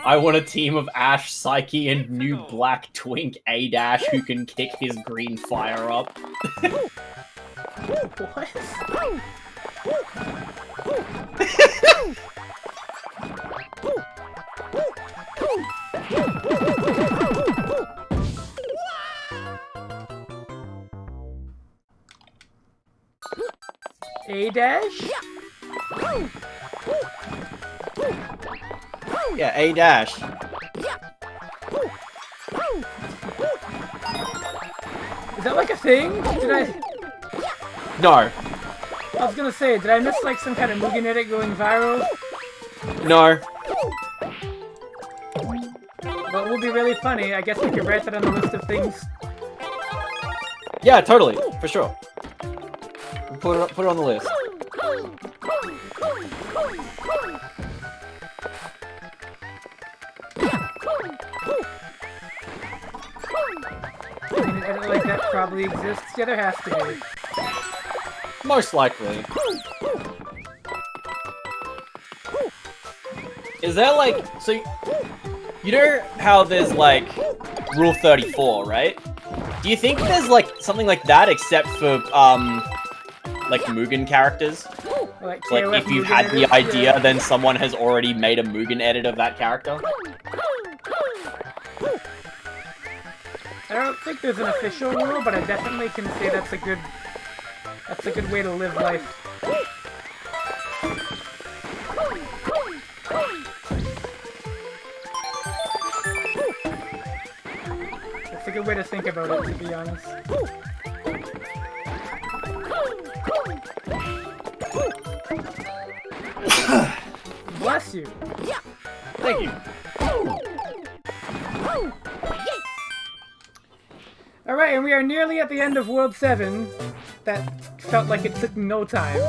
I want a team of Ash, Psyche, and new black twink A-Dash who can kick his green fire up. What? A-Dash? Yeah, A-Dash. Is that like a thing? Did I... No. I was gonna say, did I miss like some kind of Mugen edit going viral? No. Well, it will be really funny. I guess we could write that on the list of things. Yeah, totally. For sure. Put it on the list. I mean, an edit like that probably exists. Yeah, there has to be. Most likely. Is there like... So, you know how there's like Rule 34, right? Do you think there's like something like that except for, like Mugen characters? Like if you've Mugen had the edits? idea, Yeah. then someone has already made a Mugen edit of that character? I don't think there's an official rule, but I definitely can say that's a good way to live life. That's a good way to think about it, to be honest. Bless you. Thank you. Alright, and we are nearly at the end of World 7. That felt like it took no time.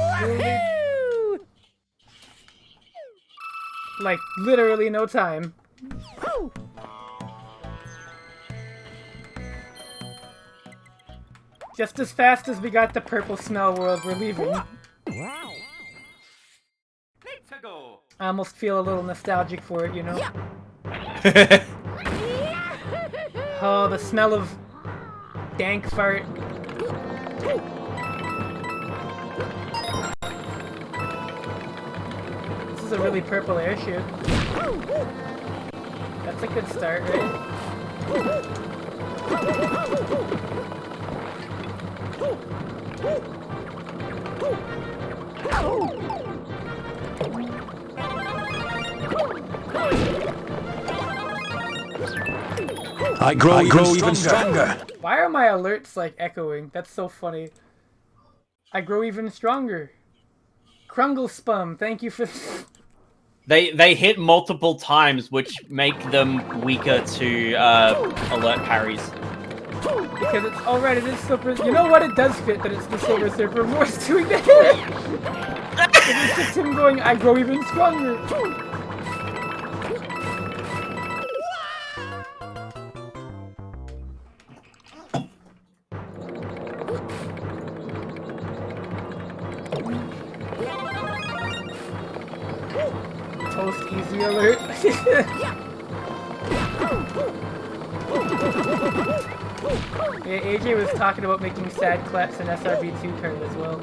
Like, literally no time. Just as fast as we got the purple smell world, we're leaving. Let's go. I almost feel a little nostalgic for it, you know? Oh, the smell of dank fart. This is a really purple airship. That's a good start, right? I grow even stronger. Why are my alerts like echoing? That's so funny. I grow even stronger. Krungle Spum, thank you for They hit multiple times, which make them weaker to alert parries. Because it's alright, it is Silver. You know what? It does fit that it's the Silver Surfer voice doing the hit. It's just him going, I grow even stronger. Toast easy alert. Yeah, AJ was talking about making sad claps in SRB2 card as well.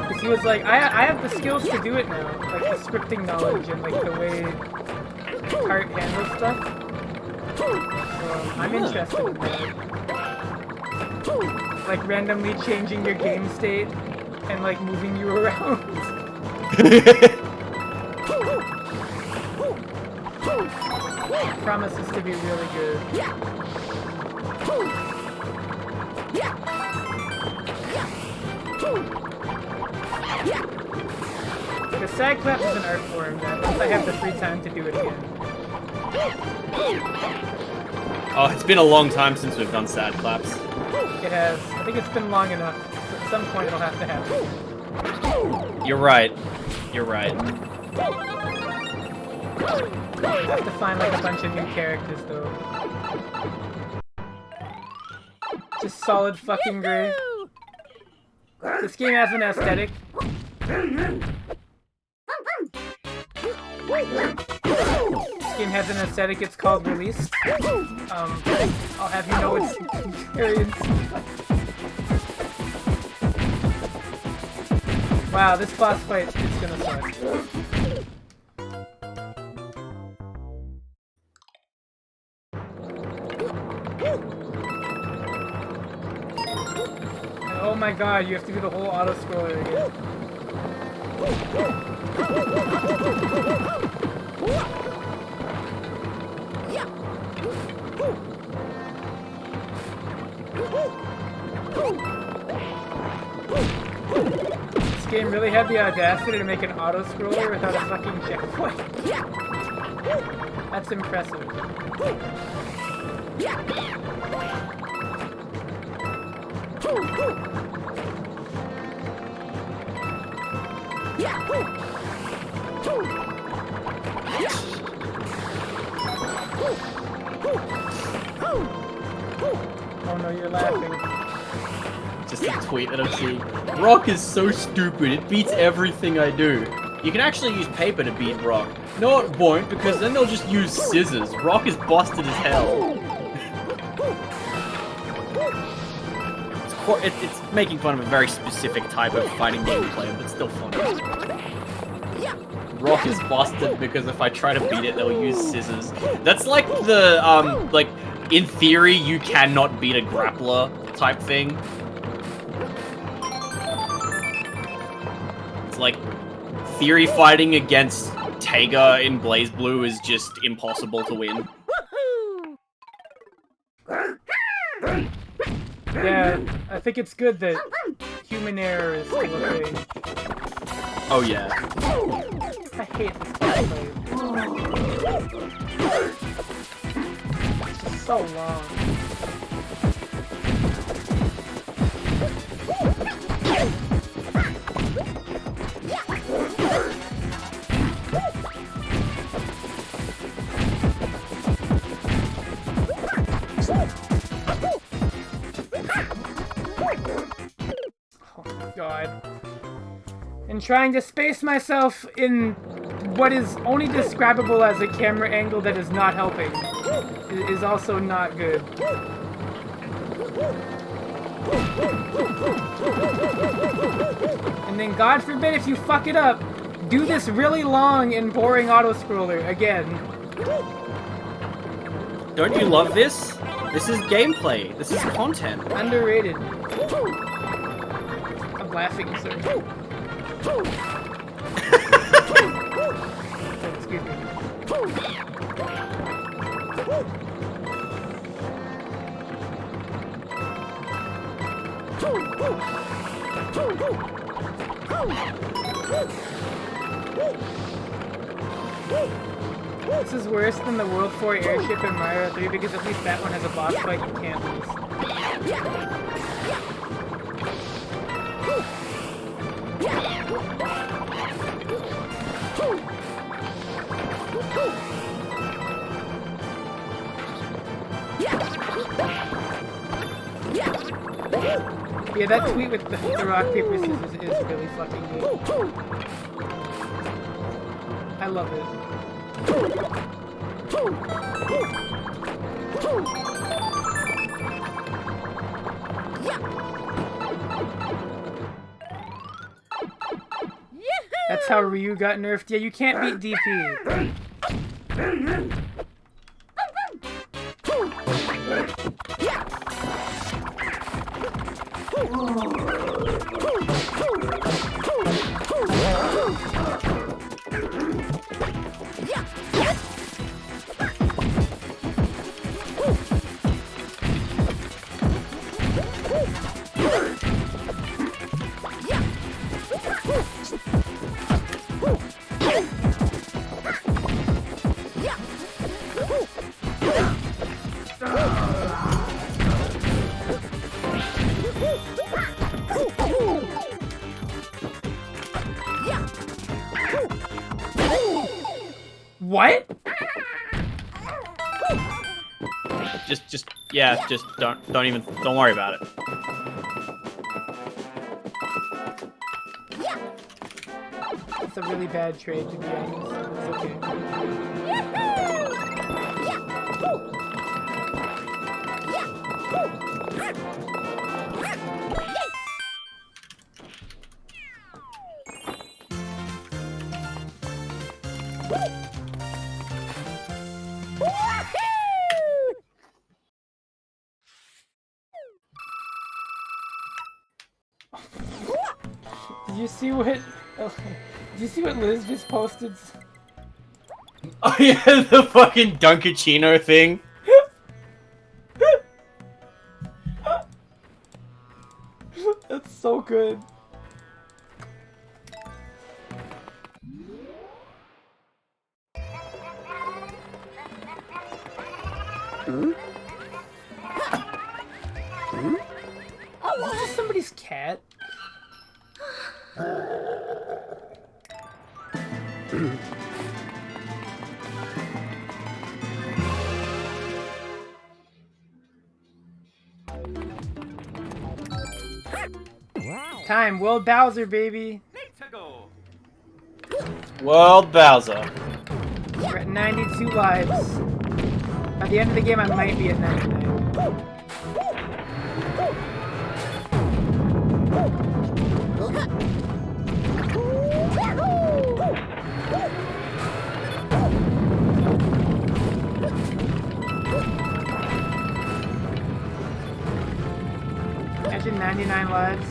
Because he was like, I have the skills to do it now. Like the scripting knowledge and like the way cart handles stuff. So I'm interested in that. Like randomly changing your game state and like moving you around. Promises to be really good. The side clap is an art form that once I have the free time to do it again. Oh, it's been a long time since we've done sad claps. It has. I think it's been long enough. At some point it'll have to happen. You're right. You're right. I have to find like a bunch of new characters though. Just solid fucking gray. This game has an aesthetic. This game has an aesthetic, it's called Release. I'll have you know it's very Wow, this boss fight is gonna suck. Oh my god, you have to do the whole auto-scroller again. This game really had the audacity to make an auto-scroller without a fucking checkpoint. That's impressive. Oh no, you're laughing. Just a tweet that I'm seeing. Rock is so stupid, it beats everything I do. You can actually use paper to beat Rock. No, it won't, because then they'll just use scissors. Rock is busted as hell. It's making fun of a very specific type of fighting game player, but still fun. Rock is busted because if I try to beat it, they'll use scissors. That's like the, like, in theory, you cannot beat a grappler type thing. It's like, theory fighting against Taiga in BlazBlue is just impossible to win. Yeah, I think it's good that human error is still a thing. Oh yeah. I hate this gameplay. It's just so long. God. And trying to space myself in what is only describable as a camera angle that is not helping is also not good. And then God forbid if you fuck it up, do this really long and boring auto-scroller again. Don't you love this? This is gameplay. This is content. Underrated. I'm laughing, sir. Excuse me. This is worse than the World 4 airship in Mario 3 because at least that one has a boss fight you can't lose. Yeah, that tweet with the rock, paper, scissors is really fucking good. I love it. That's how Ryu got nerfed. Yeah, you can't beat DP. What? Just don't worry about it. It's a really bad trade, to be honest. It's okay. Did you see what Liz just posted? Oh yeah, the fucking Dunkachino thing. That's so good. Oh, is this somebody's cat? Time, World Bowser, baby. World Bowser. We're at 92 lives. By the end of the game, I might be at 99. Imagine 99 lives.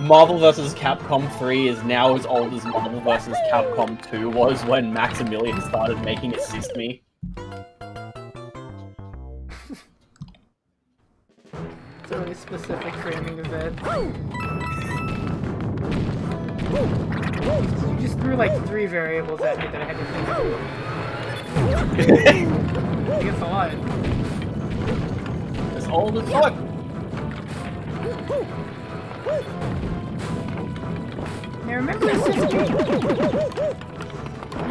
Marvel vs. Capcom 3 is now as old as Marvel vs. Capcom 2 was when Maximilian started making Assist Me. It's a really specific framing of that. You just threw like 3 variables at me that I had to think of. I think it's a lot. As old as fuck. Yeah, remember Assist Me?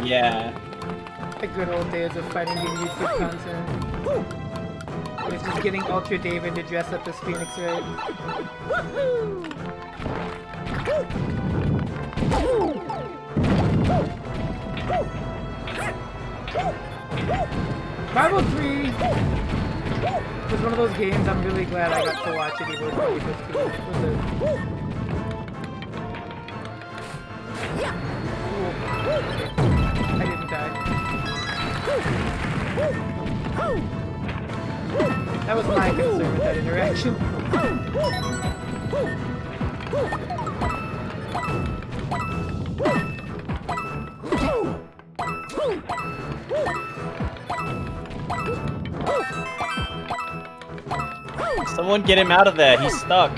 Yeah. The good old days of fighting game YouTube content. It was just getting Ultra David to dress up as Phoenix Wright. Marvel 3 was one of those games I'm really glad I got to watch it even though it was cool. I didn't die. That was my concern with that interaction. Someone get him out of there. He's stuck.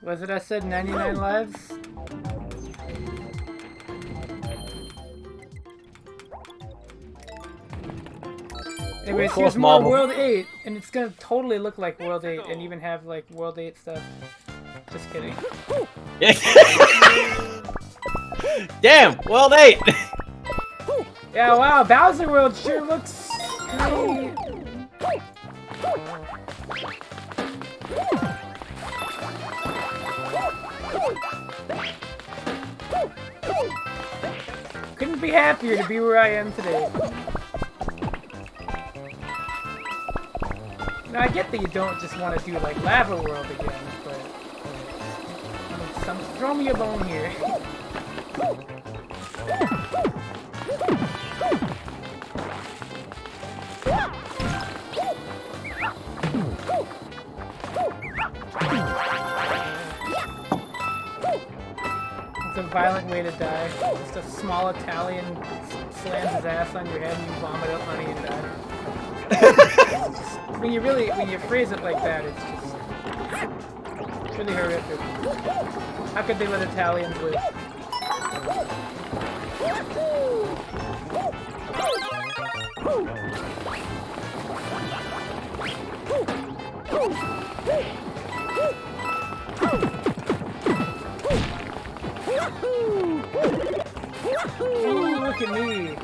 Was it I said 99 lives? Anyways, here's more World 8, and it's gonna totally look like World 8 and even have like World 8 stuff. Just kidding. Damn, World 8! Yeah, wow, Bowser World sure looks great. Couldn't be happier to be where I am today. Now, I get that you don't just want to do like Lava World again, but throw me a bone here. It's a violent way to die. Just a small Italian slams his ass on your head and you vomit up money and die. When you phrase it like that, it's really horrific. How could they let Italians live? Ooh, look at me!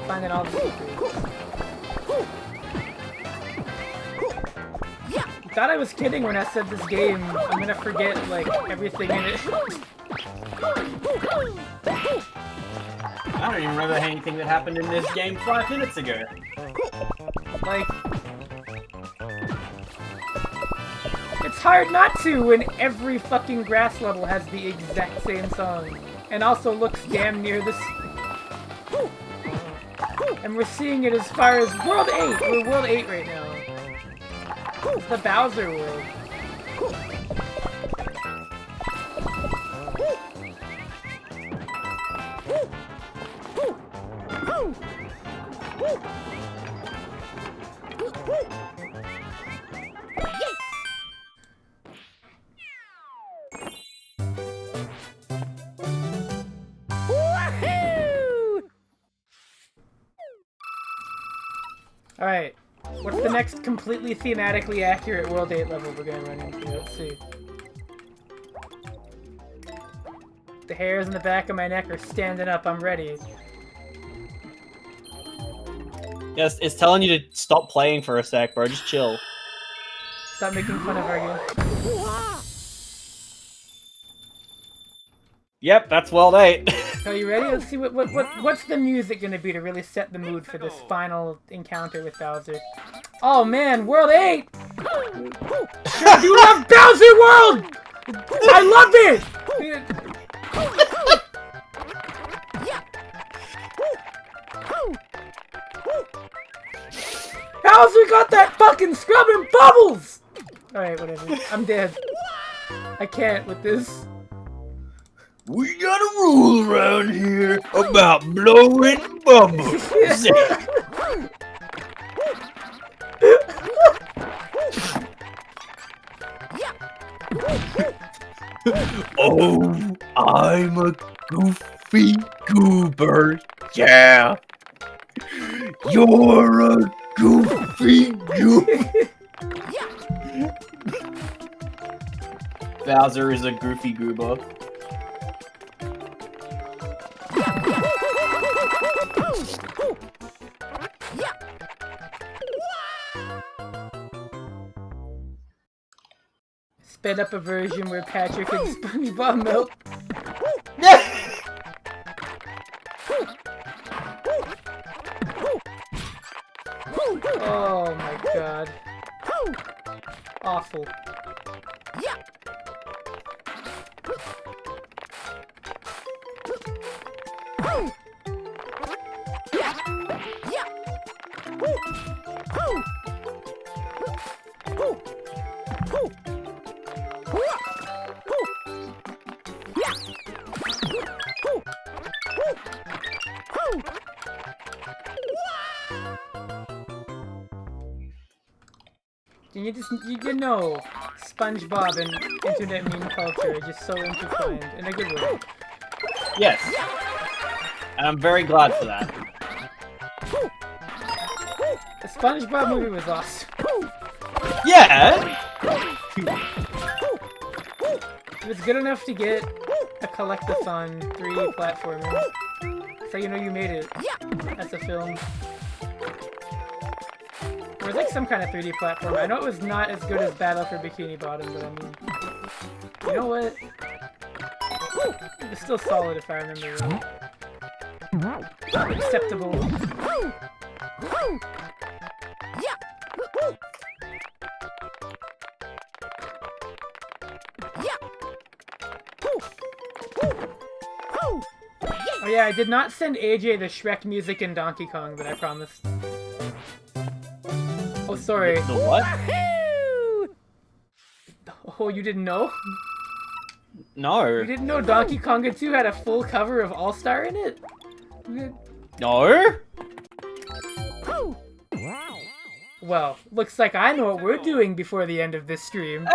Finding all the secrets. I thought I was kidding when I said this game, I'm gonna forget, like, everything in it. I don't even remember anything that happened in this game 5 minutes ago. Like... It's hard not to when every fucking grass level has the exact same song. And also looks damn near the same. And we're seeing it as far as World 8! We're World 8 right now. It's the Bowser world. Alright. What's the next completely thematically accurate World 8 level we're gonna run into? Let's see. The hairs in the back of my neck are standing up. I'm ready. Yes, it's telling you to stop playing for a sec, bro. Just chill. Stop making fun of our game. Yep, that's World 8. Are you ready? Let's see what's the music gonna be to really set the mood for this final encounter with Bowser. Oh man, World 8! Sure do love Bowser World! I love it! Bowser got that fucking scrubbing bubbles! Alright, whatever. I'm dead. I can't with this. We got a rule around here about blowing bubbles. Oh, I'm a goofy goober. Yeah. You're a goofy goober. Bowser is a goofy goober. Sped up a version where Patrick and SpongeBob melt. Oh my god. Awful. You know, SpongeBob and internet meme culture are just so intertwined in a good way. Yes. And I'm very glad for that. The SpongeBob movie was awesome. Yeah! It was good enough to get a Collectathon 3D platformer. So you know you made it. That's a film. It was like some kind of 3D platform. I know it was not as good as Battle for Bikini Bottom, but I mean... You know what? It was still solid if I remember right. Acceptable. Oh yeah, I did not send AJ the Shrek music in Donkey Kong, but I promised. Oh, sorry. The what? Oh, you didn't know? No. You didn't know Donkey Konga 2 had a full cover of All-Star in it? No? Well, looks like I know what we're doing before the end of this stream.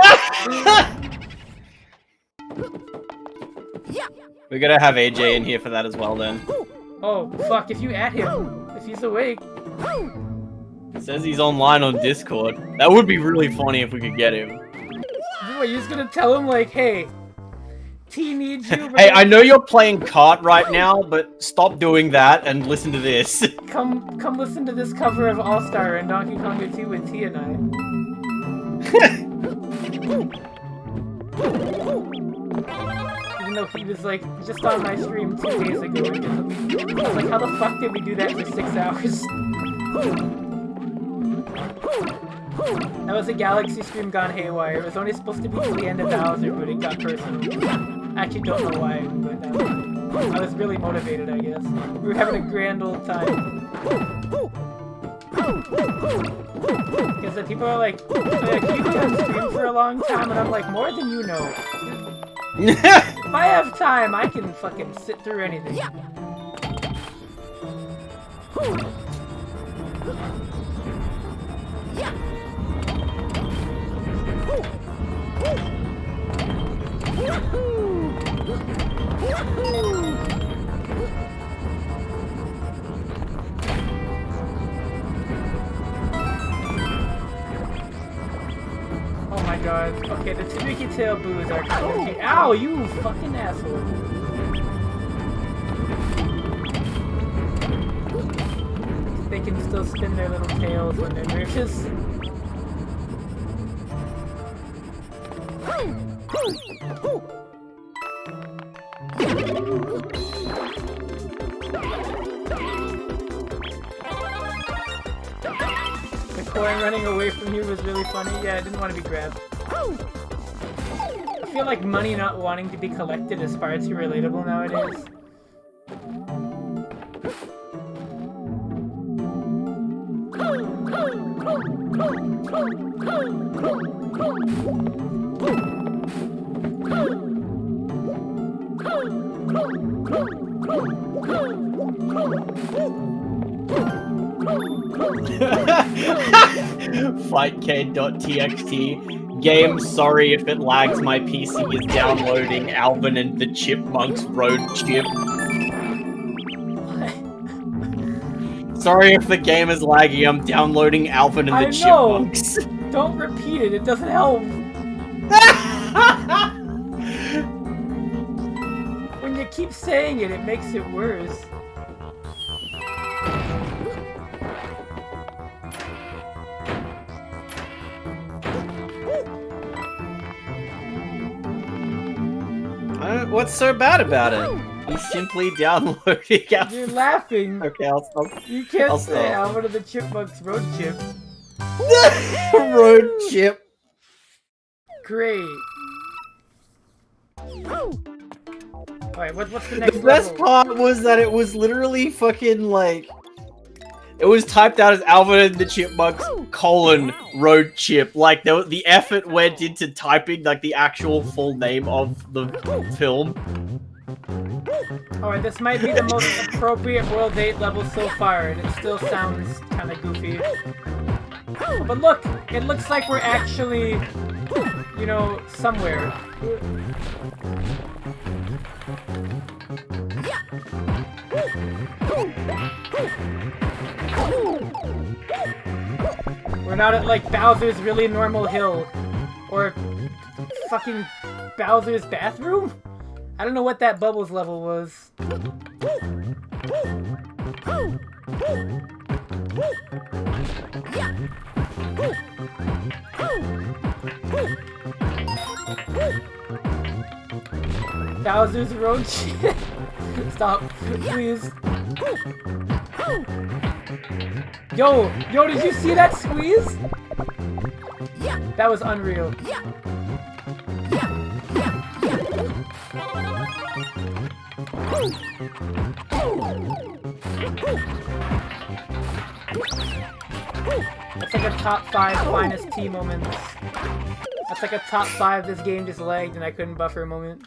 We're gonna have AJ in here for that as well then. Oh, fuck, if you add him, if he's awake. It says he's online on Discord. That would be really funny if we could get him. What, you're just gonna tell him, like, hey, T needs you, bro. Hey, I know you're playing kart right now, but stop doing that and listen to this. Come listen to this cover of All-Star and Donkey Konga 2 with T and I. Even though he was, like, just on my stream 2 days ago, I was like, how the fuck did we do that for 6 hours? That was a Galaxy stream gone haywire. It was only supposed to be till the end of Bowser, but it got personal. I actually don't know why, but I was really motivated, I guess. We were having a grand old time. Because then people are like, you've been on stream for a long time, and I'm like, more than you know. If I have time, I can fucking sit through anything. Oh my god. Okay, the Tanuki Tail boos are kind of cute. Ow, you fucking asshole. They can still spin their little tails when they're nervous. The coin running away from you was really funny. Yeah, I didn't want to be grabbed. I feel like money not wanting to be collected is far too relatable nowadays. Fightcade.txt. Game, sorry if it lags. My PC is downloading Alvin and the Chipmunks Road Chip. Sorry if the game is laggy. I'm downloading Alvin and the Chipmunks. Don't repeat it. It doesn't help. When you keep saying it, it makes it worse. What's so bad about it? He's simply downloading. You're laughing. Okay, I'll stop. You can't say Alvin of the Chipmunks Road Chip. Road Chip. Great. Alright, what's the next The best level? part was that it was literally fucking like... It was typed out as Alvin and the Chipmunks, Road Chip. Like, the effort went into typing, like, the actual full name of the film. Alright, this might be the most appropriate World 8 level so far, and it still sounds kind of goofy. But look! It looks like we're actually, you know, somewhere. We're not at, like, Bowser's Really Normal Hill. Or fucking Bowser's Bathroom? I don't know what that Bubbles level was. Bowser's Road Chip. Stop, please. Yo, did you see that squeeze? That was unreal. That's like a top 5 finest T moments. That's like a top 5 this game just lagged and I couldn't buffer moment.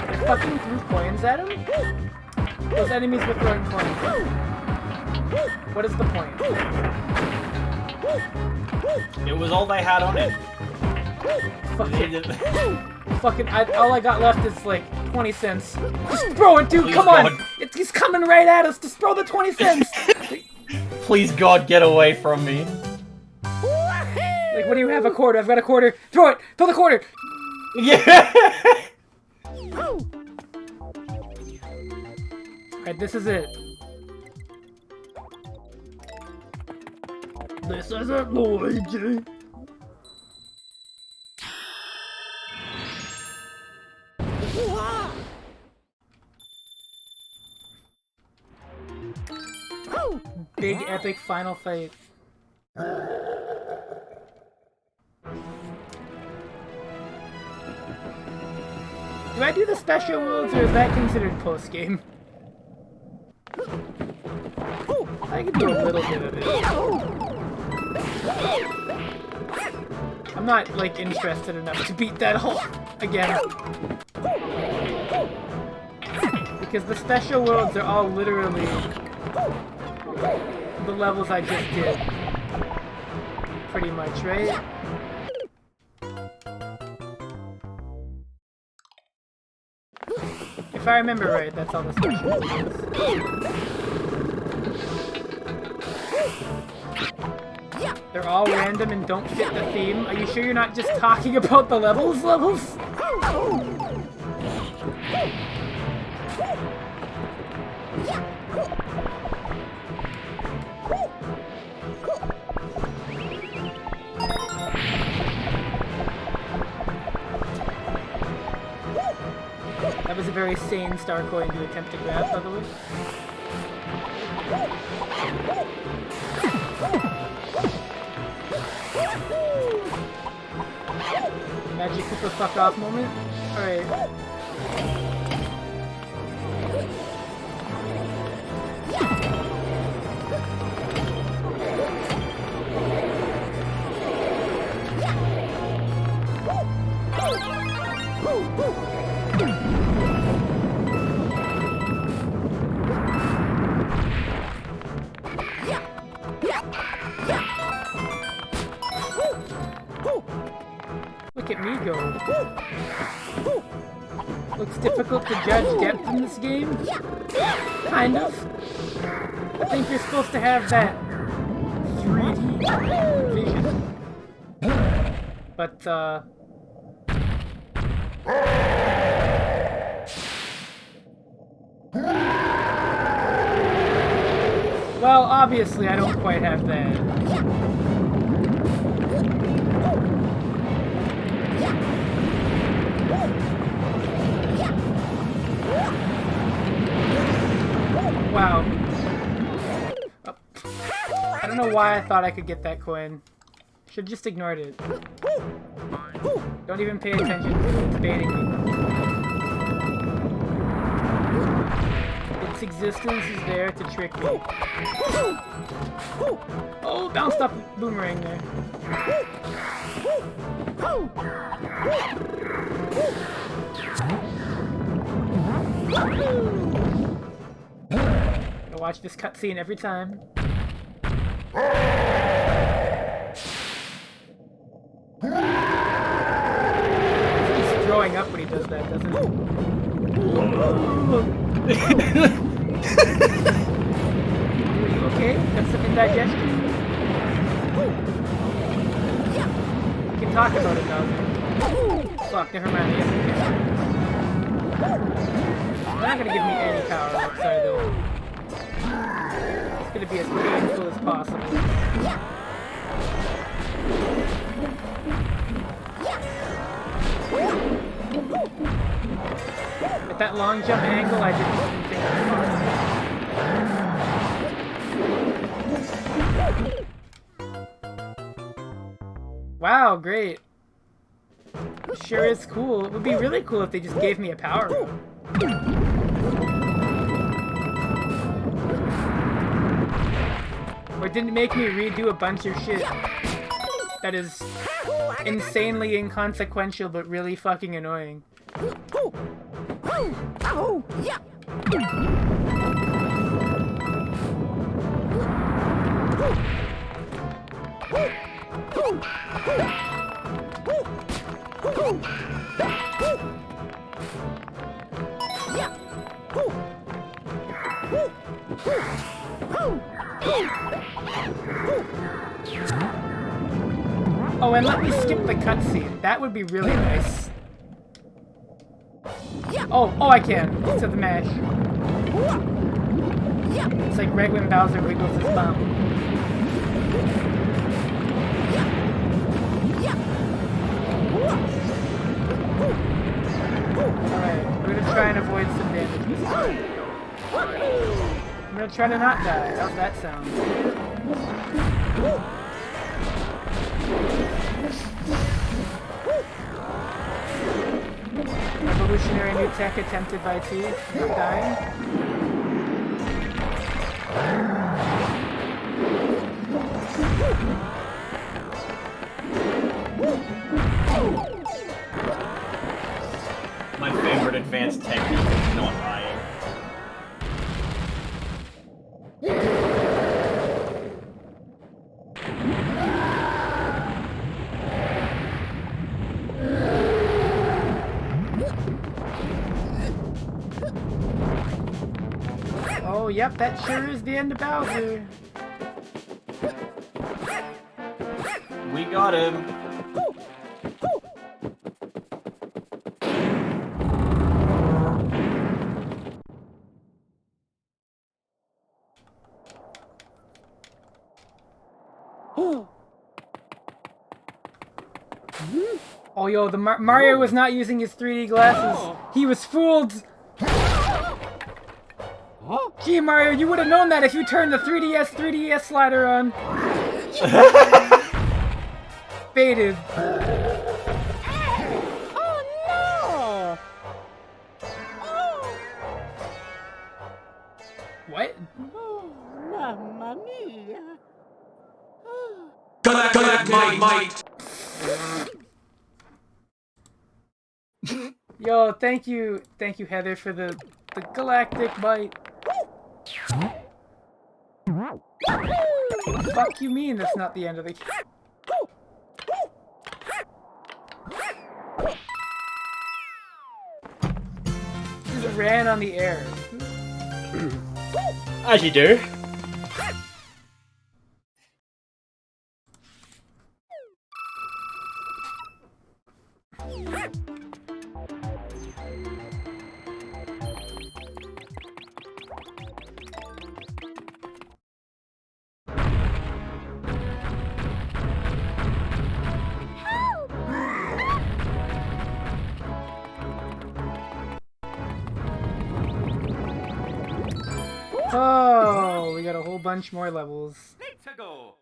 They fucking threw coins at him? Those enemies were throwing coins. What is the point? It was all they had on it. All I got left is like 20 cents. Just throw it, dude, Please, come God. on! He's coming right at us, just throw the 20 cents! Please, God, get away from me. Like, what do you have, a quarter? I've got a quarter. Throw it! Throw the quarter! Yeah! Alright, this is it. This is it, Luigi. Big epic final fight. Do I do the special moves or is that considered post-game? I can do a little bit of it. I'm not, like, interested enough to beat that hole again. Because the special worlds are all literally the levels I just did. Pretty much, right? If I remember right, that's all the special worlds is. They're all random and don't fit the theme. Are you sure you're not just talking about the levels? That was a very sane star coin to attempt to grab, by the way. Magic Koopa fuck off moment? Alright. Look at me go. Looks difficult to judge depth in this game. Kind of. I think you're supposed to have that 3D vision. But, well, obviously I don't quite have that. Wow. Oh. I don't know why I thought I could get that coin. Should've just ignored it. Don't even pay attention. It's baiting me. Its existence is there to trick me. Oh, bounced up boomerang there. Gotta watch this cutscene every time. He's throwing up when he does that, doesn't he? Are you okay? Got some indigestion? We can talk about it now. Fuck, never mind. I guess we can. They're not gonna give me any power outside though. It's gonna be as painful as possible. At that long jump angle, I didn't think it was possible. Wow, great. Sure is cool. It would be really cool if they just gave me a power up. Or didn't make me redo a bunch of shit that is insanely inconsequential but really fucking annoying. Oh, and let me skip the cutscene. That would be really nice. Oh, I can. It's to the mash. It's like right when Bowser wiggles his thumb. Alright, we're gonna try and avoid some damage this time. I'm gonna try to not die. How's that sound? Revolutionary new tech attempted by T. Not dying. My favorite advanced technique is not dying. Oh, yep, that sure is the end of Bowser. got him. Oh, yo, the Mario was not using his 3D glasses. He was fooled. Gee, Mario, you would have known that if you turned the 3DS slider on. Baited. Oh no! What? Oh, mamma mia! Galactic might. Yo, thank you, Heather, for the galactic bite. Fuck you mean that's not the end of the game? Just ran on the air. As you do. Oh, we got a whole bunch more levels. Let's go.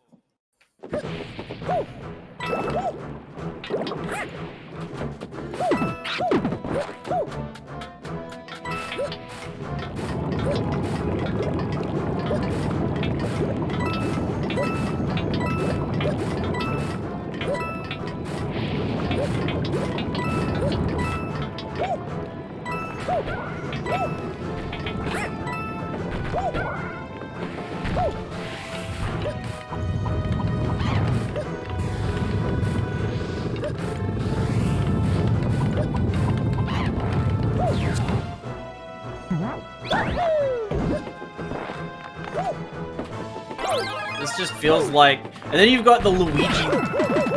This just feels like, and then you've got the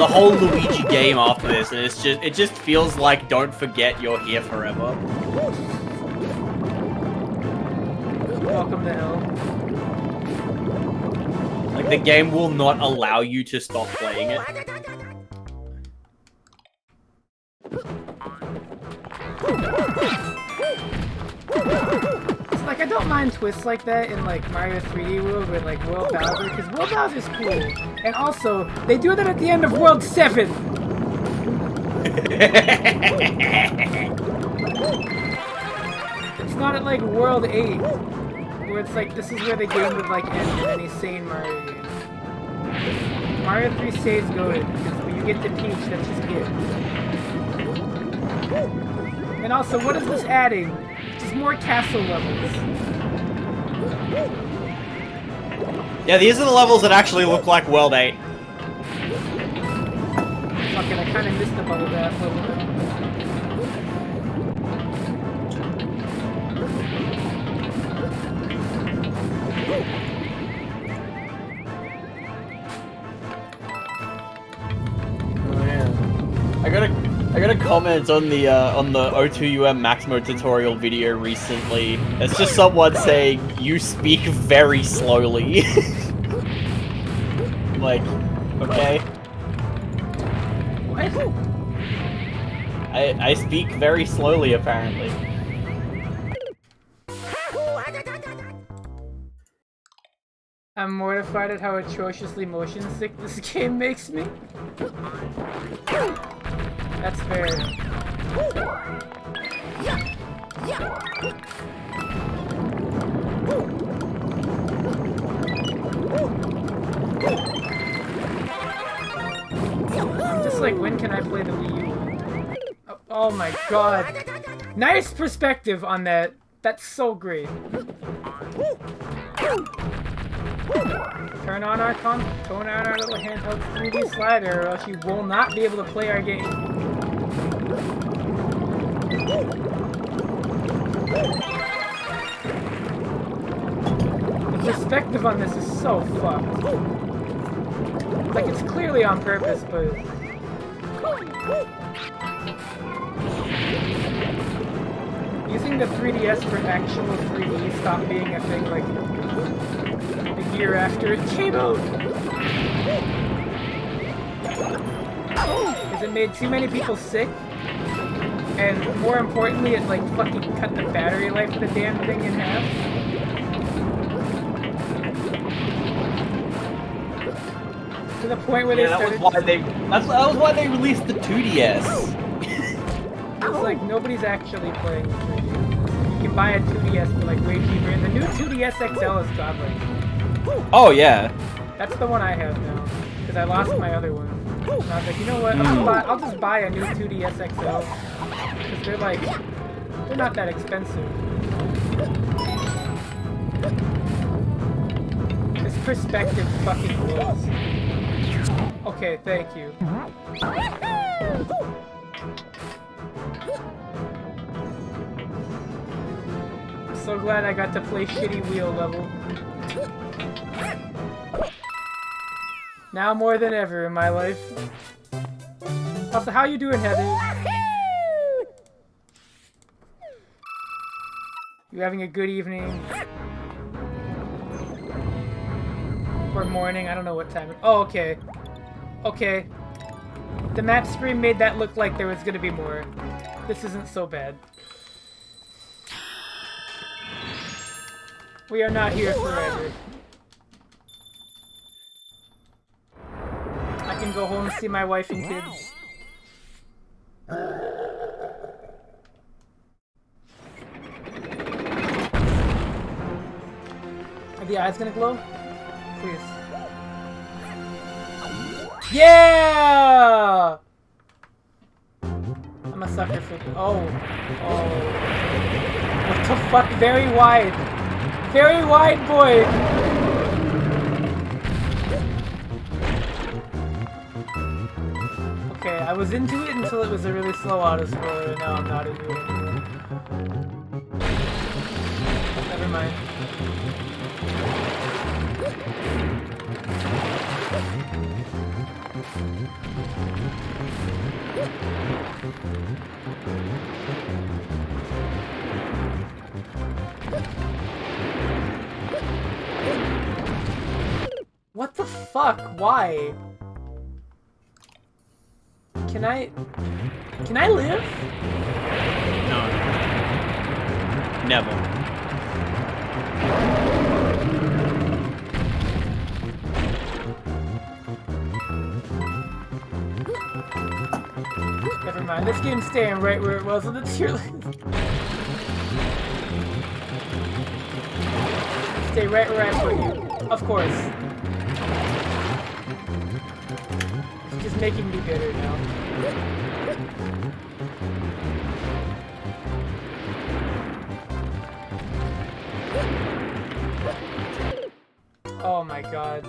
whole Luigi game after this, and it just feels like don't forget you're here forever. Welcome to hell. Like the game will not allow you to stop playing it. Like, I don't mind twists like that in, like, Mario 3D World with, like, World Bowser, because World Bowser's cool. And also, they do that at the end of World 7! It's not at, like, World 8, where it's like, this is where the game would, like, end in any sane Mario game. Mario 3 stays good, because when you get to Peach, that's just it. And also, what is this adding? Just more castle levels. Yeah, these are the levels that actually look like World 8. Fucking, I kind of missed the bubble bath level. Oh yeah. I got a comment on the O2UM Max Mode tutorial video recently. It's just someone saying you speak very slowly. Like, okay. What? I speak very slowly apparently. I'm mortified at how atrociously motion sick this game makes me. That's fair. I'm just like, when can I play the Wii U? Oh my god. Nice perspective on that. That's so great. Turn on our little handheld 3D slider, or else you will not be able to play our game. The perspective on this is so fucked. Like, it's clearly on purpose, but... Using the 3DS for actual 3D stopped being a thing, like, a year after it came out. Because it made too many people sick, and more importantly, it, like, fucking cut the battery life of the damn thing in half. To the point where that was why they released the 2DS. It's like nobody's actually playing the 3DS. You can buy a 2DS for like way cheaper, and the new 2DS XL is godlike. Oh yeah. That's the one I have now, because I lost my other one. And I was like, you know what? I'll just buy a new 2DS XL, because they're not that expensive. This perspective fucking blows. Okay, thank you. I'm so glad I got to play shitty wheel level. Now more than ever in my life. Also, how you doing, Heather? You having a good evening? Or morning? I don't know what time. Oh, okay. Okay. The map screen made that look like there was gonna be more. This isn't so bad. We are not here forever. I can go home and see my wife and kids. Are the eyes gonna glow? Please. Yeah! I'm a sucker for you. Oh. Oh. What the fuck? Very wide. Very wide, boy! Okay, I was into it until it was a really slow auto-scroller, and now I'm not into it anymore. Never mind. What the fuck? Why? Can I live? No. Never. Never mind. This game's staying right where it was on the tier list. Stay right where I put you. Of course. It's just making me bitter now. Oh my god.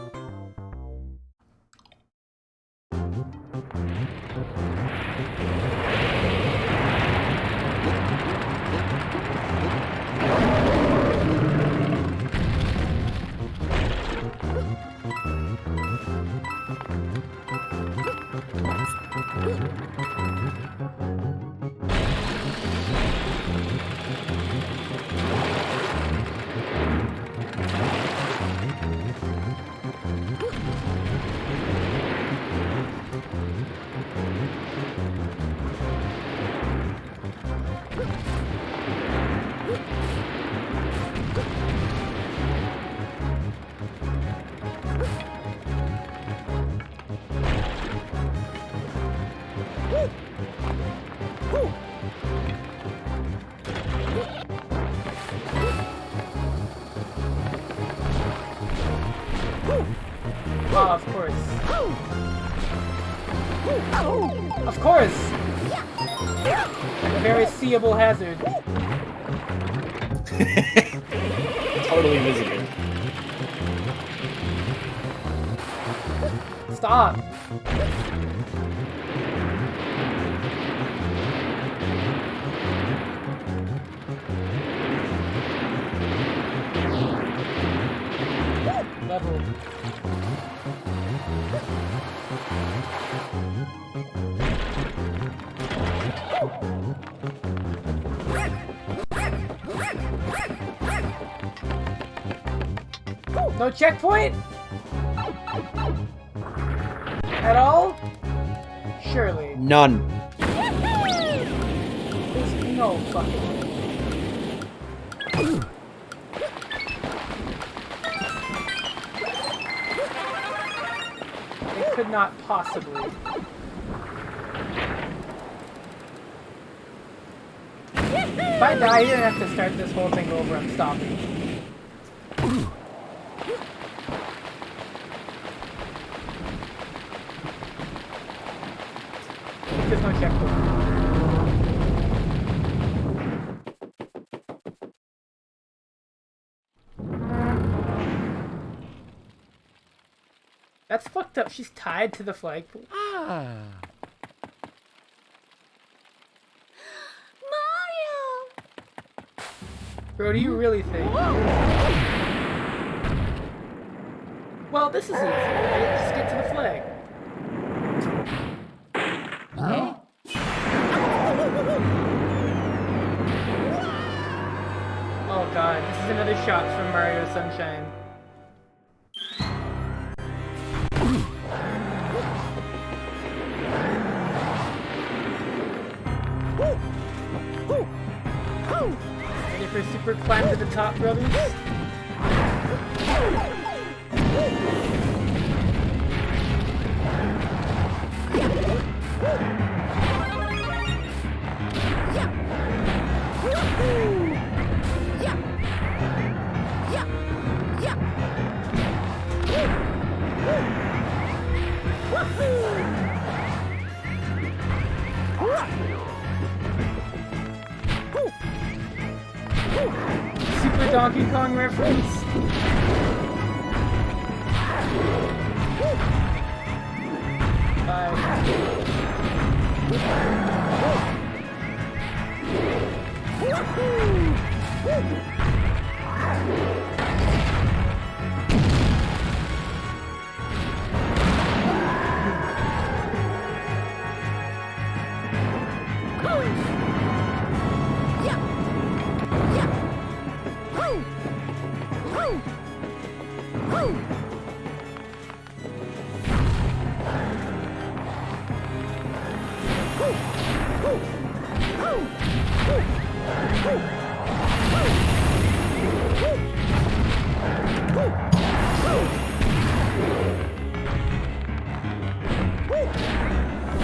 Oh, of course. Of course! A very seeable hazard. Totally visible. Stop! Level. No checkpoint? At all? Surely. None. There's no fucking way. It could not possibly. If I die here and have to start this whole thing over, I'm stopping. There's no checkpoint. That's fucked up. She's tied to the flagpole. Mario! Bro, do you really think? Well, this is easy, right? Just get to the flag. Oh god, this is another shot from Mario Sunshine. Ready for super climb to the top, brothers? Super Donkey Kong reference.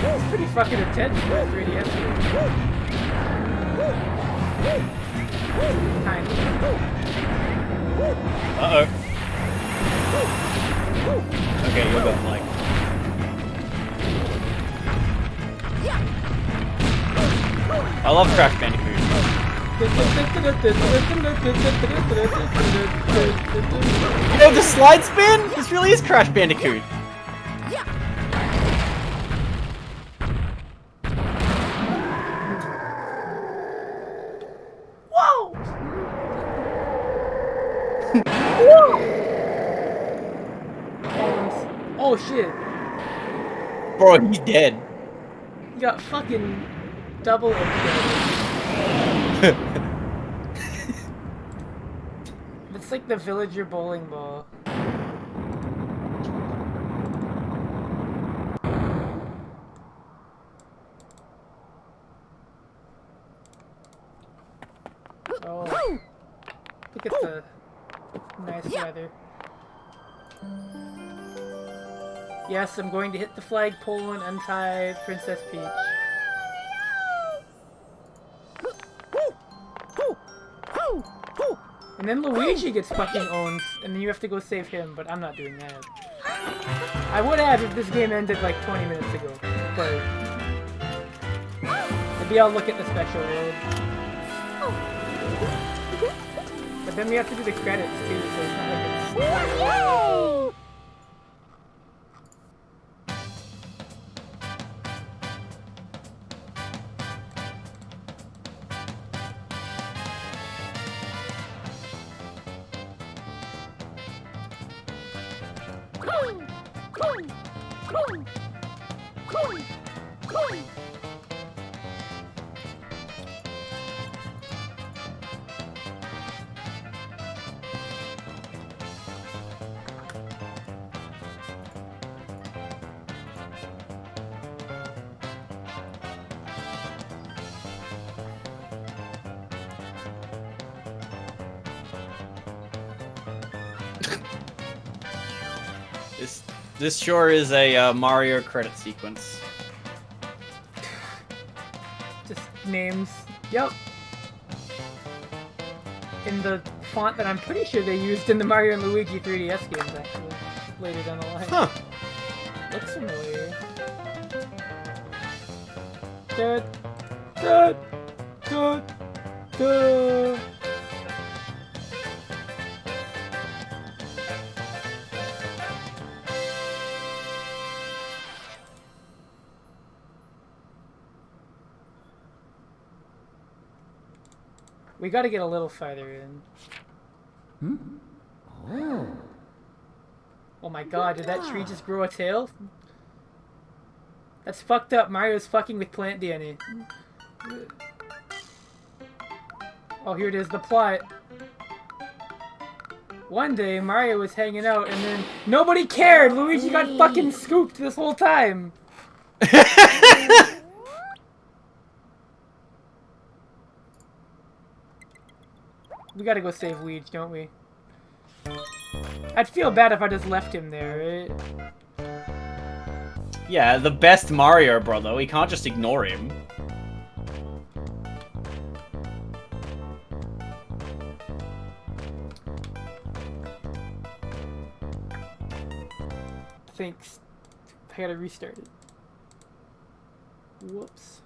It's pretty fucking intense for a 3DS game. Kind of. Uh-oh. Okay, you're going like... I love Crash Bandicoot. You know, the slide spin? This really is Crash Bandicoot. Whoa! Whoa! Oh shit. Bro, he's dead. You got fucking double exploded. It's like the villager bowling ball. Oh, look at the nice weather. Yes, I'm going to hit the flagpole and untie Princess Peach. And then Luigi gets fucking owned, and then you have to go save him, but I'm not doing that. I would have if this game ended like 20 minutes ago, but maybe I'll look at the special world. But then we have to do the credits too, so it's not like it's... This sure is a Mario credit sequence. Just names. Yep. In the font that I'm pretty sure they used in the Mario and Luigi 3DS games, actually, later down the line. Huh. Looks familiar. Da, da, da, da. We gotta get a little farther in. Oh my god, did that tree just grow a tail? That's fucked up. Mario's fucking with plant DNA. Oh, here it is, the plot. One day, Mario was hanging out, and then nobody cared! Luigi got fucking scooped this whole time! We gotta go save Luigi, don't we? I'd feel bad if I just left him there, right? Yeah, the best Mario brother. We can't just ignore him. Thanks. I gotta restart it. Whoops.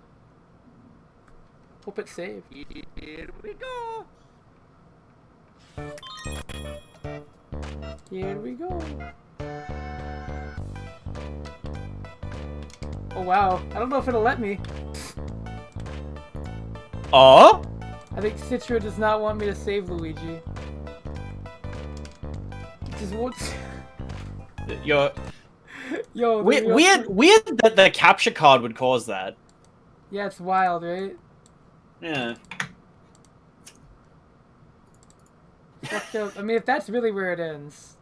Hope it saved. Here we go. Here we go. Oh wow, I don't know if it'll let me. Oh? I think Citra does not want me to save Luigi. It just won't. Yo, Yo, weird that the capture card would cause that. Yeah, it's wild, right? Yeah. Fucked up. I mean, if that's really where it ends.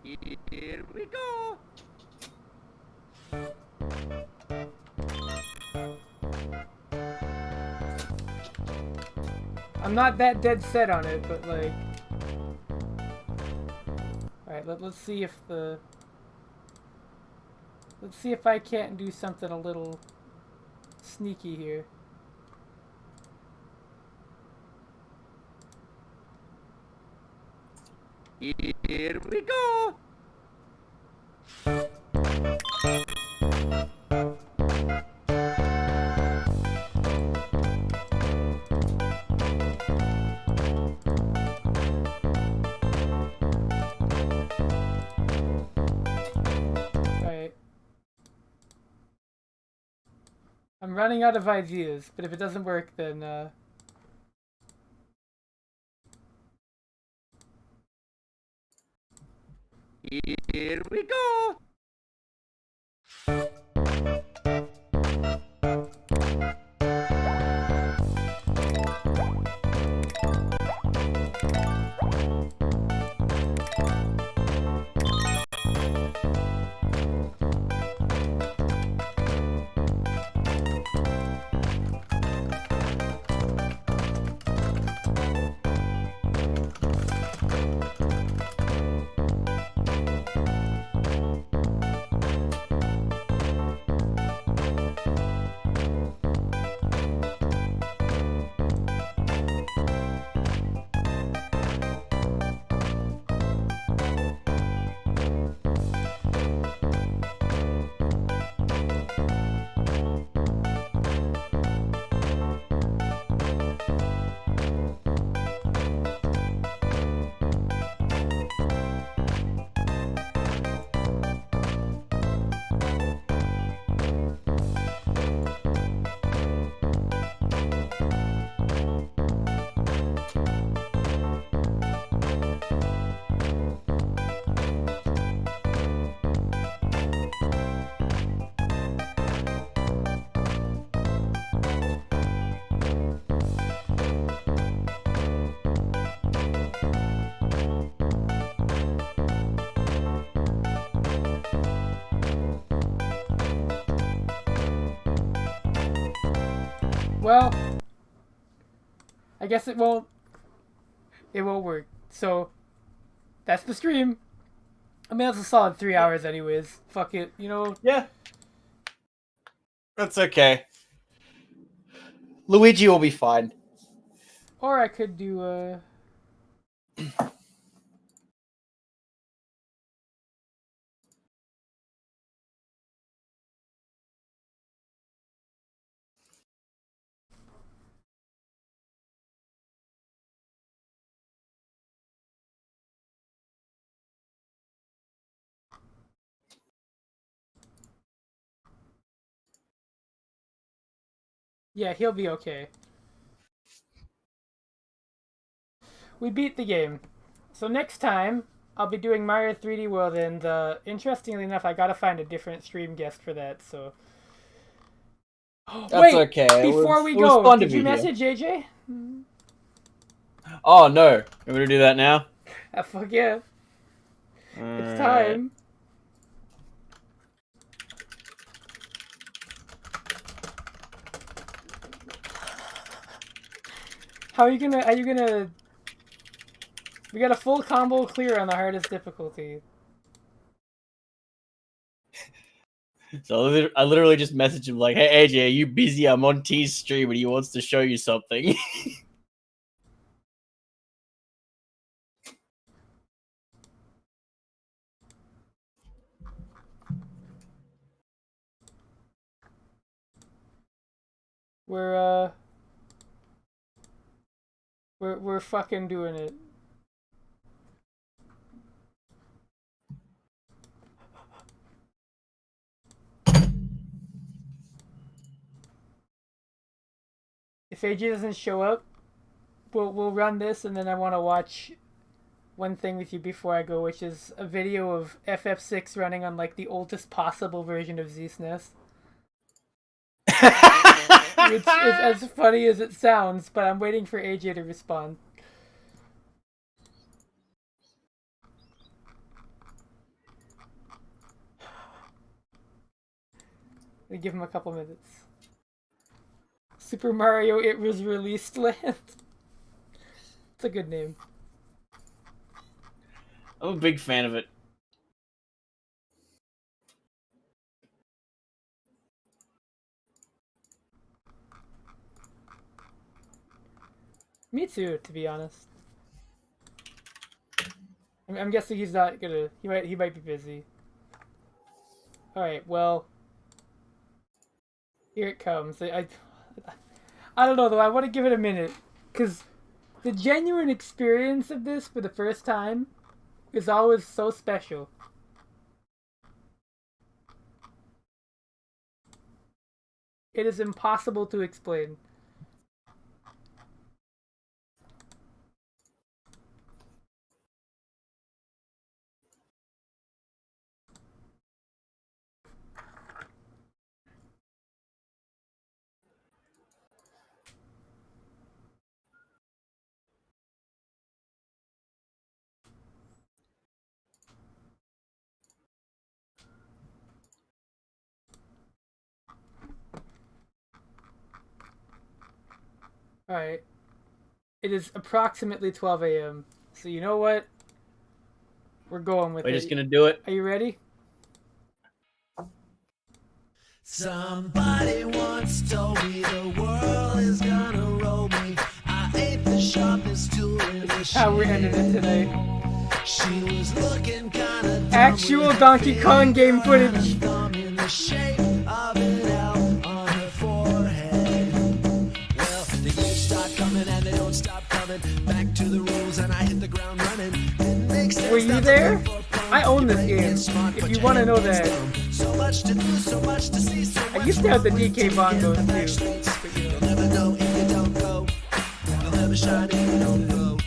Here we go. I'm not that dead set on it, but like... Alright, let's see if the... Let's see if I can't do something a little sneaky here. Here we go. Alright. I'm running out of ideas, but if it doesn't work, then, Here we go. well, I guess it won't work. So, that's the stream. I mean, that's a solid 3 hours anyways. Fuck it, you know? Yeah. That's okay. Luigi will be fine. Or I could do, yeah, he'll be okay. We beat the game. So next time, I'll be doing Mario 3D World, and interestingly enough, I gotta find a different stream guest for that, so... That's Wait, okay. before we it was go, fun to did you be here. message AJ? Oh, no. You want me to do that now? Fuck yeah. It's time. How are you gonna... We got a full combo clear on the hardest difficulty. So I literally just messaged him like, "Hey AJ, are you busy? I'm on T's stream and he wants to show you something." We're fucking doing it. If AJ doesn't show up, we'll run this, and then I want to watch one thing with you before I go, which is a video of FF6 running on like the oldest possible version of ZSNES. Which is as funny as it sounds, but I'm waiting for AJ to respond. We give him a couple minutes. Super Mario It Was Released Land. It's a good name. I'm a big fan of it. Me too, to be honest. I'm guessing he's not gonna. He might be busy. All right, well, here it comes. I don't know though. I want to give it a minute, cause the genuine experience of this for the first time is always so special. It is impossible to explain. Alright. It is approximately 12 a.m. So you know what? We're going with it. We're just gonna do it. Are you ready? Somebody once told me the world is gonna roll me. I ain't the sharpest tool in the This is how we're ending it today. She was looking kinda dumb Actual with Donkey a Kong game finger and a footage. thumb in the shape of an L on her forehead. Well, the years start coming and they don't stop coming. Back to the rules and I hit the ground running. Didn't make sense. Were you there? I own this game. If you want to know that. So much to do, so much to see, so I used to have the DK bongos too. you'll never know if you don't go. You'll never shine if you don't go.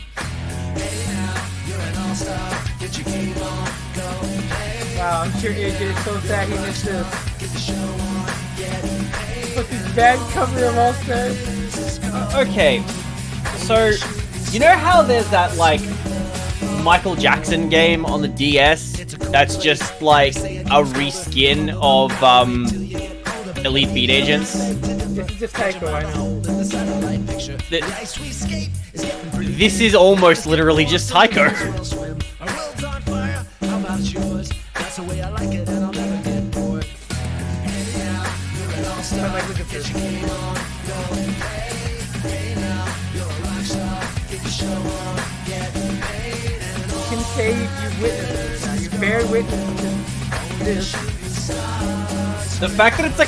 Hey now, you're an all-star. Get your game on, go. Hey, Wow, I'm sure AJ is so sad he missed this. get the show on, get paid. Look, this bad cover of All Stars. Okay, so you know how there's that like Michael Jackson game on the DS that's just like a reskin of Elite Beat Agents? This is just Taiko, I know. This is almost literally just Taiko. like, look at this. You can say you witnessed this now. You bear witness to this. The fact that it's a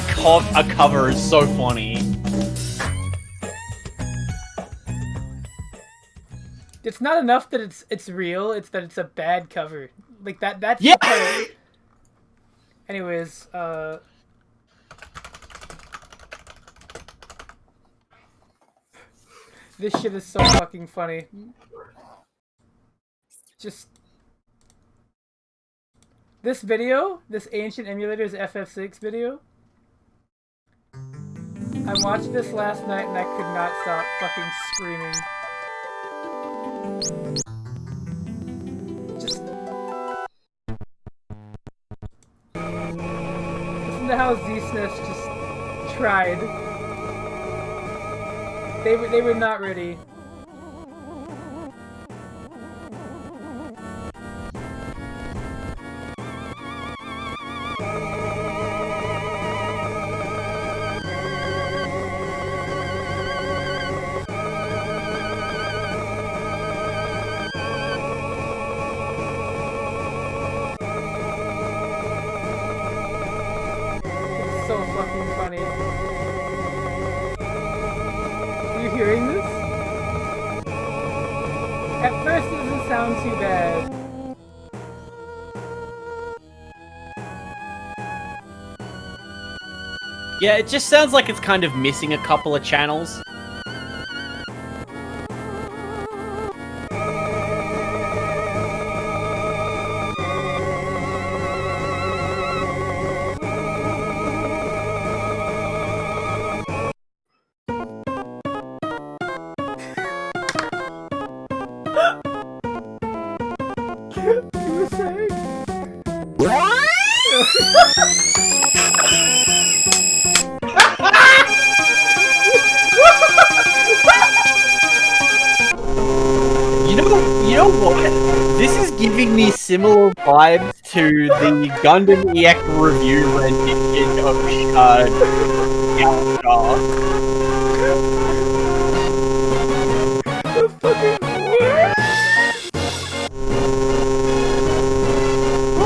cover is so funny. It's not enough that it's real, it's that it's a bad cover. Like that's Yeah. the part. Anyways, this shit is so fucking funny. Just this video, this Ancient Emulators FF6 video. I watched this last night and I could not stop fucking screaming. Just listen to how Z-SNES just tried. They were not ready. So fucking funny. Are you hearing this? At first it doesn't sound too bad. Yeah, it just sounds like it's kind of missing a couple of channels. You were saying? You know what? This is giving me similar vibes to the Gundam EX review rendition of Galaga.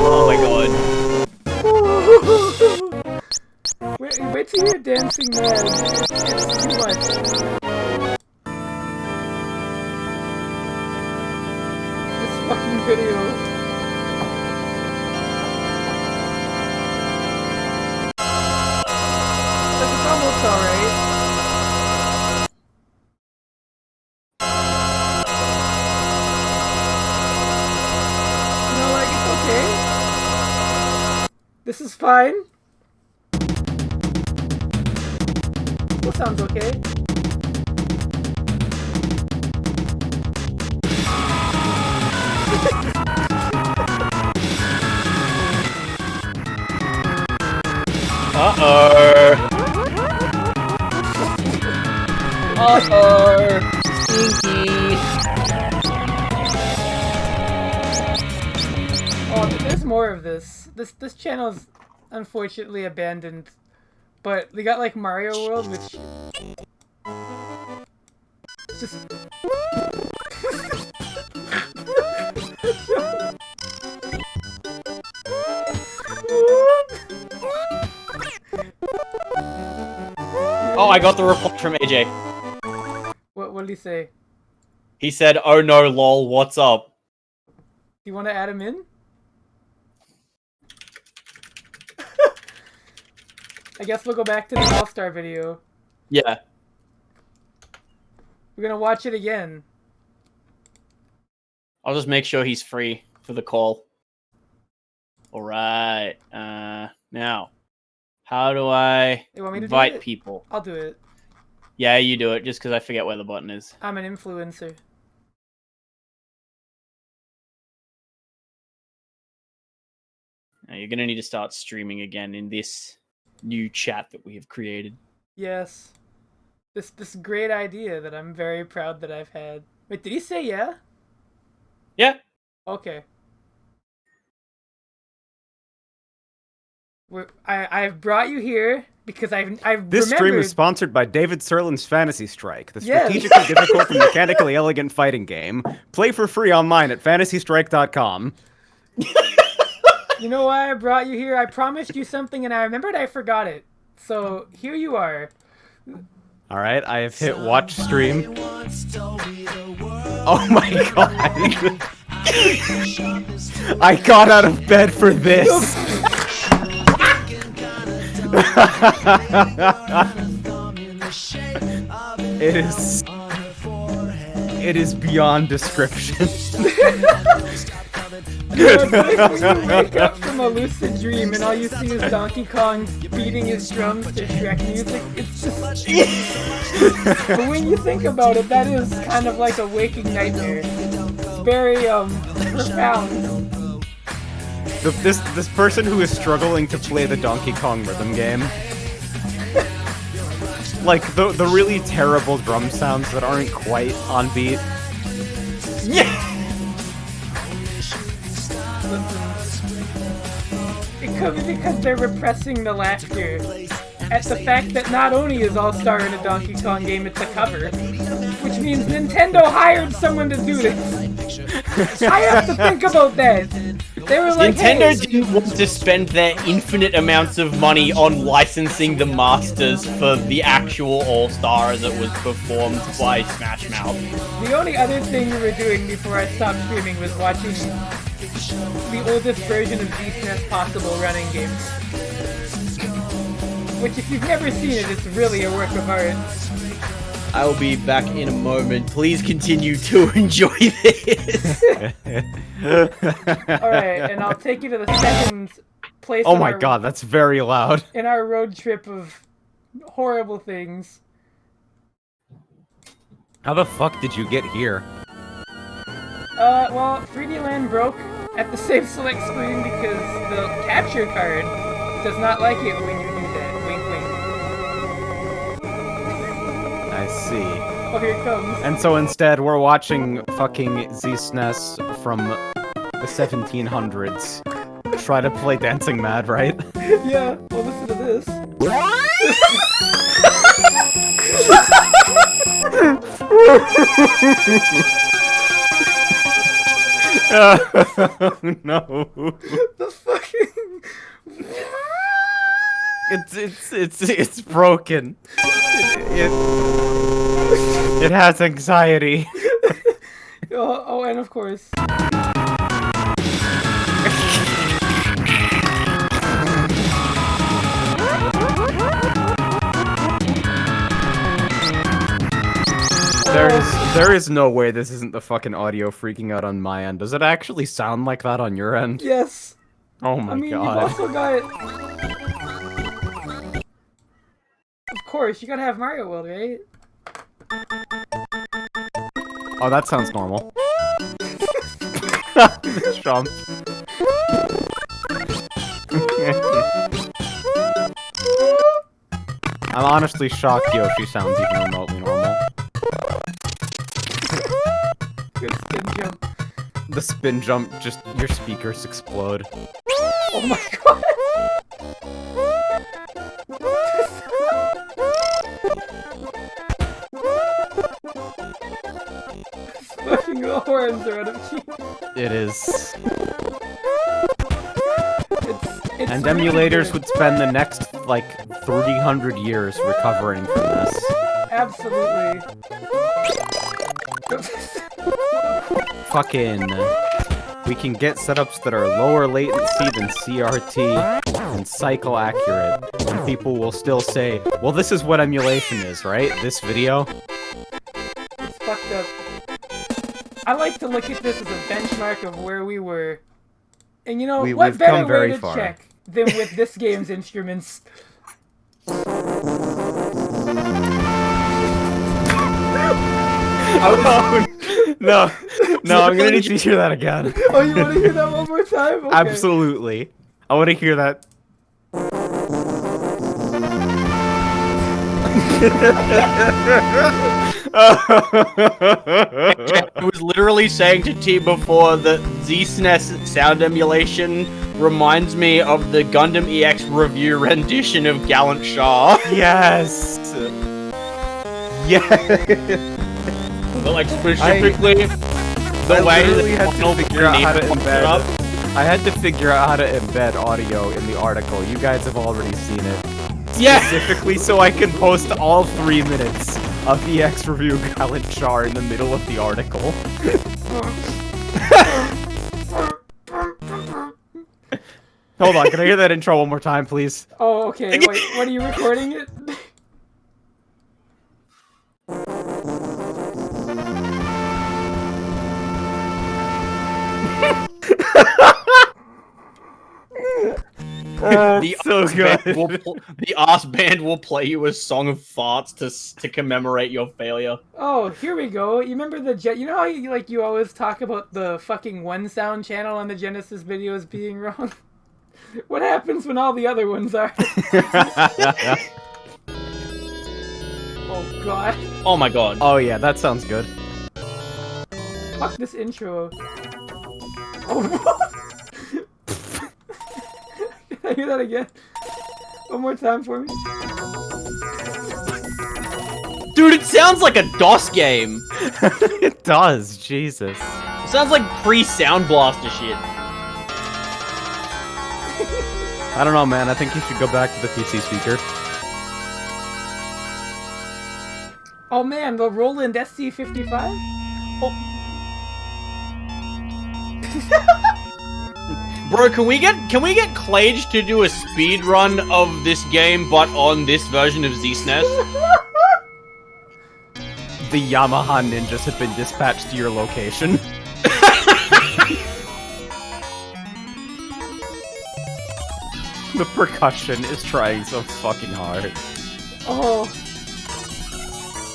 Oh my god. Wait till you're dancing man. It's too much. This fucking video. Like, it's almost alright. You know, like, it's okay. This is fine. That sounds okay. Uh-oh. Uh-oh. Stinky. Oh, there's more of this. This channel's unfortunately abandoned. But they got like Mario World, which it's just Oh, I got the reply from AJ. What did he say? He said, "Oh no, lol, what's up?" Do you want to add him in? I guess we'll go back to the All-Star video. Yeah. We're gonna watch it again. I'll just make sure he's free for the call. Alright. Now. How do I You want me to do invite it? people? I'll do it. Yeah, you do it, just because I forget where the button is. I'm an influencer. Now, you're gonna need to start streaming again in this new chat that we have created. Yes. This great idea that I'm very proud that I've had. Wait, did he say yeah? Yeah. Okay. I've brought you here because I've This stream remembered... is sponsored by David Serlin's Fantasy Strike, the Yes. strategically difficult and mechanically elegant fighting game. Play for free online at fantasystrike.com. You know why I brought you here? I promised you something and I remembered I forgot it. So here you are. Alright, I have hit watch stream. Oh my god. I got out of bed for this. It is beyond description. It's like when you wake up from a lucid dream and all you see is Donkey Kong beating his drums to Shrek music. It's just... But when you think about it, that is kind of like a waking nightmare. It's very, profound. This person who is struggling to play the Donkey Kong rhythm game. Like, the really terrible drum sounds that aren't quite on beat. Yeah! It could be because they're repressing the laughter at the fact that not only is All-Star in a Donkey Kong game, it's a cover, which means Nintendo hired someone to do this. I have to think about that. They were like, Nintendo hey, didn't want to spend their infinite amounts of money on licensing the masters for the actual All-Star as it was performed by Smash Mouth. the only other thing we were doing before I stopped streaming was watching the oldest version of ZSNES possible running games. Which, if you've never seen it, it's really a work of art. I will be back in a moment. Please continue to enjoy this. Alright, and I'll take you to the second place Oh on my our, god, that's very loud. in our road trip of horrible things. How the fuck did you get here? Well, 3D Land broke at the save select screen because the capture card does not like it when you do that. Wink, wink. I see. Oh, here it comes. And so instead, we're watching fucking ZSNES from the 1700s try to play Dancing Mad, right? Yeah, well, listen to this. No. The fucking... It's broken. It has anxiety. Oh, and of course. There is no way this isn't the fucking audio freaking out on my end. Does it actually sound like that on your end? Yes. Oh my I mean, god. you've also got... Of course, you gotta have Mario World, right? Oh, that sounds normal. Jump. I'm honestly shocked Yoshi sounds even remotely normal. Good spin jump. The spin jump, just your speakers explode. Oh my god! Fucking the horns are out of key. It is. It's And really emulators good. would spend the next, like, 300 years recovering from this. Absolutely. Fucking... We can get setups that are lower latency than CRT and cycle accurate, and people will still say, well, this is what emulation is, right? This video? It's fucked up. I like to look at this as a benchmark of where we were. And you know, We've what better come very way to far. check than with this game's instruments? No, I'm gonna need to hear that again. Oh, you want to hear that one more time? Okay. Absolutely. I want to hear that. I was literally saying to T before that Z-SNES sound emulation reminds me of the Gundam EX review rendition of Gallant Shah. Yes. Yeah. But like specifically, the way literally that had to figure out how to fucked it embed. up. I had to figure out how to embed audio in the article. You guys have already seen it. Yeah. Specifically so I can post all 3 minutes of EX review Gallant Char in the middle of the article. Hold on, can I hear that intro one more time, please? Oh, okay. Wait, what are you recording it? The so Oz good. band the Oz band will play you a song of farts to commemorate your failure. Oh, here we go. You remember the you know how you always talk about the fucking one sound channel on the Genesis videos being wrong? What happens when all the other ones are? Oh god. Oh my god. Oh yeah, that sounds good. Fuck this intro. Oh. Can I hear that again? One more time for me. Dude, it sounds like a DOS game. It does, Jesus. It sounds like pre-Sound Blaster shit. I don't know, man. I think you should go back to the PC speaker. Oh man, the Roland SC55? Oh. Bro, can we get Clage to do a speed run of this game, but on this version of Z-SNES? The Yamaha ninjas have been dispatched to your location. The percussion is trying so fucking hard. Oh.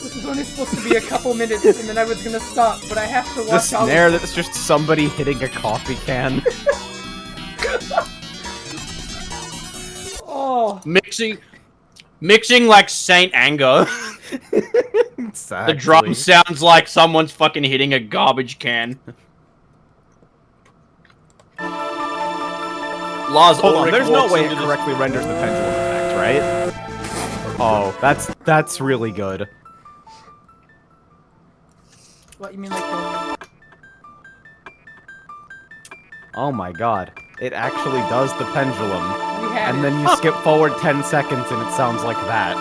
This is only supposed to be a couple minutes, and then I was gonna stop, but I have to The watch all snare that's just somebody hitting a coffee can. Oh. Mixing like Saint Anger. Exactly. The drum sounds like someone's fucking hitting a garbage can. Lars, Hold on, Ulrich there's no walks way into it this- correctly renders the pendulum effect, right? Oh, that's really good. What, you mean like the... Oh my god. It actually does the pendulum. We had And it. then you skip forward 10 seconds and it sounds like that.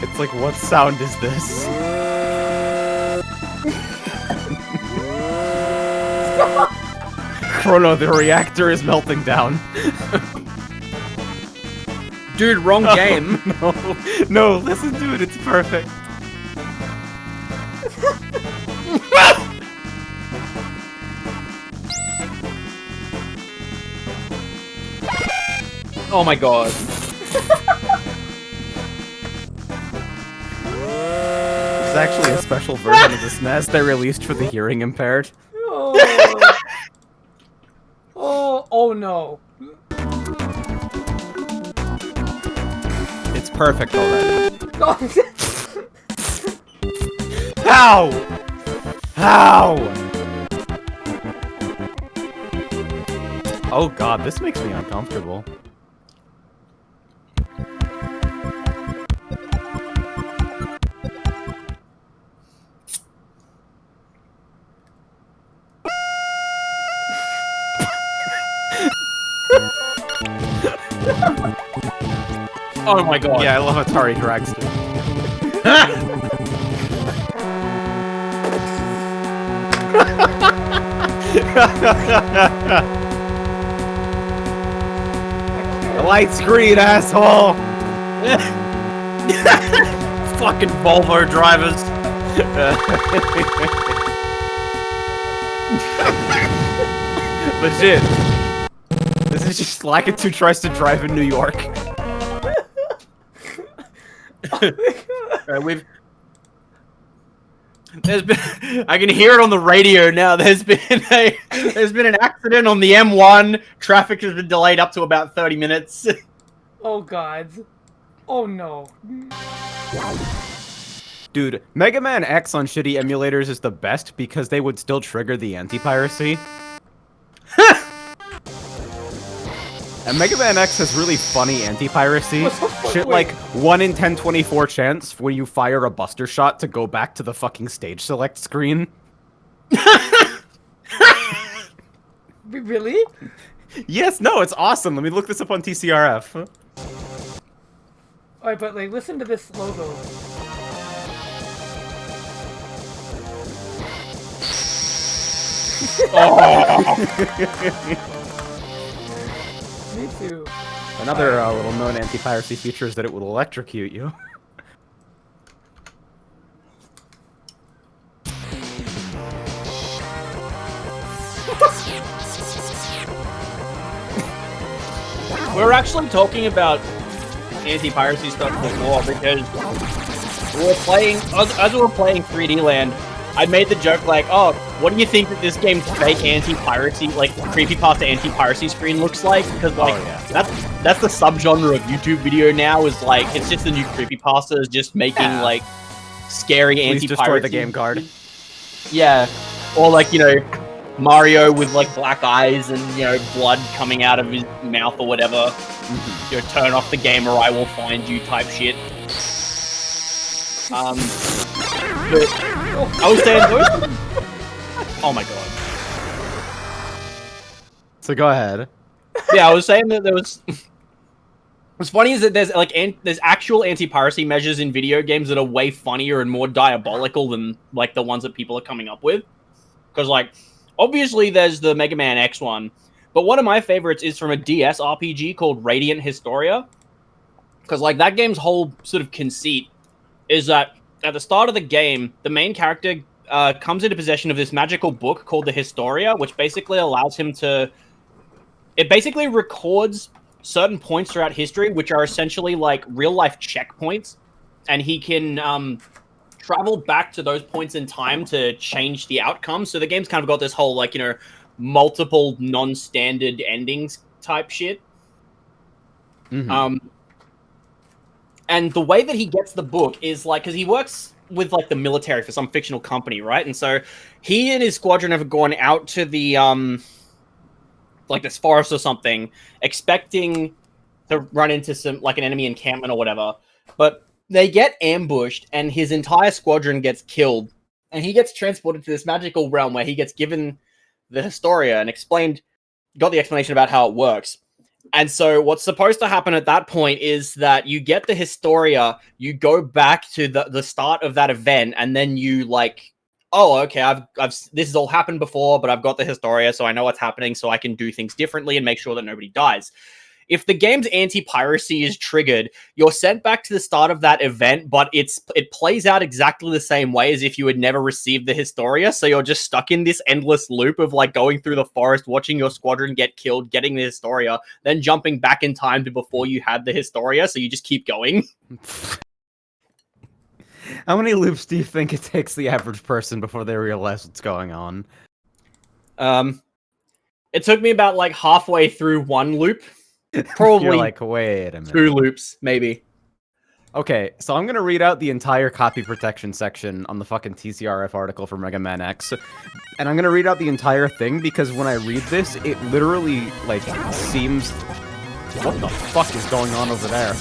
It's like, what sound is this? Chrono, the reactor is melting down. Dude, wrong game. No, no, listen to it, it's perfect. Oh my god. It's actually a special version of the SNES they released for the hearing impaired. Oh. Oh no. It's perfect already. Oh. How? How? Oh god, this makes me uncomfortable. Oh my god. Yeah, I love Atari Dragster. The light screen, asshole! Fucking Volvo drivers. Legit. This is just Lakitu tries to drive in New York. There's been, I can hear it on the radio now. There's been an accident on the M1. Traffic has been delayed up to about 30 minutes. Oh god. Oh no. Dude, Mega Man X on shitty emulators is the best because they would still trigger the anti-piracy. And Mega Man X has really funny anti-piracy. Shit like 1 in 1024 chance where you fire a buster shot to go back to the fucking stage select screen. Really? Yes, no, it's awesome. Let me look this up on TCRF. Alright, but like, listen to this logo. Me too. Another little known anti-piracy feature is that it will electrocute you. We're actually talking about anti-piracy stuff before because we were playing, as we were playing 3D Land, I made the joke like, oh, what do you think that this game's fake anti-piracy, like creepypasta anti-piracy screen looks like? Because like, that's the subgenre of YouTube video now, is like, it's just the new creepypasta just making like scary anti-piracy. Destroy the game card. Yeah. Or like, you know, Mario with like black eyes and, you know, blood coming out of his mouth or whatever. You know, turn off the game or I will find you type shit. But I was saying those... Oh my god. So go ahead. Yeah, I was saying that there was... What's funny is that there's actual anti-piracy measures in video games that are way funnier and more diabolical than like the ones that people are coming up with. Because like, obviously there's the Mega Man X one, but one of my favorites is from a DS RPG called Radiant Historia. Because like that game's whole sort of conceit is that at the start of the game, the main character comes into possession of this magical book called the Historia, which basically allows him to... It basically records certain points throughout history, which are essentially like real-life checkpoints, and he can travel back to those points in time to change the outcome. So the game's kind of got this whole, like, you know, multiple non-standard endings type shit. Mm-hmm. And the way that he gets the book is, like, because he works with, like, the military for some fictional company, right? And so he and his squadron have gone out to the, like, this forest or something, expecting to run into some, like, an enemy encampment or whatever. But they get ambushed, and his entire squadron gets killed. And he gets transported to this magical realm where he gets given the Historia and got the explanation about how it works. And so what's supposed to happen at that point is that you get the Historia, you go back to the start of that event, and then you like, oh, okay, I've this has all happened before, but I've got the Historia, so I know what's happening, so I can do things differently and make sure that nobody dies. If the game's anti-piracy is triggered, you're sent back to the start of that event, but it plays out exactly the same way as if you had never received the Historia, so you're just stuck in this endless loop of, like, going through the forest, watching your squadron get killed, getting the Historia, then jumping back in time to before you had the Historia, so you just keep going. How many loops do you think it takes the average person before they realize what's going on? It took me about, like, halfway through one loop. Probably You're like, wait a minute. 2 loops, maybe. Okay, so I'm gonna read out the entire copy protection section on the fucking TCRF article for Mega Man X. And I'm gonna read out the entire thing because when I read this, it literally, like, seems... What the fuck is going on over there?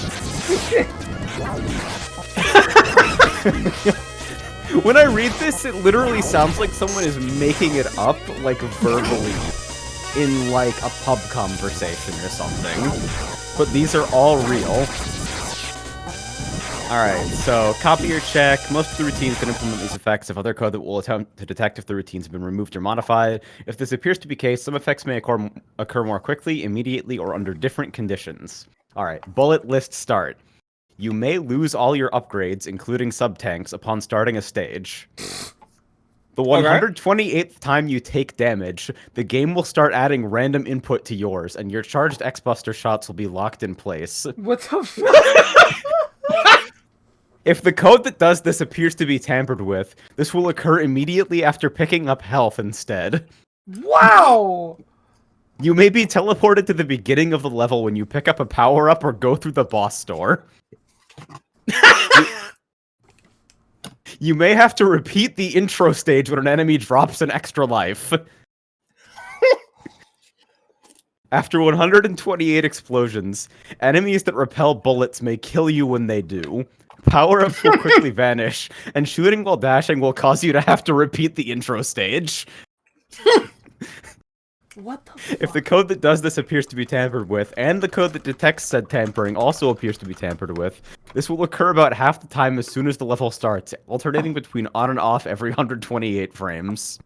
When I read this, it literally sounds like someone is making it up, like, verbally. In, like, a pub conversation or something. But these are all real. Alright, so copier check. Most of the routines that implement these effects have other code that will attempt to detect if the routines have been removed or modified. If this appears to be the case, some effects may occur more quickly, immediately, or under different conditions. Alright, bullet list start. You may lose all your upgrades, including sub-tanks, upon starting a stage. The 128th time you take damage, the game will start adding random input to yours, and your charged X-Buster shots will be locked in place. What the fuck? If the code that does this appears to be tampered with, this will occur immediately after picking up health instead. Wow! You may be teleported to the beginning of the level when you pick up a power-up or go through the boss door. You may have to repeat the intro stage when an enemy drops an extra life. After 128 explosions, enemies that repel bullets may kill you when they do. Power-ups will quickly vanish, and shooting while dashing will cause you to have to repeat the intro stage. What the fuck? If the code that does this appears to be tampered with, and the code that detects said tampering also appears to be tampered with, this will occur about half the time as soon as the level starts, alternating between on and off every 128 frames.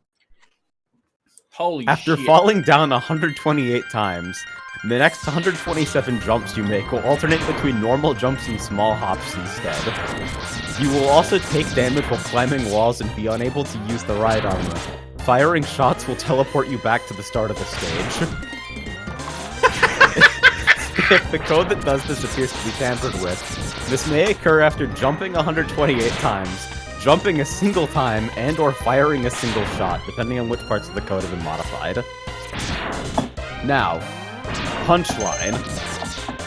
Holy After shit. falling down 128 times, the next 127 jumps you make will alternate between normal jumps and small hops instead. You will also take damage while climbing walls and be unable to use the ride armor. Firing shots will teleport you back to the start of the stage. If the code that does this appears to be tampered with, this may occur after jumping 128 times, jumping a single time, and or firing a single shot, depending on which parts of the code have been modified. Now, punchline.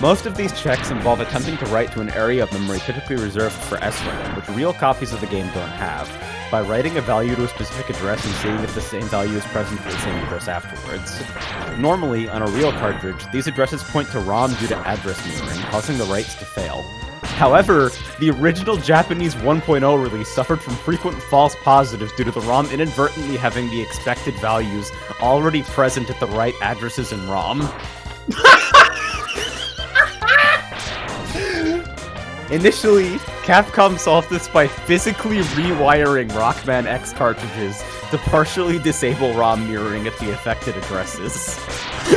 Most of these checks involve attempting to write to an area of memory typically reserved for SRAM, which real copies of the game don't have, by writing a value to a specific address and seeing if the same value is present for the same address afterwards. Normally, on a real cartridge, these addresses point to ROM due to address mirroring, causing the writes to fail. However, the original Japanese 1.0 release suffered from frequent false positives due to the ROM inadvertently having the expected values already present at the right addresses in ROM. Initially, Capcom solved this by physically rewiring Rockman X cartridges to partially disable ROM mirroring at the affected addresses.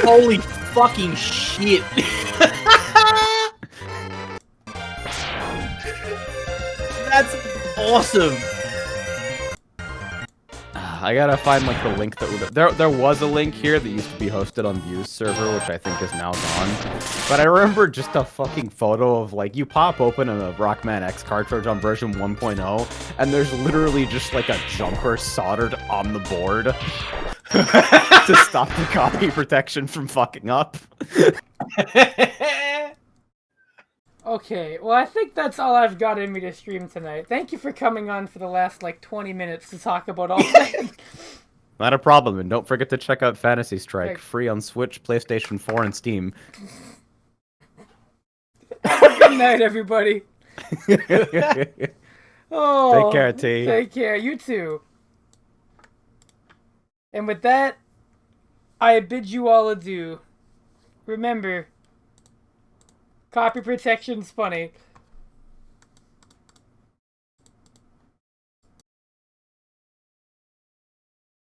Holy fucking shit. That's awesome. I gotta find like the link that would there was a link here that used to be hosted on View's server, which I think is now gone. But I remember just a fucking photo of like you pop open a Rockman X cartridge on version 1.0, and there's literally just like a jumper soldered on the board to stop the copy protection from fucking up. Okay, well, I think that's all I've got in me to stream tonight. Thank you for coming on for the last, like, 20 minutes to talk about all that. Not a problem, and don't forget to check out Fantasy Strike, Right. free on Switch, PlayStation 4, and Steam. Good night, everybody. Oh, Take care, T. Take care. You too. And with that, I bid you all adieu. Remember, copy protection's funny.